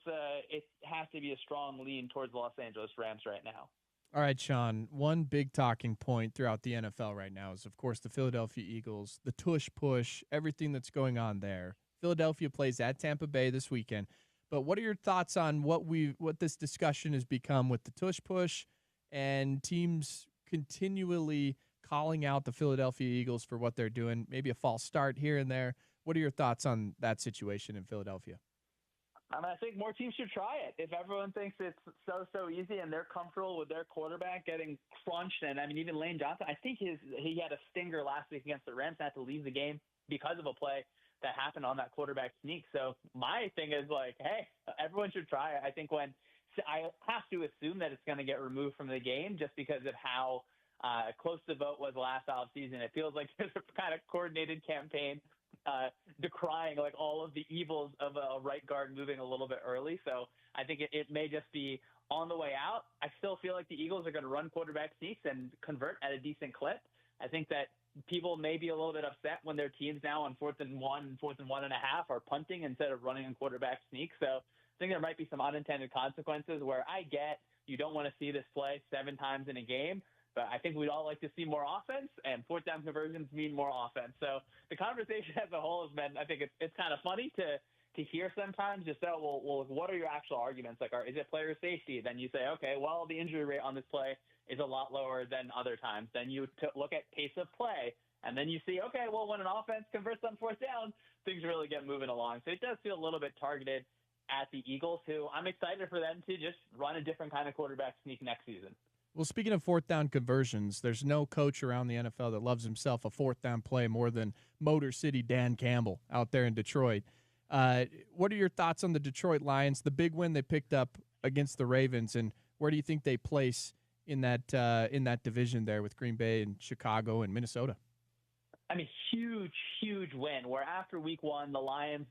Speaker 8: has to be a strong lean towards the Los Angeles Rams right now.
Speaker 1: All right, Sean, one big talking point throughout the NFL right now is, of course, the Philadelphia Eagles, the tush push, everything that's going on there. Philadelphia plays at Tampa Bay this weekend. But what are your thoughts on what this discussion has become with the tush push and teams continually calling out the Philadelphia Eagles for what they're doing? Maybe a false start here and there. What are your thoughts on that situation in Philadelphia?
Speaker 8: I think more teams should try it. If everyone thinks it's so easy and they're comfortable with their quarterback getting crunched, and even Lane Johnson, I think he had a stinger last week against the Rams, had to leave the game because of a play that happened on that quarterback sneak. So my thing is like, hey, everyone should try it. I think I have to assume that it's going to get removed from the game just because of how close the vote was last offseason. It feels like there's a kind of coordinated campaign decrying like all of the evils of a right guard moving a little bit early. So I think it may just be on the way out. I still feel like the Eagles are going to run quarterback sneaks and convert at a decent clip. I think that people may be a little bit upset when their teams now on 4th and 1, 4th and 1.5 are punting instead of running a quarterback sneak. So I think there might be some unintended consequences where I get you don't want to see this play 7 times in a game. But I think we'd all like to see more offense, and 4th down conversions mean more offense. So the conversation as a whole has been, I think it's kind of funny to hear sometimes just that, well, what are your actual arguments? Like, is it player safety? Then you say, okay, well, the injury rate on this play is a lot lower than other times. Then you look at pace of play, and then you see, okay, well, when an offense converts on 4th down, things really get moving along. So it does feel a little bit targeted at the Eagles, who I'm excited for them to just run a different kind of quarterback sneak next season.
Speaker 1: Well, speaking of 4th down conversions, there's no coach around the NFL that loves himself a 4th down play more than Motor City Dan Campbell out there in Detroit. What are your thoughts on the Detroit Lions, the big win they picked up against the Ravens, and where do you think they place in that division there with Green Bay and Chicago and Minnesota?
Speaker 8: I mean, huge win where after week 1, the Lions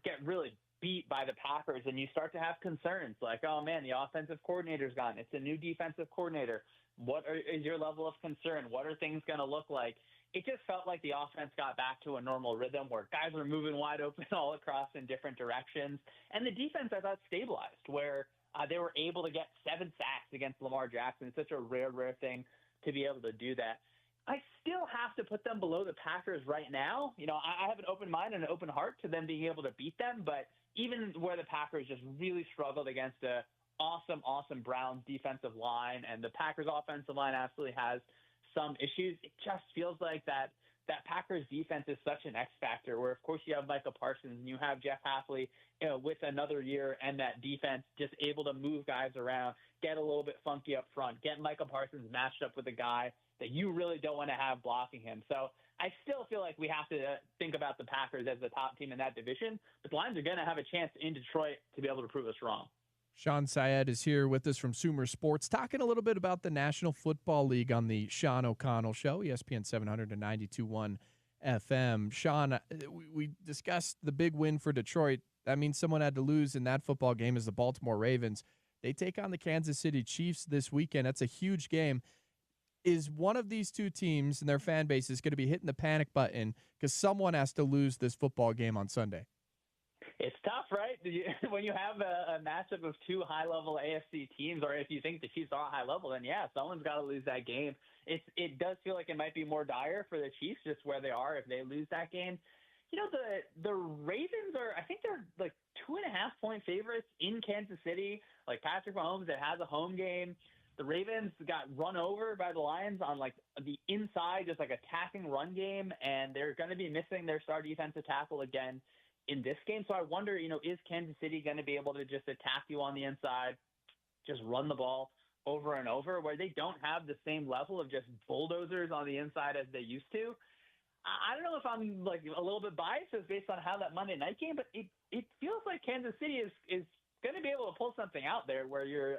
Speaker 8: get really beat by the Packers, and you start to have concerns like, oh man, the offensive coordinator's gone. It's a new defensive coordinator. Is your level of concern? What are things going to look like? It just felt like the offense got back to a normal rhythm where guys were moving wide open all across in different directions. And the defense, I thought, stabilized where they were able to get 7 sacks against Lamar Jackson. It's such a rare thing to be able to do that. I still have to put them below the Packers right now. I have an open mind and an open heart to them being able to beat them, but even where the Packers just really struggled against a awesome Browns defensive line, and the Packers offensive line absolutely has some issues, it just feels like that Packers defense is such an X factor where, of course, you have Micah Parsons and you have Jeff Hafley, with another year, and that defense just able to move guys around, get a little bit funky up front, get Micah Parsons matched up with a guy that you really don't want to have blocking him. So I still feel like we have to think about the Packers as the top team in that division, but the Lions are going to have a chance in Detroit to be able to prove us wrong.
Speaker 1: Sean Syed is here with us from Sumer Sports, talking a little bit about the National Football League on the Sean O'Connell Show, ESPN 700 and 92.1 FM. Sean, we discussed the big win for Detroit. That means someone had to lose in that football game is the Baltimore Ravens. They take on the Kansas City Chiefs this weekend. That's a huge game. Is one of these two teams and their fan base is going to be hitting the panic button because someone has to lose this football game on Sunday?
Speaker 8: It's tough, right? When you have a matchup of 2 high-level AFC teams, or if you think the Chiefs are high level, then yeah, someone's got to lose that game. It does feel like it might be more dire for the Chiefs just where they are if they lose that game. The Ravens I think they're like 2.5-point favorites in Kansas City. Like Patrick Mahomes that has a home game. The Ravens got run over by the Lions on like the inside, just like attacking run game, and they're going to be missing their star defensive tackle again in this game. So I wonder, is Kansas City going to be able to just attack you on the inside, just run the ball over and over, where they don't have the same level of just bulldozers on the inside as they used to? I don't know if I'm like a little bit biased based on how that Monday night game, but it feels like Kansas City is going to be able to pull something out there where you're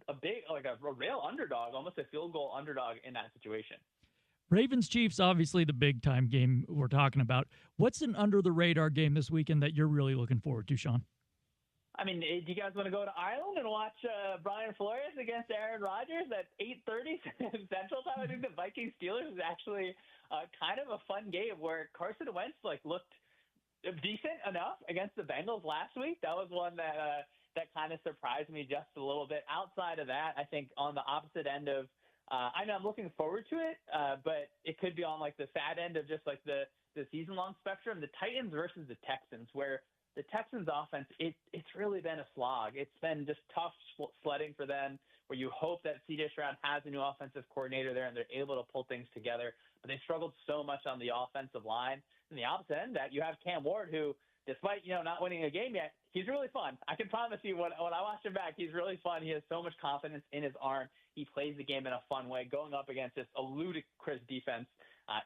Speaker 8: a big, like a real underdog, almost a field goal underdog in that situation.
Speaker 2: Ravens Chiefs, obviously the big time game we're talking about. What's an under the radar game this weekend that you're really looking forward to, Sean?
Speaker 8: I mean, do you guys want to go to Ireland and watch Brian Flores against Aaron Rodgers at 8:30 Central Time? I think the Vikings Steelers is actually kind of a fun game where Carson Wentz looked decent enough against the Bengals last week. That was one that kind of surprised me just a little bit. Outside of that, I think on the opposite end of I'm looking forward to it, but it could be on like the sad end of just like the season long spectrum. The Titans versus the Texans, where the Texans offense, it's really been a slog. It's been just tough sledding for them, where you hope that C.J. Stroud has a new offensive coordinator there and they're able to pull things together. But they struggled so much on the offensive line. And the opposite end of that, you have Cam Ward, who, despite, not winning a game yet, he's really fun. I can promise you, when I watch him back, he's really fun. He has so much confidence in his arm. He plays the game in a fun way, going up against just a ludicrous defense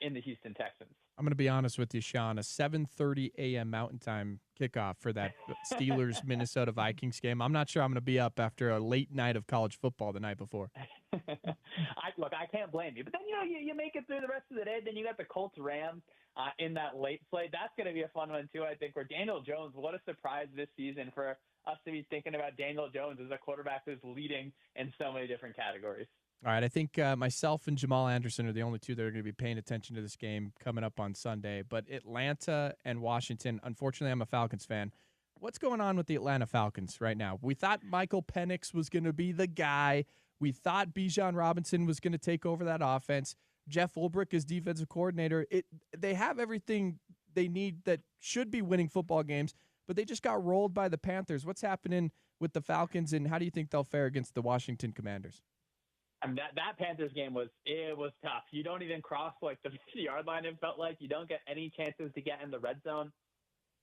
Speaker 8: in the Houston Texans.
Speaker 1: I'm going to be honest with you, Sean. A 7:30 a.m. Mountain Time kickoff for that Steelers-Minnesota Vikings game. I'm not sure I'm going to be up after a late night of college football the night before.
Speaker 8: I can't blame you. But then, you make it through the rest of the day. Then you got the Colts-Rams in that late slate. That's going to be a fun one, too, I think, where Daniel Jones, what a surprise this season for us to be thinking about Daniel Jones as a quarterback who's leading in so many different categories.
Speaker 1: All right, I think myself and Jamal Anderson are the only two that are going to be paying attention to this game coming up on Sunday. But Atlanta and Washington, unfortunately, I'm a Falcons fan. What's going on with the Atlanta Falcons right now? We thought Michael Penix was going to be the guy. We thought Bijan Robinson was going to take over that offense. Jeff Ulbrich is defensive coordinator. They have everything they need that should be winning football games, but they just got rolled by the Panthers. What's happening with the Falcons, and how do you think they'll fare against the Washington Commanders?
Speaker 8: I mean, that Panthers game was tough. You don't even cross the 50-yard line, it felt like. You don't get any chances to get in the red zone.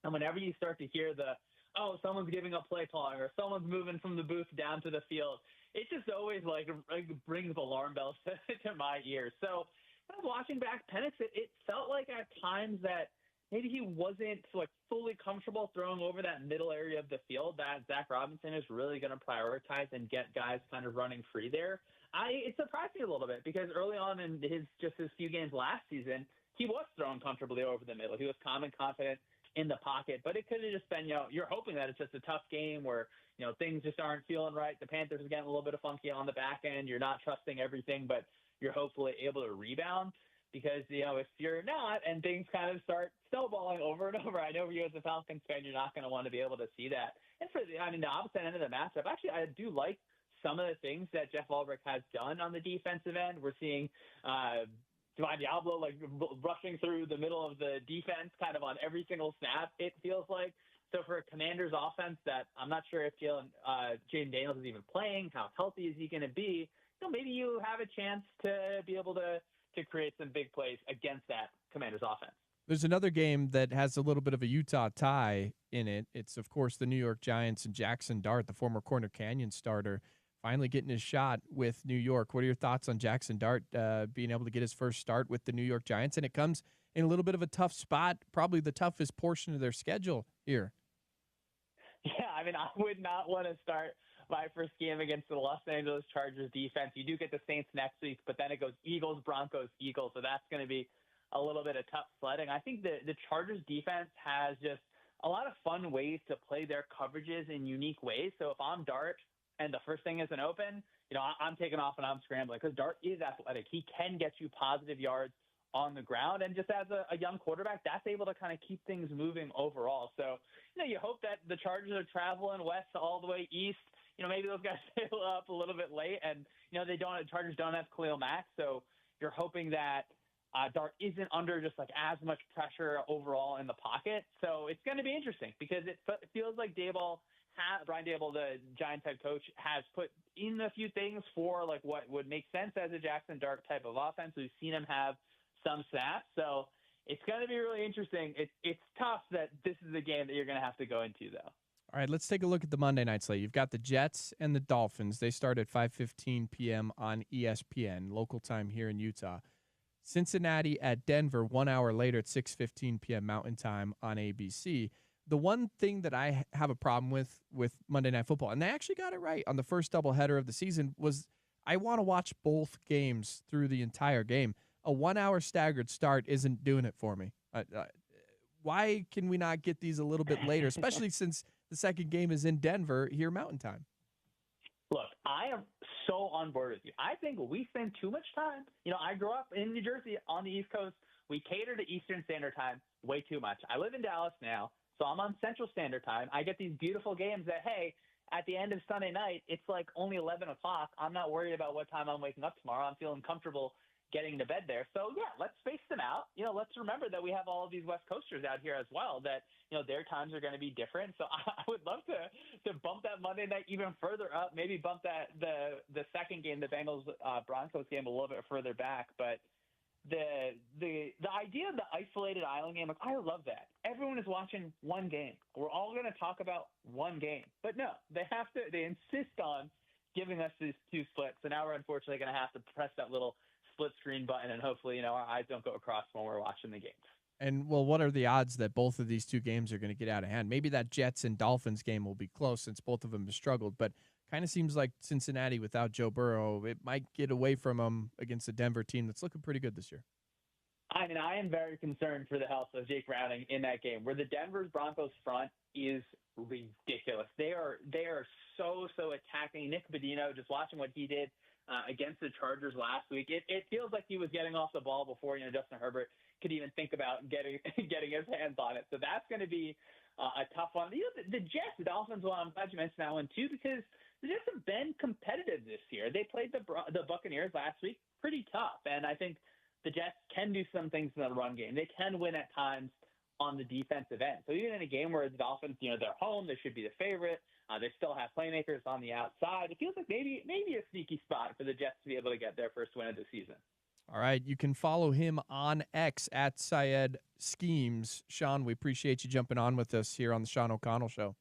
Speaker 8: And whenever you start to hear someone's giving up play calling or someone's moving from the booth down to the field, it just always brings alarm bells to my ears. So when I was watching back Penix, it felt like at times that maybe he wasn't fully comfortable throwing over that middle area of the field that Zach Robinson is really going to prioritize and get guys kind of running free there. It surprised me a little bit because early on in his few games last season, he was throwing comfortably over the middle. He was calm and confident in the pocket, but it could have just been, you're hoping that it's just a tough game where, things just aren't feeling right. The Panthers are getting a little bit of funky on the back end. You're not trusting everything, but you're hopefully able to rebound because, if you're not and things kind of start snowballing over and over, I know for you as a Falcons fan, you're not going to want to be able to see that. And the opposite end of the matchup, actually, I do like some of the things that Jeff Ulbrich has done on the defensive end. We're seeing Divine Diablo rushing through the middle of the defense kind of on every single snap, it feels like. So for a Commanders offense that I'm not sure if Jaden Daniels is even playing, how healthy is he going to be, maybe you have a chance to be able to create some big plays against that Commanders offense.
Speaker 1: There's another game that has a little bit of a Utah tie in it. It's, of course, the New York Giants and Jackson Dart, the former Corner Canyon starter, finally getting his shot with New York. What are your thoughts on Jackson Dart being able to get his first start with the New York Giants? And it comes in a little bit of a tough spot, probably the toughest portion of their schedule here.
Speaker 8: Yeah, I would not want to start my first game against the Los Angeles Chargers defense. You do get the Saints next week, but then it goes Eagles, Broncos, Eagles. So that's going to be a little bit of tough sledding. I think the Chargers defense has just a lot of fun ways to play their coverages in unique ways. So if I'm Dart and the first thing isn't open, I'm taking off and I'm scrambling because Dart is athletic. He can get you positive yards on the ground. And just as a young quarterback, that's able to kind of keep things moving overall. So, you hope that the Chargers are traveling west all the way east. Maybe those guys sail up a little bit late and, Chargers don't have Khalil Mack. So you're hoping that Dart isn't under just as much pressure overall in the pocket. So it's going to be interesting because it feels like Brian Daboll, the Giants head coach, has put in a few things for what would make sense as a Jackson Dart type of offense. We've seen him have some snaps. So it's going to be really interesting. It's tough that this is the game that you're going to have to go into, though.
Speaker 1: All right, let's take a look at the Monday night slate. You've got the Jets and the Dolphins. They start at 5:15 p.m. on ESPN, local time here in Utah. Cincinnati at Denver 1 hour later at 6:15 p.m. Mountain Time on ABC. The one thing that I have a problem with Monday Night Football, and they actually got it right on the first doubleheader of the season, was I want to watch both games through the entire game. A 1 hour staggered start isn't doing it for me. Why can we not get these a little bit later, especially since the second game is in Denver here Mountain Time?
Speaker 8: Look, I am so on board with you. I think we spend too much time. I grew up in New Jersey on the East Coast. We cater to Eastern Standard Time way too much. I live in Dallas now, so I'm on Central Standard Time. I get these beautiful games that, hey, at the end of Sunday night, it's only 11 o'clock. I'm not worried about what time I'm waking up tomorrow. I'm feeling comfortable getting to bed there. So, yeah, let's space them out. Let's remember that we have all of these West Coasters out here as well, that, their times are going to be different. So I would love to bump that Monday night even further up, maybe bump that the second game, the Bengals Broncos game, a little bit further back. But the idea of the isolated island game, I love that. Everyone is watching one game. We're all going to talk about one game. But no, they insist on giving us these two splits. So now we're unfortunately going to have to press that little split screen button, and hopefully, our eyes don't go across when we're watching the games.
Speaker 1: And, well, what are the odds that both of these two games are going to get out of hand? Maybe that Jets and Dolphins game will be close since both of them have struggled, but kind of seems like Cincinnati without Joe Burrow, it might get away from them against a Denver team that's looking pretty good this year.
Speaker 8: I mean, I am very concerned for the health of Jake Browning in that game, where the Denver Broncos front is ridiculous. They are so attacking. Nick Bodino, just watching what he did against the Chargers last week, it feels like he was getting off the ball before Justin Herbert could even think about getting his hands on it. So that's going to be a tough one. The Jets, the Dolphins one, I'm glad you mentioned that one too, because the Jets have been competitive this year. They played the Buccaneers last week pretty tough, and I think the Jets can do some things in the run game. They can win at times on the defensive end. So even in a game where the Dolphins, they're home, they should be the favorite. They still have playmakers on the outside. It feels like maybe a sneaky spot for the Jets to be able to get their first win of the season.
Speaker 1: All right, you can follow him on X at Syed Schemes. Sean, we appreciate you jumping on with us here on the Sean O'Connell Show.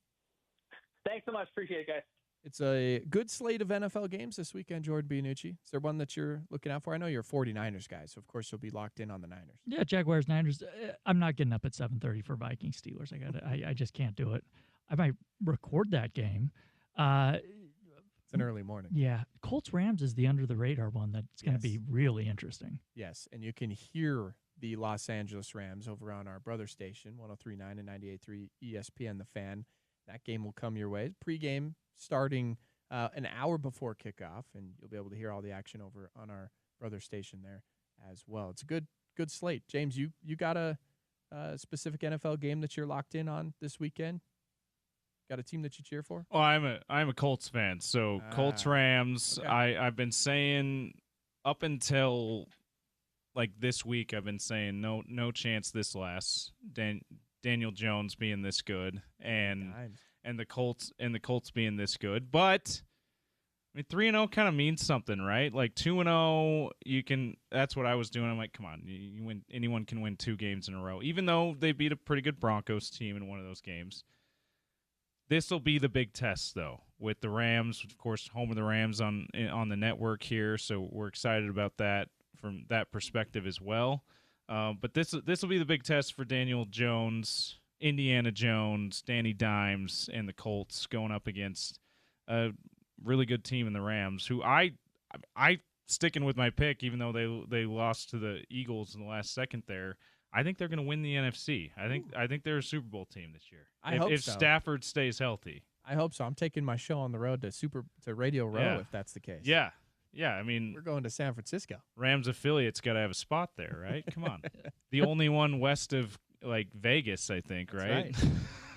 Speaker 8: Thanks so much. Appreciate it, guys.
Speaker 1: It's a good slate of NFL games this weekend, Jordan Bianucci. Is there one that you're looking out for? I know you're a 49ers guy, so of course you'll be locked in on the Niners.
Speaker 2: Yeah, Jaguars, Niners. I'm not getting up at 7:30 for Vikings Steelers. I just can't do it. I might record that game.
Speaker 1: It's an early morning.
Speaker 2: Yeah, Colts Rams is the under the radar one that's going to be really interesting.
Speaker 1: Yes, and you can hear the Los Angeles Rams over on our brother station, 103.9 and 98.3 ESPN The Fan. That game will come your way. Pre-game starting an hour before kickoff, and you'll be able to hear all the action over on our brother station there as well. It's a good slate. James, you got a specific NFL game that you're locked in on this weekend? Got a team that you cheer for?
Speaker 3: Well, I'm a Colts fan, so Colts Rams.
Speaker 1: Okay.
Speaker 3: I've been saying up until like this week, I've been saying no chance this lasts. Daniel Jones being this good, and the Colts being this good, but I mean 3-0 kind of means something, right? Like 2-0, you can. That's what I was doing. I'm like, come on, you win. Anyone can win 2 games in a row, even though they beat a pretty good Broncos team in one of those games. This will be the big test, though, with the Rams, of course, home of the Rams on the network here. So we're excited about that from that perspective as well. But this will be the big test for Daniel Jones, Indiana Jones, Danny Dimes, and the Colts going up against a really good team in the Rams, who I sticking with my pick, even though they lost to the Eagles in the last second there. I think they're going to win the NFC. I think they're a Super Bowl team this year.
Speaker 1: I hope
Speaker 3: if
Speaker 1: so.
Speaker 3: Stafford stays healthy.
Speaker 1: I hope so. I'm taking my show on the road to Radio Row if that's the case.
Speaker 3: Yeah. I mean,
Speaker 1: we're going to San Francisco.
Speaker 3: Rams affiliates got to have a spot there, right? Come on. The only one west of like Vegas, I think, right?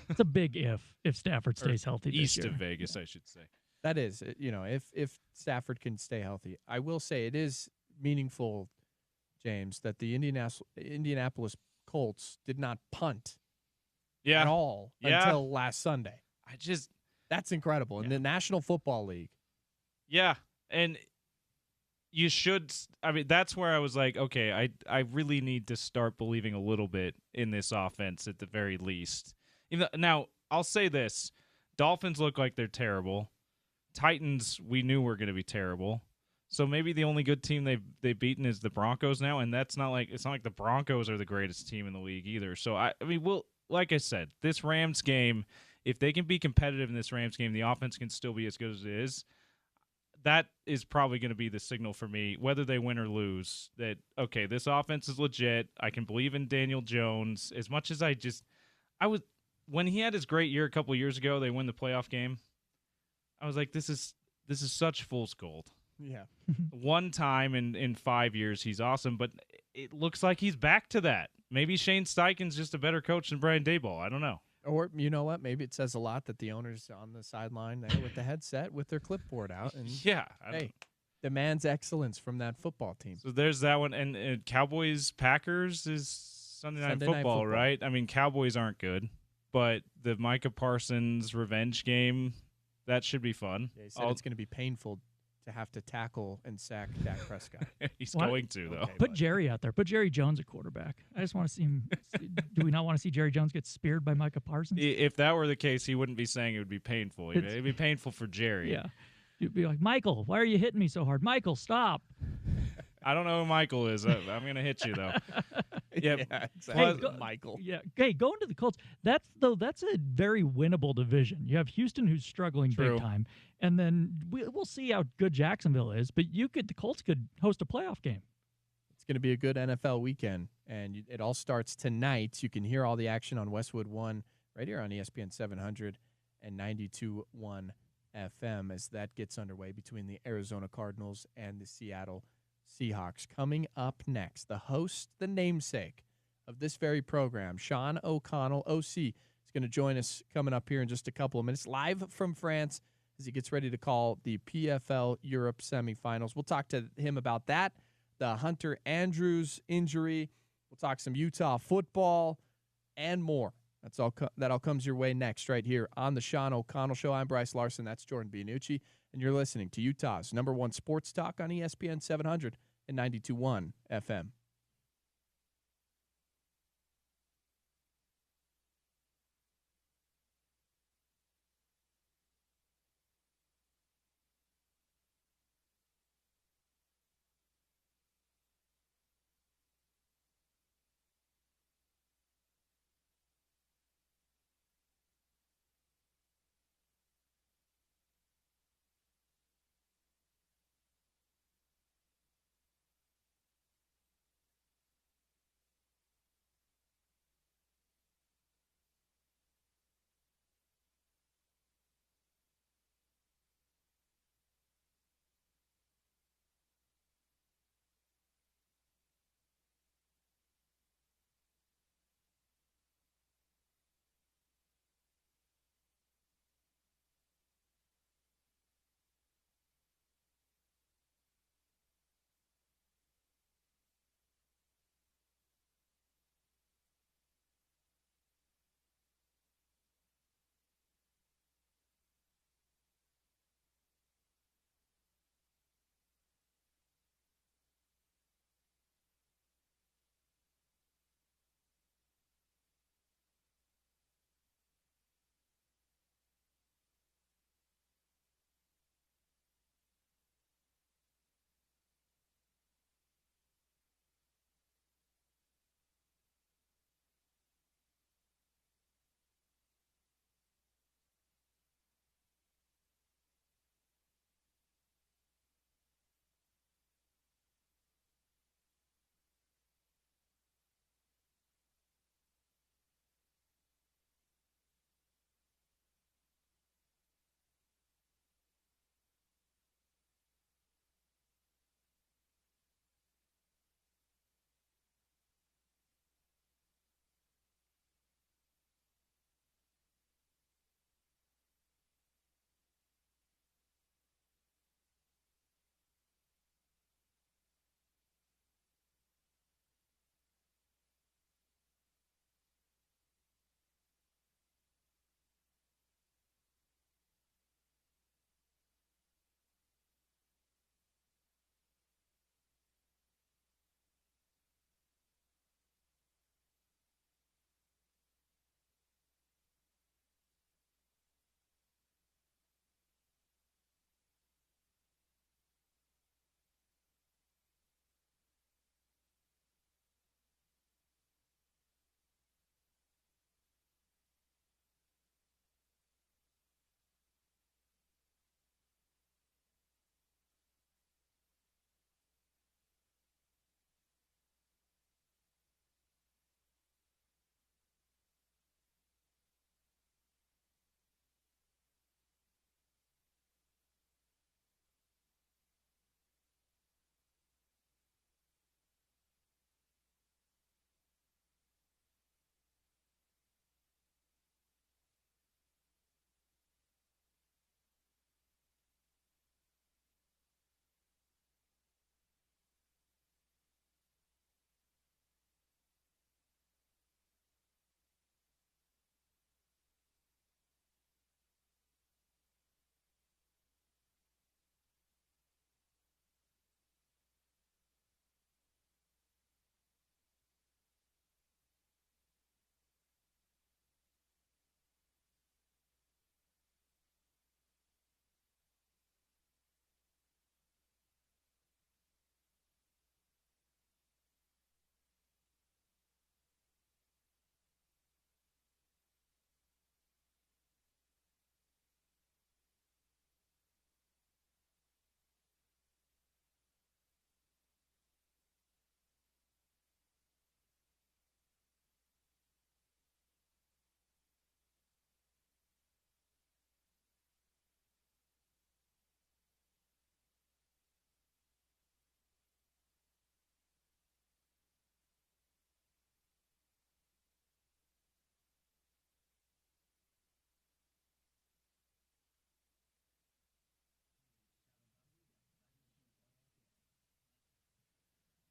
Speaker 2: It's a big if Stafford stays healthy this
Speaker 3: east
Speaker 2: year.
Speaker 3: of Vegas, I should say.
Speaker 1: That is, if Stafford can stay healthy. I will say it is meaningful, James, that the Indianapolis Colts did not punt at all until last Sunday. That's incredible. In the National Football League.
Speaker 3: Yeah, and you should – I mean, that's where I was like, okay, I really need to start believing a little bit in this offense at the very least. Now, I'll say this. Dolphins look like they're terrible. Titans, we knew were going to be terrible. So maybe the only good team they've beaten is the Broncos now, and it's not like the Broncos are the greatest team in the league either. So I mean, like I said, this Rams game, if they can be competitive in this Rams game, the offense can still be as good as it is. That is probably going to be the signal for me, whether they win or lose, that okay, this offense is legit. I can believe in Daniel Jones as much as when he had his great year a couple of years ago. They win the playoff game. I was like, this is such fool's gold.
Speaker 1: Yeah.
Speaker 3: One time in 5 years, he's awesome, but it looks like he's back to that. Maybe Shane Steichen's just a better coach than Brian Daboll. I don't know.
Speaker 1: Or, you know what? Maybe it says a lot that the owner's on the sideline there with the headset with their clipboard out. And
Speaker 3: yeah.
Speaker 1: demands excellence from that football team.
Speaker 3: So there's that one. And Cowboys Packers is Sunday night football, right? I mean, Cowboys aren't good, but the Micah Parsons revenge game, that should be fun.
Speaker 1: Yeah, he said it's going to be painful to have to tackle and sack Dak Prescott.
Speaker 3: He's going to, though.
Speaker 1: Okay,
Speaker 2: Put Jerry out there. Put Jerry Jones at quarterback. I just want to see him. Do we not want to see Jerry Jones get speared by Micah Parsons?
Speaker 3: If that were the case, he wouldn't be saying it would be painful. It'd be painful for Jerry.
Speaker 2: Yeah. You'd be like, Michael, why are you hitting me so hard? Michael, stop.
Speaker 3: I don't know who Michael is. I'm going to hit you, though. Yeah,
Speaker 1: exactly. Michael.
Speaker 2: Yeah. Okay, going to the Colts. That's a very winnable division. You have Houston, who's struggling big time, and then we'll see how good Jacksonville is. But the Colts could host a playoff game.
Speaker 1: It's going to be a good NFL weekend, and it all starts tonight. You can hear all the action on Westwood One right here on ESPN 700 and 92.1 FM as that gets underway between the Arizona Cardinals and the Seattle Seahawks. Coming up next, the host, the namesake of this very program, Sean O'Connell, OC, is going to join us coming up here in just a couple of minutes, live from France as he gets ready to call the PFL Europe semifinals. We'll talk to him about that, the Hunter Andrews injury. We'll talk some Utah football and more. That all comes your way next right here on the Sean O'Connell Show. I'm Brice Larson. That's Jordan Bianucci. And you're listening to Utah's #1 sports talk on ESPN 700 and 92.1 FM.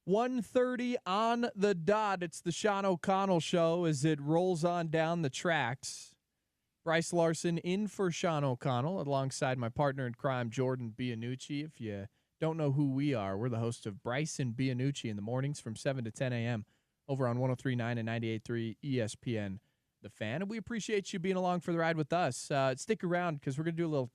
Speaker 1: 1:30 on the dot. It's the Sean O'Connell Show as it rolls on down the tracks. Brice Larson in for Sean O'Connell alongside my partner in crime, Jordan Bianucci. If you don't know who we are, we're the host of Brice and Bianucci in the mornings from 7 to 10 a.m. over on 103.9 and 98.3 ESPN, The Fan. And we appreciate you being along for the ride with us. Stick around because we're going to do a little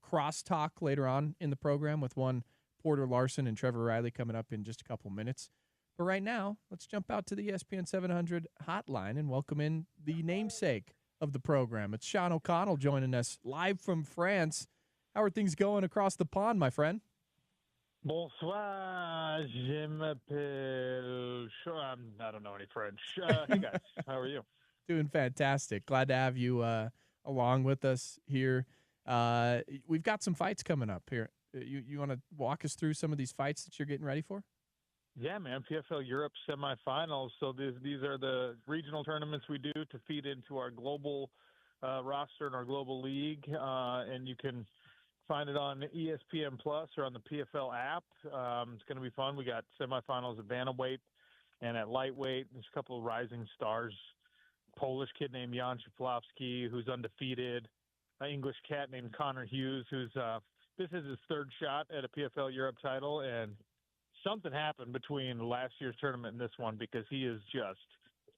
Speaker 1: crosstalk later on in the program with one Porter Larson and Trevor Riley coming up in just a couple minutes. But right now, let's jump out to the ESPN 700 hotline and welcome in the namesake of the program. It's Sean O'Connell joining us live from France. How are things going across the pond, my friend?
Speaker 9: Bonsoir, je m'appelle. I don't know any French. Hey guys, how are you?
Speaker 1: Doing fantastic. Glad to have you along with us here. We've got some fights coming up here. You want to walk us through some of these fights that you're getting ready for?
Speaker 9: Yeah, man. PFL Europe semifinals. So these are the regional tournaments we do to feed into our global roster and our global league. And you can find it on ESPN Plus or on the PFL app. It's going to be fun. We got semifinals at bantamweight and at lightweight. There's a couple of rising stars. Polish kid named Jan Szaflowski, who's undefeated. An English cat named Connor Hughes, who's this is his third shot at a PFL Europe title, and something happened between last year's tournament and this one because he is just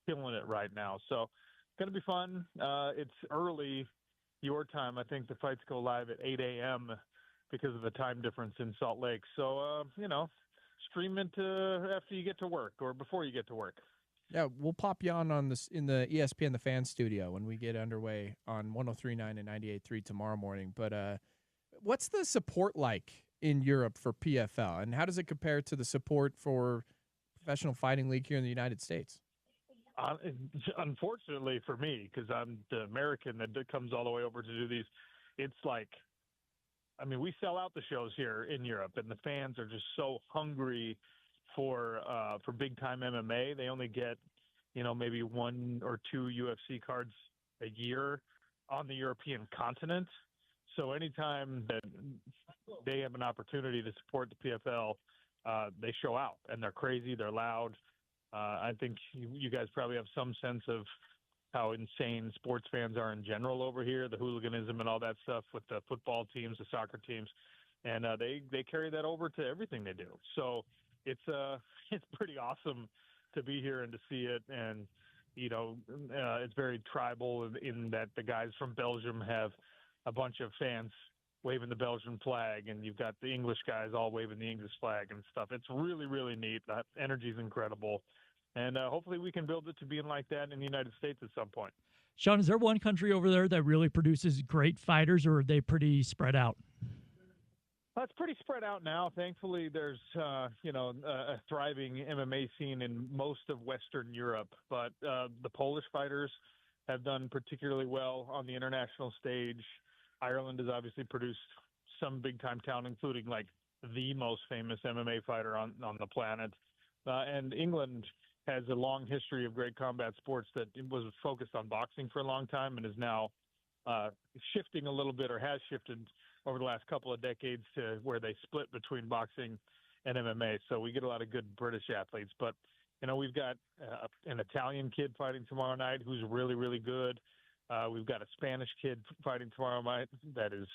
Speaker 9: killing it right now. So it's going to be fun. It's early your time. I think the fights go live at 8 a.m. because of the time difference in Salt Lake. So, stream it after you get to work or before you get to work.
Speaker 1: Yeah, we'll pop you on this in the ESPN The Fan studio when we get underway on 103.9 and 98.3 tomorrow morning. But what's the support like in Europe for PFL, and how does it compare to the support for Professional Fighting League here in the United States?
Speaker 9: Unfortunately for me, because I'm the American that comes all the way over to do these, it's like, I mean, we sell out the shows here in Europe, and the fans are just so hungry for big time MMA. They only get, maybe 1 or 2 UFC cards a year on the European continent. So anytime that they have an opportunity to support the PFL, they show out, and they're crazy. They're loud. I think you guys probably have some sense of how insane sports fans are in general over here, the hooliganism and all that stuff with the football teams, the soccer teams, and they carry that over to everything they do. So it's pretty awesome to be here and to see it, and it's very tribal in that the guys from Belgium have a bunch of fans waving the Belgian flag, and you've got the English guys all waving the English flag and stuff. It's really, really neat. That energy is incredible. And hopefully we can build it to being like that in the United States at some point.
Speaker 2: Sean, is there one country over there that really produces great fighters, or are they pretty spread out?
Speaker 9: It's pretty spread out now. Thankfully, there's a thriving MMA scene in most of Western Europe. But the Polish fighters have done particularly well on the international stage. Ireland has obviously produced some big-time talent, including like the most famous MMA fighter on the planet. And England has a long history of great combat sports that was focused on boxing for a long time and is now shifting a little bit, or has shifted over the last couple of decades, to where they split between boxing and MMA. So we get a lot of good British athletes. But, we've got an Italian kid fighting tomorrow night who's really, really good. We've got a Spanish kid fighting tomorrow night that is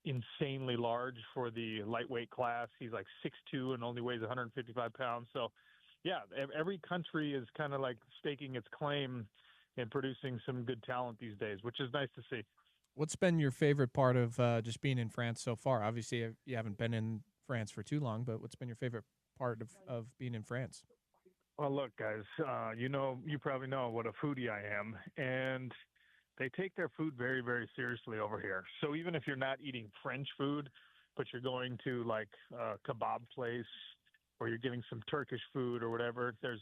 Speaker 9: insanely large for the lightweight class. He's like 6'2" and only weighs 155 pounds. So, yeah, every country is kind of like staking its claim in producing some good talent these days, which is nice to see.
Speaker 1: What's been your favorite part of just being in France so far? Obviously, you haven't been in France for too long, but what's been your favorite part of being in France?
Speaker 9: Well, look, guys, you probably know what a foodie I am, and they take their food very, very seriously over here. So even if you're not eating French food, but you're going to like a kebab place, or you're getting some Turkish food or whatever, there's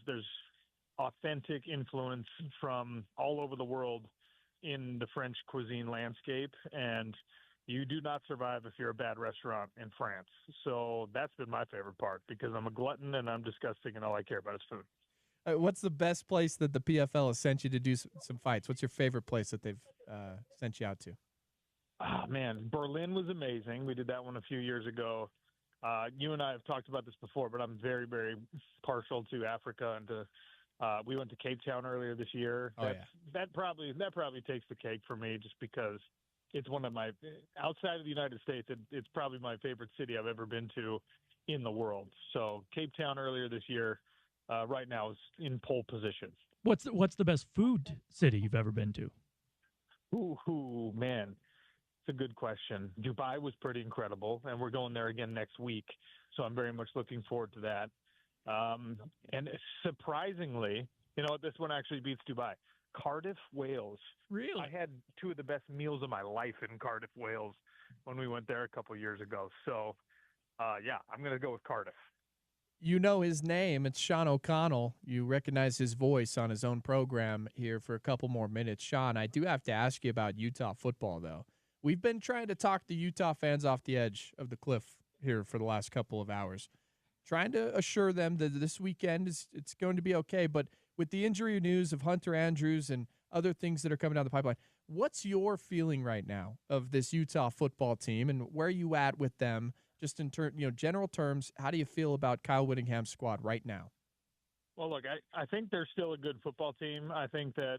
Speaker 9: authentic influence from all over the world in the French cuisine landscape, and you do not survive if you're a bad restaurant in France. So that's been my favorite part, because I'm a glutton and I'm disgusting and all I care about is food.
Speaker 1: What's the best place that the PFL has sent you to do some fights? What's your favorite place that they've sent you out to?
Speaker 9: Oh, man, Berlin was amazing. We did that one a few years ago. You and I have talked about this before, but I'm very, very partial to Africa and to. We went to Cape Town earlier this year. That probably takes the cake for me, just because it's one of my outside of the United States. It's probably my favorite city I've ever been to in the world. So Cape Town earlier this year, right now is in pole position.
Speaker 2: What's the best food city you've ever been to?
Speaker 9: Ooh, man, it's a good question. Dubai was pretty incredible, and we're going there again next week. So I'm very much looking forward to that. And surprisingly, this one actually beats Dubai. Cardiff, Wales.
Speaker 2: Really?
Speaker 9: I had two of the best meals of my life in Cardiff, Wales when we went there a couple years ago. So, yeah, I'm going to go with Cardiff.
Speaker 1: You know his name. It's Sean O'Connell. You recognize his voice on his own program here for a couple more minutes. Sean, I do have to ask you about Utah football, though. We've been trying to talk the Utah fans off the edge of the cliff here for the last couple of hours, trying to assure them that this weekend it's going to be okay. But with the injury news of Hunter Andrews and other things that are coming down the pipeline, what's your feeling right now of this Utah football team, and where are you at with them? Just in general terms, how do you feel about Kyle Whittingham's squad right now?
Speaker 9: Well, look, I think they're still a good football team. I think that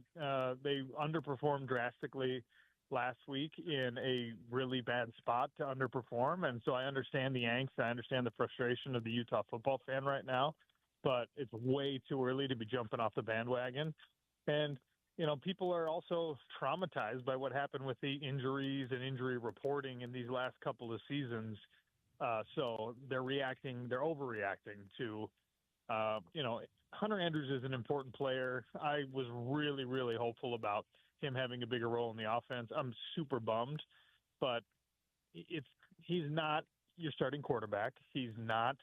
Speaker 9: they underperformed drastically last week in a really bad spot to underperform. And so I understand the angst. I understand the frustration of the Utah football fan right now, but it's way too early to be jumping off the bandwagon. And, people are also traumatized by what happened with the injuries and injury reporting in these last couple of seasons. So they're overreacting to, Hunter Andrews is an important player. I was really, really hopeful about him having a bigger role in the offense. I'm super bummed, but he's not your starting quarterback. He's not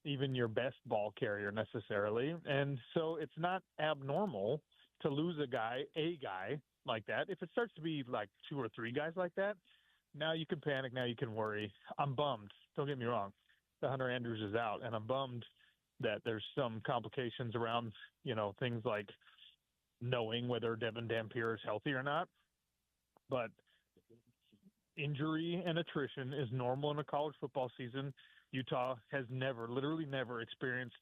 Speaker 9: even your best ball carrier necessarily. And so it's not abnormal to lose a guy like that. If it starts to be like two or three guys like that, now you can panic. Now you can worry. I'm bummed. Don't get me wrong. The Hunter Andrews is out, and I'm bummed that there's some complications around, things like knowing whether Devin Dampier is healthy or not. But injury and attrition is normal in a college football season. Utah has literally never experienced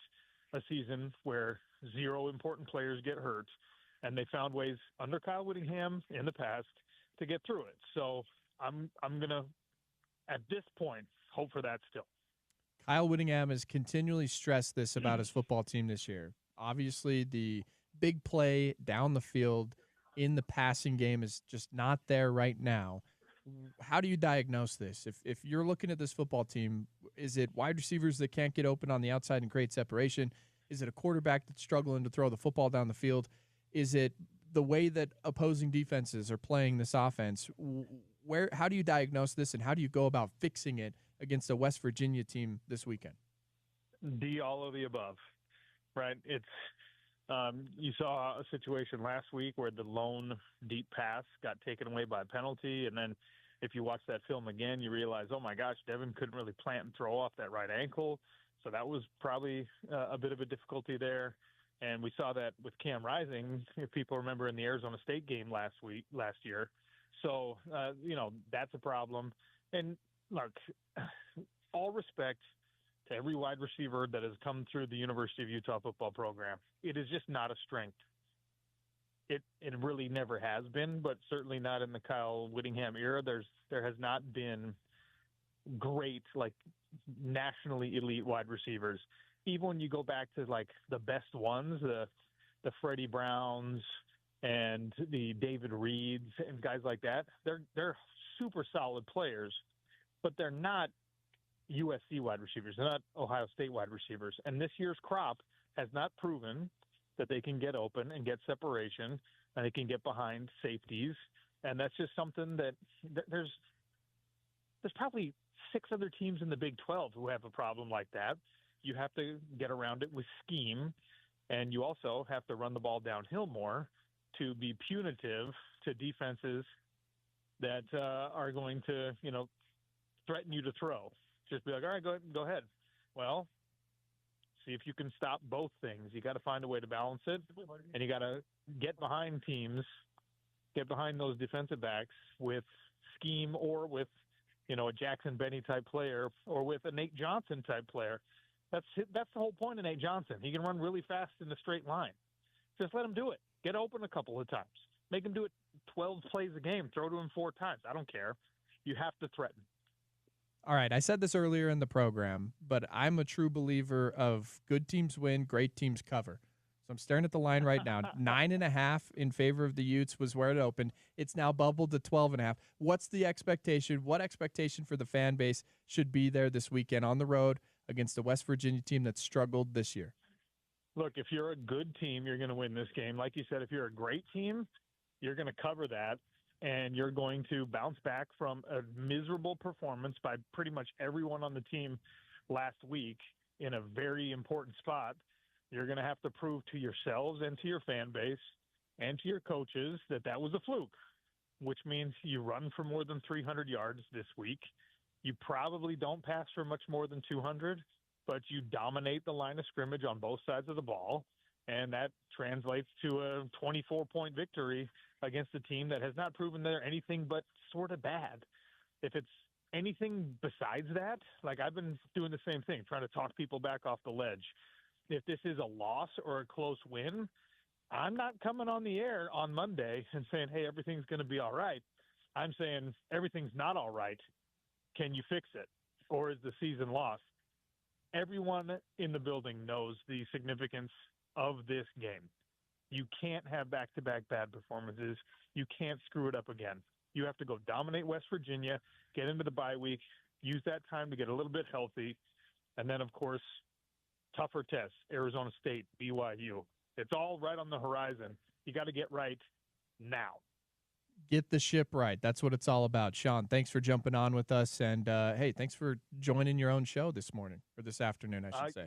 Speaker 9: a season where zero important players get hurt, and they found ways under Kyle Whittingham in the past to get through it. So I'm going to, at this point, hope for that still.
Speaker 1: Kyle Whittingham has continually stressed this about his football team this year. Obviously, the big play down the field in the passing game is just not there right now. How do you diagnose this? If you're looking at this football team, is it wide receivers that can't get open on the outside and create separation? Is it a quarterback that's struggling to throw the football down the field? Is it the way that opposing defenses are playing this offense? How do you diagnose this, and how do you go about fixing it against a West Virginia team this weekend?
Speaker 9: All of the above, right? It's you saw a situation last week where the lone deep pass got taken away by a penalty, and then if you watch that film again, you realize, oh my gosh, Devin couldn't really plant and throw off that right ankle, so that was probably a bit of a difficulty there. And we saw that with Cam Rising, if people remember, in the Arizona State game last year. So, that's a problem. And look, all respect to every wide receiver that has come through the University of Utah football program. It is just not a strength. It really never has been, but certainly not in the Kyle Whittingham era. There has not been great, nationally elite wide receivers. Even when you go back to the best ones, the Freddie Browns and the David Reeds and guys like that, they're super solid players, but they're not USC wide receivers. They're not Ohio State wide receivers. And this year's crop has not proven that they can get open and get separation and they can get behind safeties. And that's just something that there's probably 6 other teams in the Big 12 who have a problem like that. You have to get around it with scheme, and you also have to run the ball downhill more to be punitive to defenses that are going to, threaten you to throw. Just be like, all right, go ahead. Well, see if you can stop both things. You got to find a way to balance it, and you got to get behind teams, get behind those defensive backs with scheme or with a Jackson Benny type player or with a Nate Johnson type player. That's the whole point of Nate Johnson. He can run really fast in the straight line. Just let him do it. Get open a couple of times. Make him do it 12 plays a game. Throw to him 4 times. I don't care. You have to threaten.
Speaker 1: All right, I said this earlier in the program, but I'm a true believer of good teams win, great teams cover. So I'm staring at the line right now. 9.5 in favor of the Utes was where it opened. It's now bubbled to 12.5. What's the expectation? What expectation for the fan base should be there this weekend on the road against a West Virginia team that's struggled this year?
Speaker 9: Look, if you're a good team, you're going to win this game. Like you said, if you're a great team, you're going to cover that, and you're going to bounce back from a miserable performance by pretty much everyone on the team last week in a very important spot. You're going to have to prove to yourselves and to your fan base and to your coaches that was a fluke, which means you run for more than 300 yards this week. You probably don't pass for much more than 200, but you dominate the line of scrimmage on both sides of the ball, and that translates to a 24-point victory against a team that has not proven they're anything but sort of bad. If it's anything besides that, like I've been doing the same thing, trying to talk people back off the ledge. If this is a loss or a close win, I'm not coming on the air on Monday and saying, hey, everything's going to be all right. I'm saying everything's not all right. Can you fix it? Or is the season lost? Everyone in the building knows the significance of this game. You can't have back-to-back bad performances. You can't screw it up again. You have to go dominate West Virginia, get into the bye week, use that time to get a little bit healthy, and then, of course, tougher tests, Arizona State, BYU. It's all right on the horizon. You got to get right now.
Speaker 1: Get the ship right. That's what it's all about. Sean, thanks for jumping on with us. And, hey, thanks for joining your own show this morning, or this afternoon, I should say.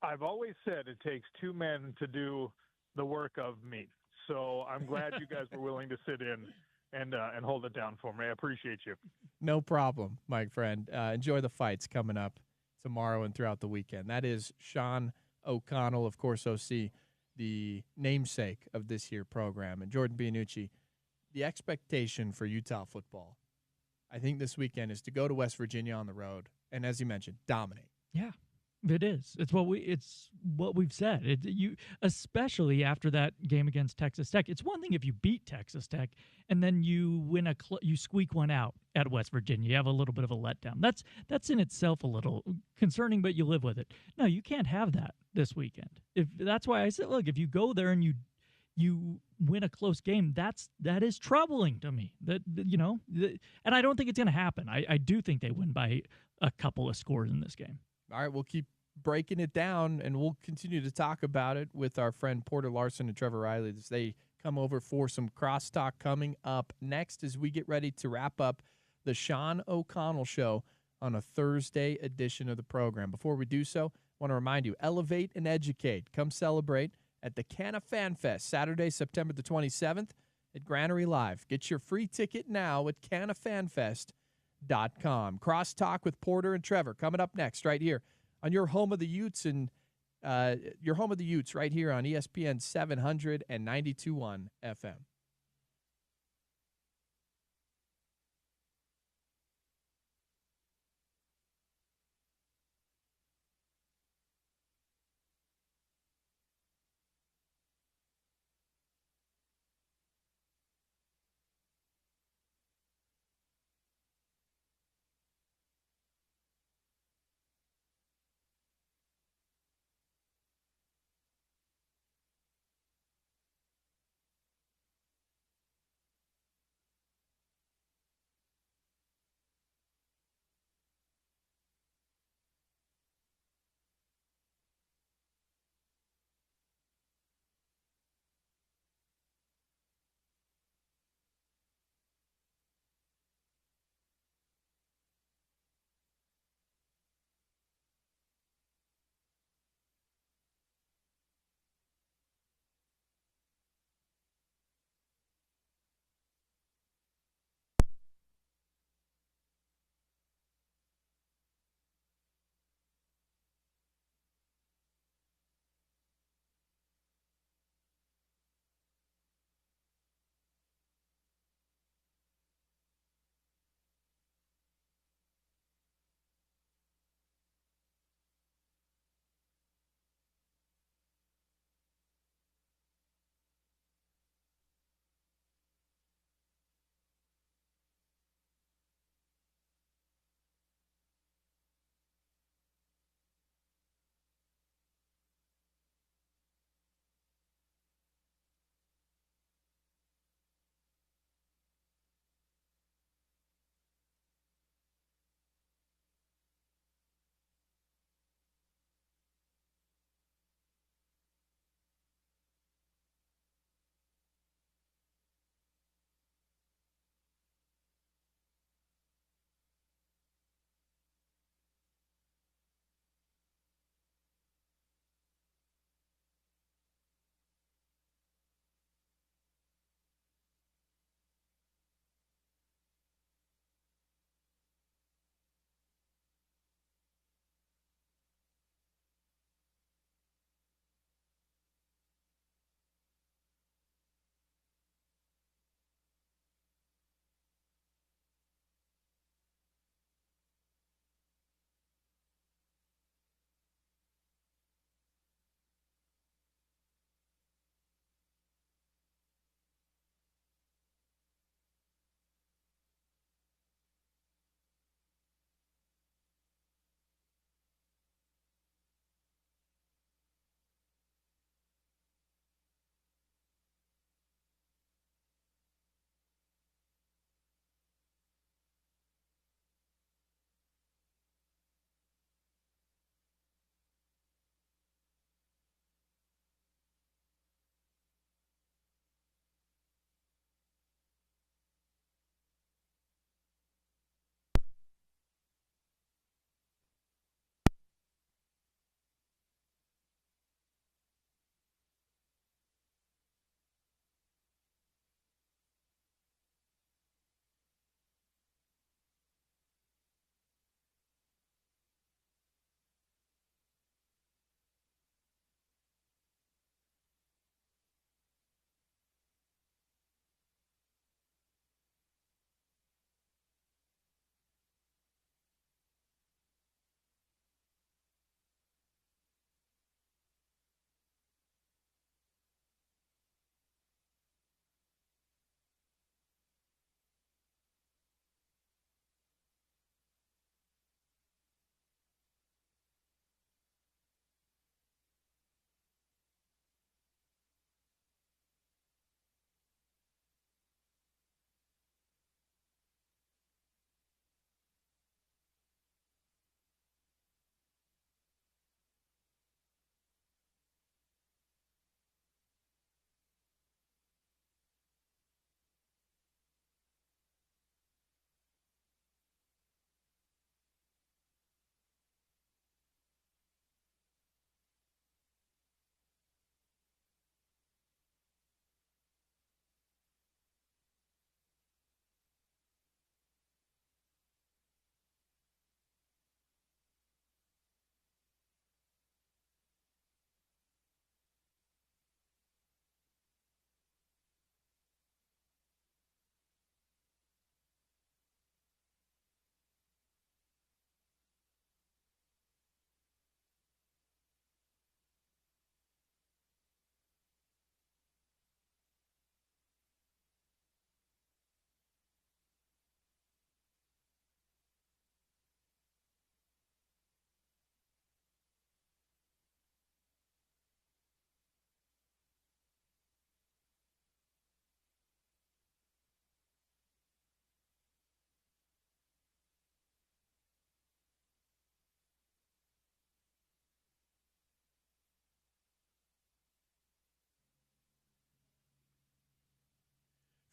Speaker 9: I've always said it takes 2 men to do the work of me. So I'm glad you guys were willing to sit in and hold it down for me. I appreciate you.
Speaker 1: No problem, my friend. Enjoy the fights coming up tomorrow and throughout the weekend. That is Sean O'Connell, of course, OC, the namesake of this here program, and Jordan Bianucci. The expectation for Utah football, I think this weekend, is to go to West Virginia on the road and, as you mentioned, dominate.
Speaker 2: Yeah, it is. It's what we've said. You especially after that game against Texas Tech. It's one thing if you beat Texas Tech and then you win you squeak one out at West Virginia. You have a little bit of a letdown. That's in itself a little concerning, but you live with it. No, you can't have that this weekend. That's why I said, look, if you go there and you win a close game, that is troubling to me. And I don't think it's going to happen. I do think they win by a couple of scores in this game.
Speaker 1: All right, we'll keep breaking it down, and we'll continue to talk about it with our friend Porter Larson and Trevor Riley as they come over for some crosstalk coming up next as we get ready to wrap up the Sean O'Connell Show on a Thursday edition of the program. Before we do so, I want to remind you, elevate and educate. Come celebrate at the Canna Fan Fest, Saturday, September the 27th at Granary Live. Get your free ticket now at cannafanfest.com. Crosstalk with Porter and Trevor coming up next right here on your home of the Utes and your home of the Utes right here on ESPN 700 and 92.1 FM.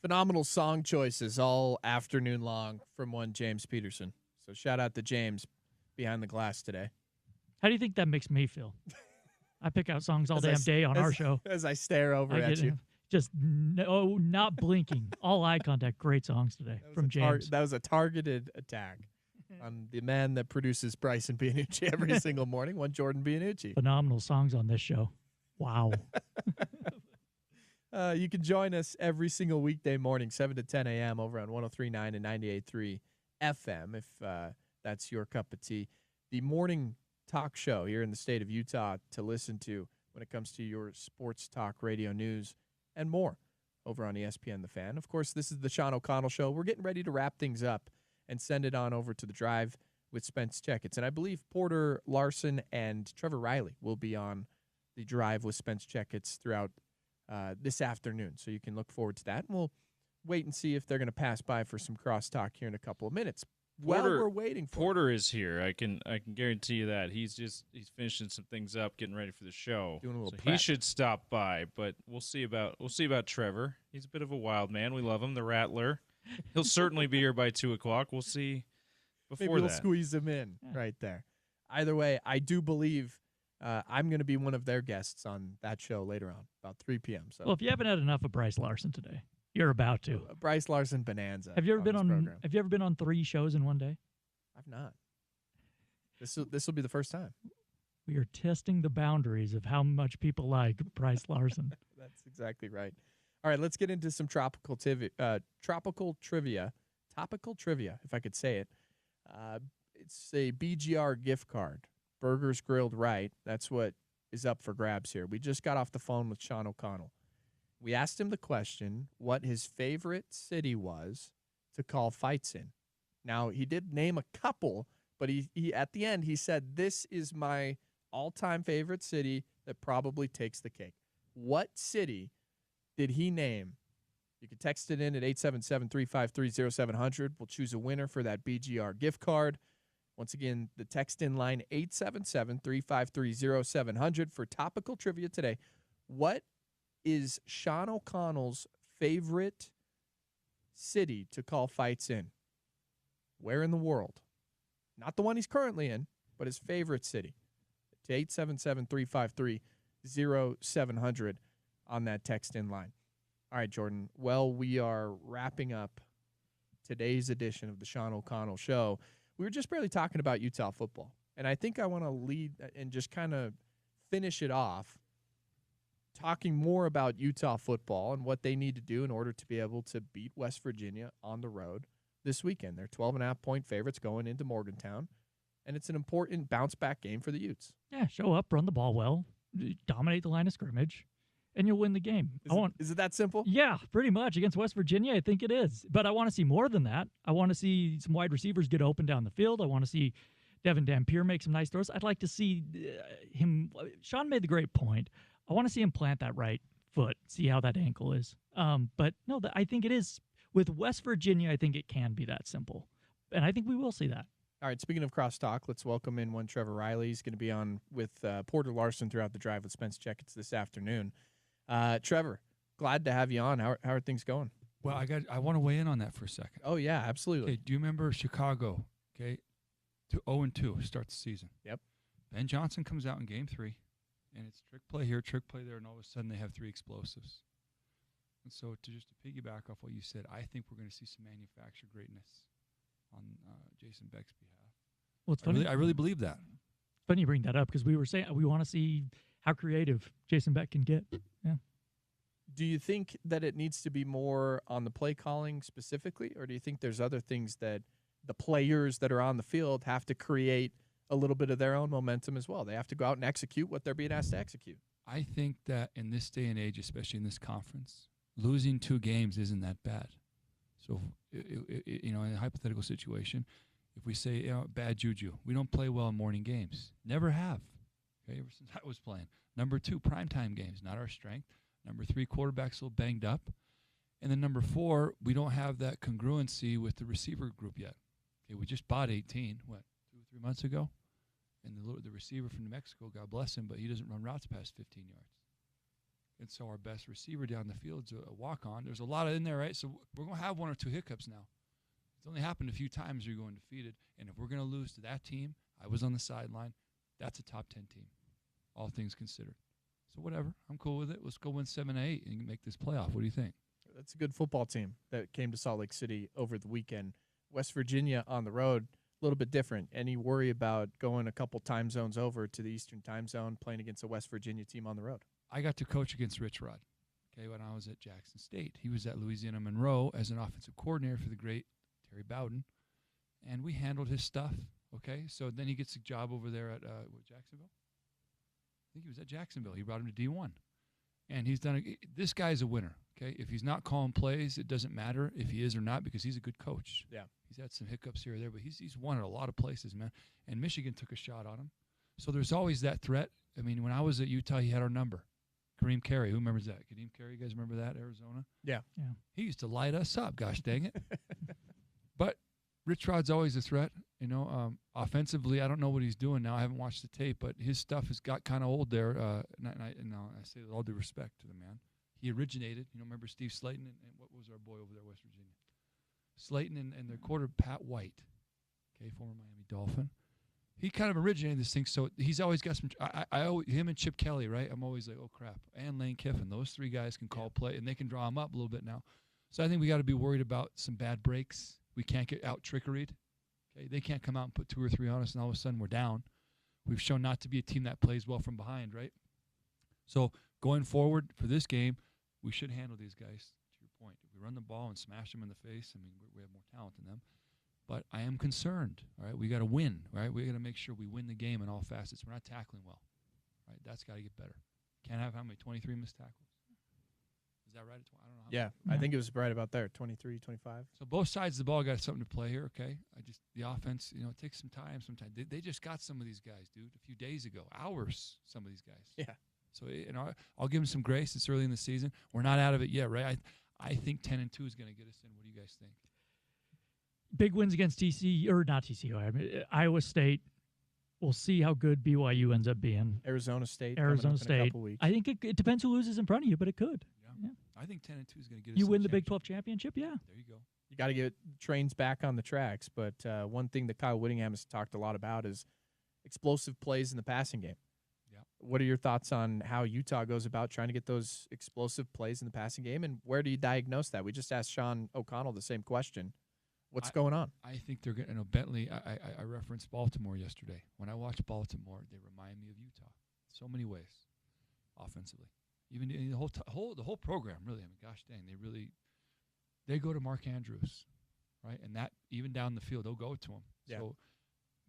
Speaker 1: Phenomenal song choices all afternoon long from one James Peterson. So shout out to James behind the glass today.
Speaker 2: How do you think that makes me feel? I pick out songs all damn day on our show.
Speaker 1: As I stare over at you.
Speaker 2: Just not blinking. All eye contact. Great songs today from James.
Speaker 1: That was a targeted attack on the man that produces Brice and Bianucci every single morning, one Jordan Bianucci.
Speaker 2: Phenomenal songs on this show. Wow.
Speaker 1: You can join us every single weekday morning, 7 to 10 a.m. over on 103.9 and 98.3 FM, if that's your cup of tea. The morning talk show here in the state of Utah to listen to when it comes to your sports talk, radio news, and more over on ESPN The Fan. Of course, this is the Sean O'Connell Show. We're getting ready to wrap things up and send it on over to the drive with Spence Checketts. And I believe Porter Larson and Trevor Riley will be on the drive with Spence Checketts throughout this afternoon. So you can look forward to that. And we'll wait and see if they're going to pass by for some crosstalk here in a couple of minutes. We're waiting for
Speaker 3: Porter is here. I can guarantee you that. He's finishing some things up, getting ready for the show.
Speaker 1: Doing a little
Speaker 3: so
Speaker 1: prep.
Speaker 3: He should stop by, but we'll see about Trevor. He's a bit of a wild man. We love him, the Rattler. He'll certainly be here by 2:00. We'll see before
Speaker 1: Maybe we'll
Speaker 3: that.
Speaker 1: squeeze him in right there. Either way, I do believe I'm going to be one of their guests on that show later on, about 3 p.m. So,
Speaker 2: well, if you haven't had enough of Brice Larson today, you're about to.
Speaker 1: Brice Larson Bonanza.
Speaker 2: Have you ever been on?
Speaker 1: Program.
Speaker 2: Have you ever been on 3 shows in one day?
Speaker 1: I've not. This will be the first time.
Speaker 2: We are testing the boundaries of how much people like Brice Larson.
Speaker 1: That's exactly right. All right, let's get into some topical trivia, if I could say it. It's a BGR gift card, Burgers Grilled Right. That's what is up for grabs here. We just got off the phone with Sean O'Connell. We asked him the question what his favorite city was to call fights in. Now, he did name a couple, but he at the end, he said, this is my all-time favorite city that probably takes the cake. What city did he name? You can text it in at 877-353-0700. We'll choose a winner for that BGR gift card. Once again, the text-in line, 877-353-0700 for topical trivia today. What is Sean O'Connell's favorite city to call fights in? Where in the world? Not the one he's currently in, but his favorite city. To 877-353-0700 on that text-in line. All right, Jordan. Well, we are wrapping up today's edition of the Sean O'Connell Show. We were just barely talking about Utah football, and I think I want to lead and just kind of finish it off talking more about Utah football and what they need to do in order to be able to beat West Virginia on the road this weekend. They're 12.5-point favorites going into Morgantown, and it's an important bounce-back game for the Utes.
Speaker 2: Yeah, show up, run the ball well, dominate the line of scrimmage, and you'll win the game.
Speaker 1: Is it that simple?
Speaker 2: Yeah, pretty much. Against West Virginia, I think it is. But I want to see more than that. I want to see some wide receivers get open down the field. I want to see Devin Dampier make some nice throws. I'd like to see him. Sean made the great point. I want to see him plant that right foot, see how that ankle is. But no, I think it is. With West Virginia, I think it can be that simple. And I think we will see that.
Speaker 1: All right, speaking of crosstalk, let's welcome in one Trevor Riley. He's going to be on with Porter Larson throughout the drive with Spence Checketts this afternoon. Trevor, glad to have you on. How are things going?
Speaker 10: Well, I want to weigh in on that for a second.
Speaker 1: Oh, yeah, absolutely.
Speaker 10: Okay, do you remember Chicago, to 0-2 start the season?
Speaker 1: Yep.
Speaker 10: Ben Johnson comes out in game 3, and it's trick play here, trick play there, and all of a sudden they have 3 explosives. And so to piggyback off what you said, I think we're going to see some manufactured greatness on Jason Beck's behalf.
Speaker 2: Well, it's funny.
Speaker 10: I really believe that.
Speaker 2: Funny you bring that up because we were saying we want to see how creative Jason Beck can get. Yeah.
Speaker 1: Do you think that it needs to be more on the play calling specifically, or do you think there's other things that the players that are on the field have to create a little bit of their own momentum as well? They have to go out and execute what they're being asked to execute.
Speaker 10: I think that in this day and age, especially in this conference, losing 2 games isn't that bad. So, in a hypothetical situation, if we say, bad juju, we don't play well in morning games. Never have. Okay, ever since I was playing. Number 2, primetime games, not our strength. Number 3, quarterback's a little banged up. And then number 4, we don't have that congruency with the receiver group yet. Okay, we just bought 18, 2 or 3 months ago? And the receiver from New Mexico, God bless him, but he doesn't run routes past 15 yards. And so our best receiver down the field's a walk-on. There's a lot in there, right? So we're going to have one or two hiccups now. It's only happened a few times you're going defeated. And if we're going to lose to that team, I was on the sideline, that's a top 10 team, all things considered. So whatever, I'm cool with it. Let's go win 7-8 and make this playoff. What do you think?
Speaker 1: That's a good football team that came to Salt Lake City over the weekend. West Virginia on the road, a little bit different. Any worry about going a couple time zones over to the Eastern time zone, playing against a West Virginia team on the road?
Speaker 10: I got to coach against Rich Rod, okay, when I was at Jackson State. He was at Louisiana Monroe as an offensive coordinator for the great Terry Bowden, and we handled his stuff, okay? So then he gets a job over there at Jacksonville? I think he was at Jacksonville. He brought him to D1. And he's done this guy's a winner, okay? If he's not calling plays, it doesn't matter if he is or not because he's a good coach.
Speaker 1: Yeah.
Speaker 10: He's had some hiccups here or there, but he's won at a lot of places, man. And Michigan took a shot on him. So there's always that threat. I mean, when I was at Utah, he had our number. Kareem Carey, who remembers that? Kareem Carey, you guys remember that, Arizona?
Speaker 1: Yeah.
Speaker 10: He used to light us up, gosh dang it. But Rich Rod's always a threat. You know, offensively, I don't know what he's doing now. I haven't watched the tape, but his stuff has got kind of old there. And I say with all due respect to the man. He originated, remember Steve Slayton and what was our boy over there, West Virginia? Slayton and their quarter, Pat White, okay, former Miami Dolphin. He kind of originated this thing, so he's always got some. Him and Chip Kelly, right? I'm always like, oh crap, and Lane Kiffin. Those three guys can call play, and they can draw him up a little bit now. So I think we got to be worried about some bad breaks. We can't get out trickeried. Okay, they can't come out and put 2 or 3 on us, and all of a sudden we're down. We've shown not to be a team that plays well from behind, right? So going forward for this game, we should handle these guys. To your point, if we run the ball and smash them in the face, I mean, we have more talent than them. But I am concerned, all right? We got to win, right? We got to make sure we win the game in all facets. We're not tackling well, right? That's got to get better. Can't have how many? 23 missed tackles. Is that right? I don't know.
Speaker 1: Yeah, I think it was right about there, 23, 25.
Speaker 10: So both sides of the ball got something to play here, okay? The offense, it takes some time sometimes. They just got some of these guys, dude, a few days ago, hours, some of these guys.
Speaker 1: Yeah.
Speaker 10: So, I'll give them some grace. It's early in the season. We're not out of it yet, right? I think 10-2 is going to get us in. What do you guys think?
Speaker 2: Big wins against Iowa State. We'll see how good BYU ends up being.
Speaker 1: Arizona State.
Speaker 2: Arizona State.
Speaker 1: In a couple weeks.
Speaker 2: I think it depends who loses in front of you, but it could. Yeah.
Speaker 10: I think 10-2 is going to get us.
Speaker 2: You win the Big 12 championship, yeah.
Speaker 10: There you go.
Speaker 1: You got to get trains back on the tracks. But one thing that Kyle Whittingham has talked a lot about is explosive plays in the passing game.
Speaker 10: Yeah.
Speaker 1: What are your thoughts on how Utah goes about trying to get those explosive plays in the passing game, and where do you diagnose that? We just asked Sean O'Connell the same question. What's going on?
Speaker 10: I think they're going to Bentley. I referenced Baltimore yesterday. When I watch Baltimore, they remind me of Utah. So many ways, offensively. Even in the whole program, really. I mean, gosh dang, they go to Mark Andrews, right? And that even down the field, they'll go to him.
Speaker 1: Yeah.
Speaker 10: So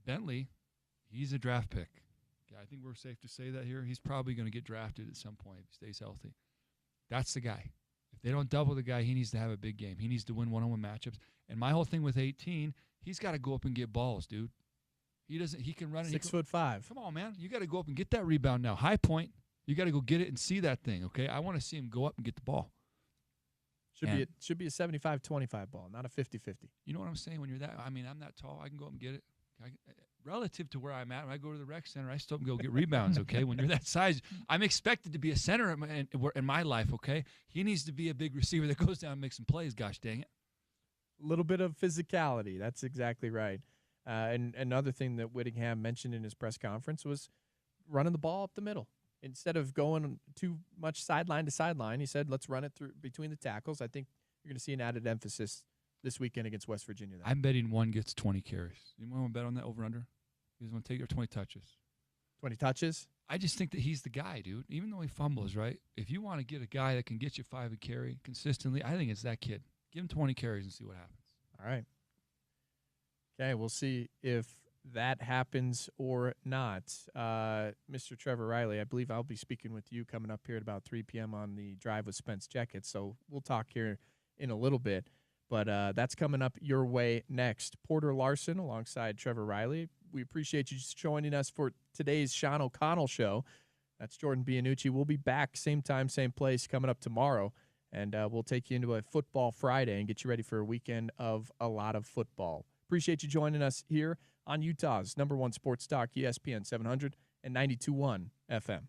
Speaker 10: Bentley, he's a draft pick. Yeah, I think we're safe to say that here. He's probably going to get drafted at some point if he stays healthy. That's the guy. If they don't double the guy, he needs to have a big game. He needs to win one-on-one matchups. And my whole thing with 18, he's got to go up and get balls, dude. He can run.
Speaker 1: 6'5".
Speaker 10: Come on, man. You got to go up and get that rebound now. High point. You got to go get it and see that thing, okay? I want to see him go up and get the ball.
Speaker 1: Should be a 75-25 ball, not a 50-50.
Speaker 10: You know what I'm saying? When you're that, I mean, I'm that tall. I can go up and get it. Relative to where I'm at, when I go to the rec center, I still can go get rebounds, okay? When you're that size, I'm expected to be a center in my life, okay? He needs to be a big receiver that goes down and makes some plays, gosh dang it.
Speaker 1: A little bit of physicality. That's exactly right. And another thing that Whittingham mentioned in his press conference was running the ball up the middle. Instead of going too much sideline to sideline, he said, let's run it through between the tackles. I think you're going to see an added emphasis this weekend against West Virginia.
Speaker 10: I'm betting one gets 20 carries. You want to bet on that over-under? He's going to take 20 touches.
Speaker 1: 20 touches?
Speaker 10: I just think that he's the guy, dude. Even though he fumbles, right? If you want to get a guy that can get you 5 a carry consistently, I think it's that kid. Give him 20 carries and see what happens.
Speaker 1: All right. Okay, we'll see if that happens or not. Mr. Trevor Riley, I believe I'll be speaking with you coming up here at about 3 p.m. on the Drive with Spence Checketts, so we'll talk here in a little bit. But that's coming up your way next. Porter Larson alongside Trevor Riley. We appreciate you joining us for today's Sean O'Connell Show. That's Jordan Bianucci. We'll be back same time, same place coming up tomorrow, and we'll take you into a Football Friday and get you ready for a weekend of a lot of football. Appreciate you joining us here on Utah's #1 sports talk, ESPN 700 and 92.1 FM.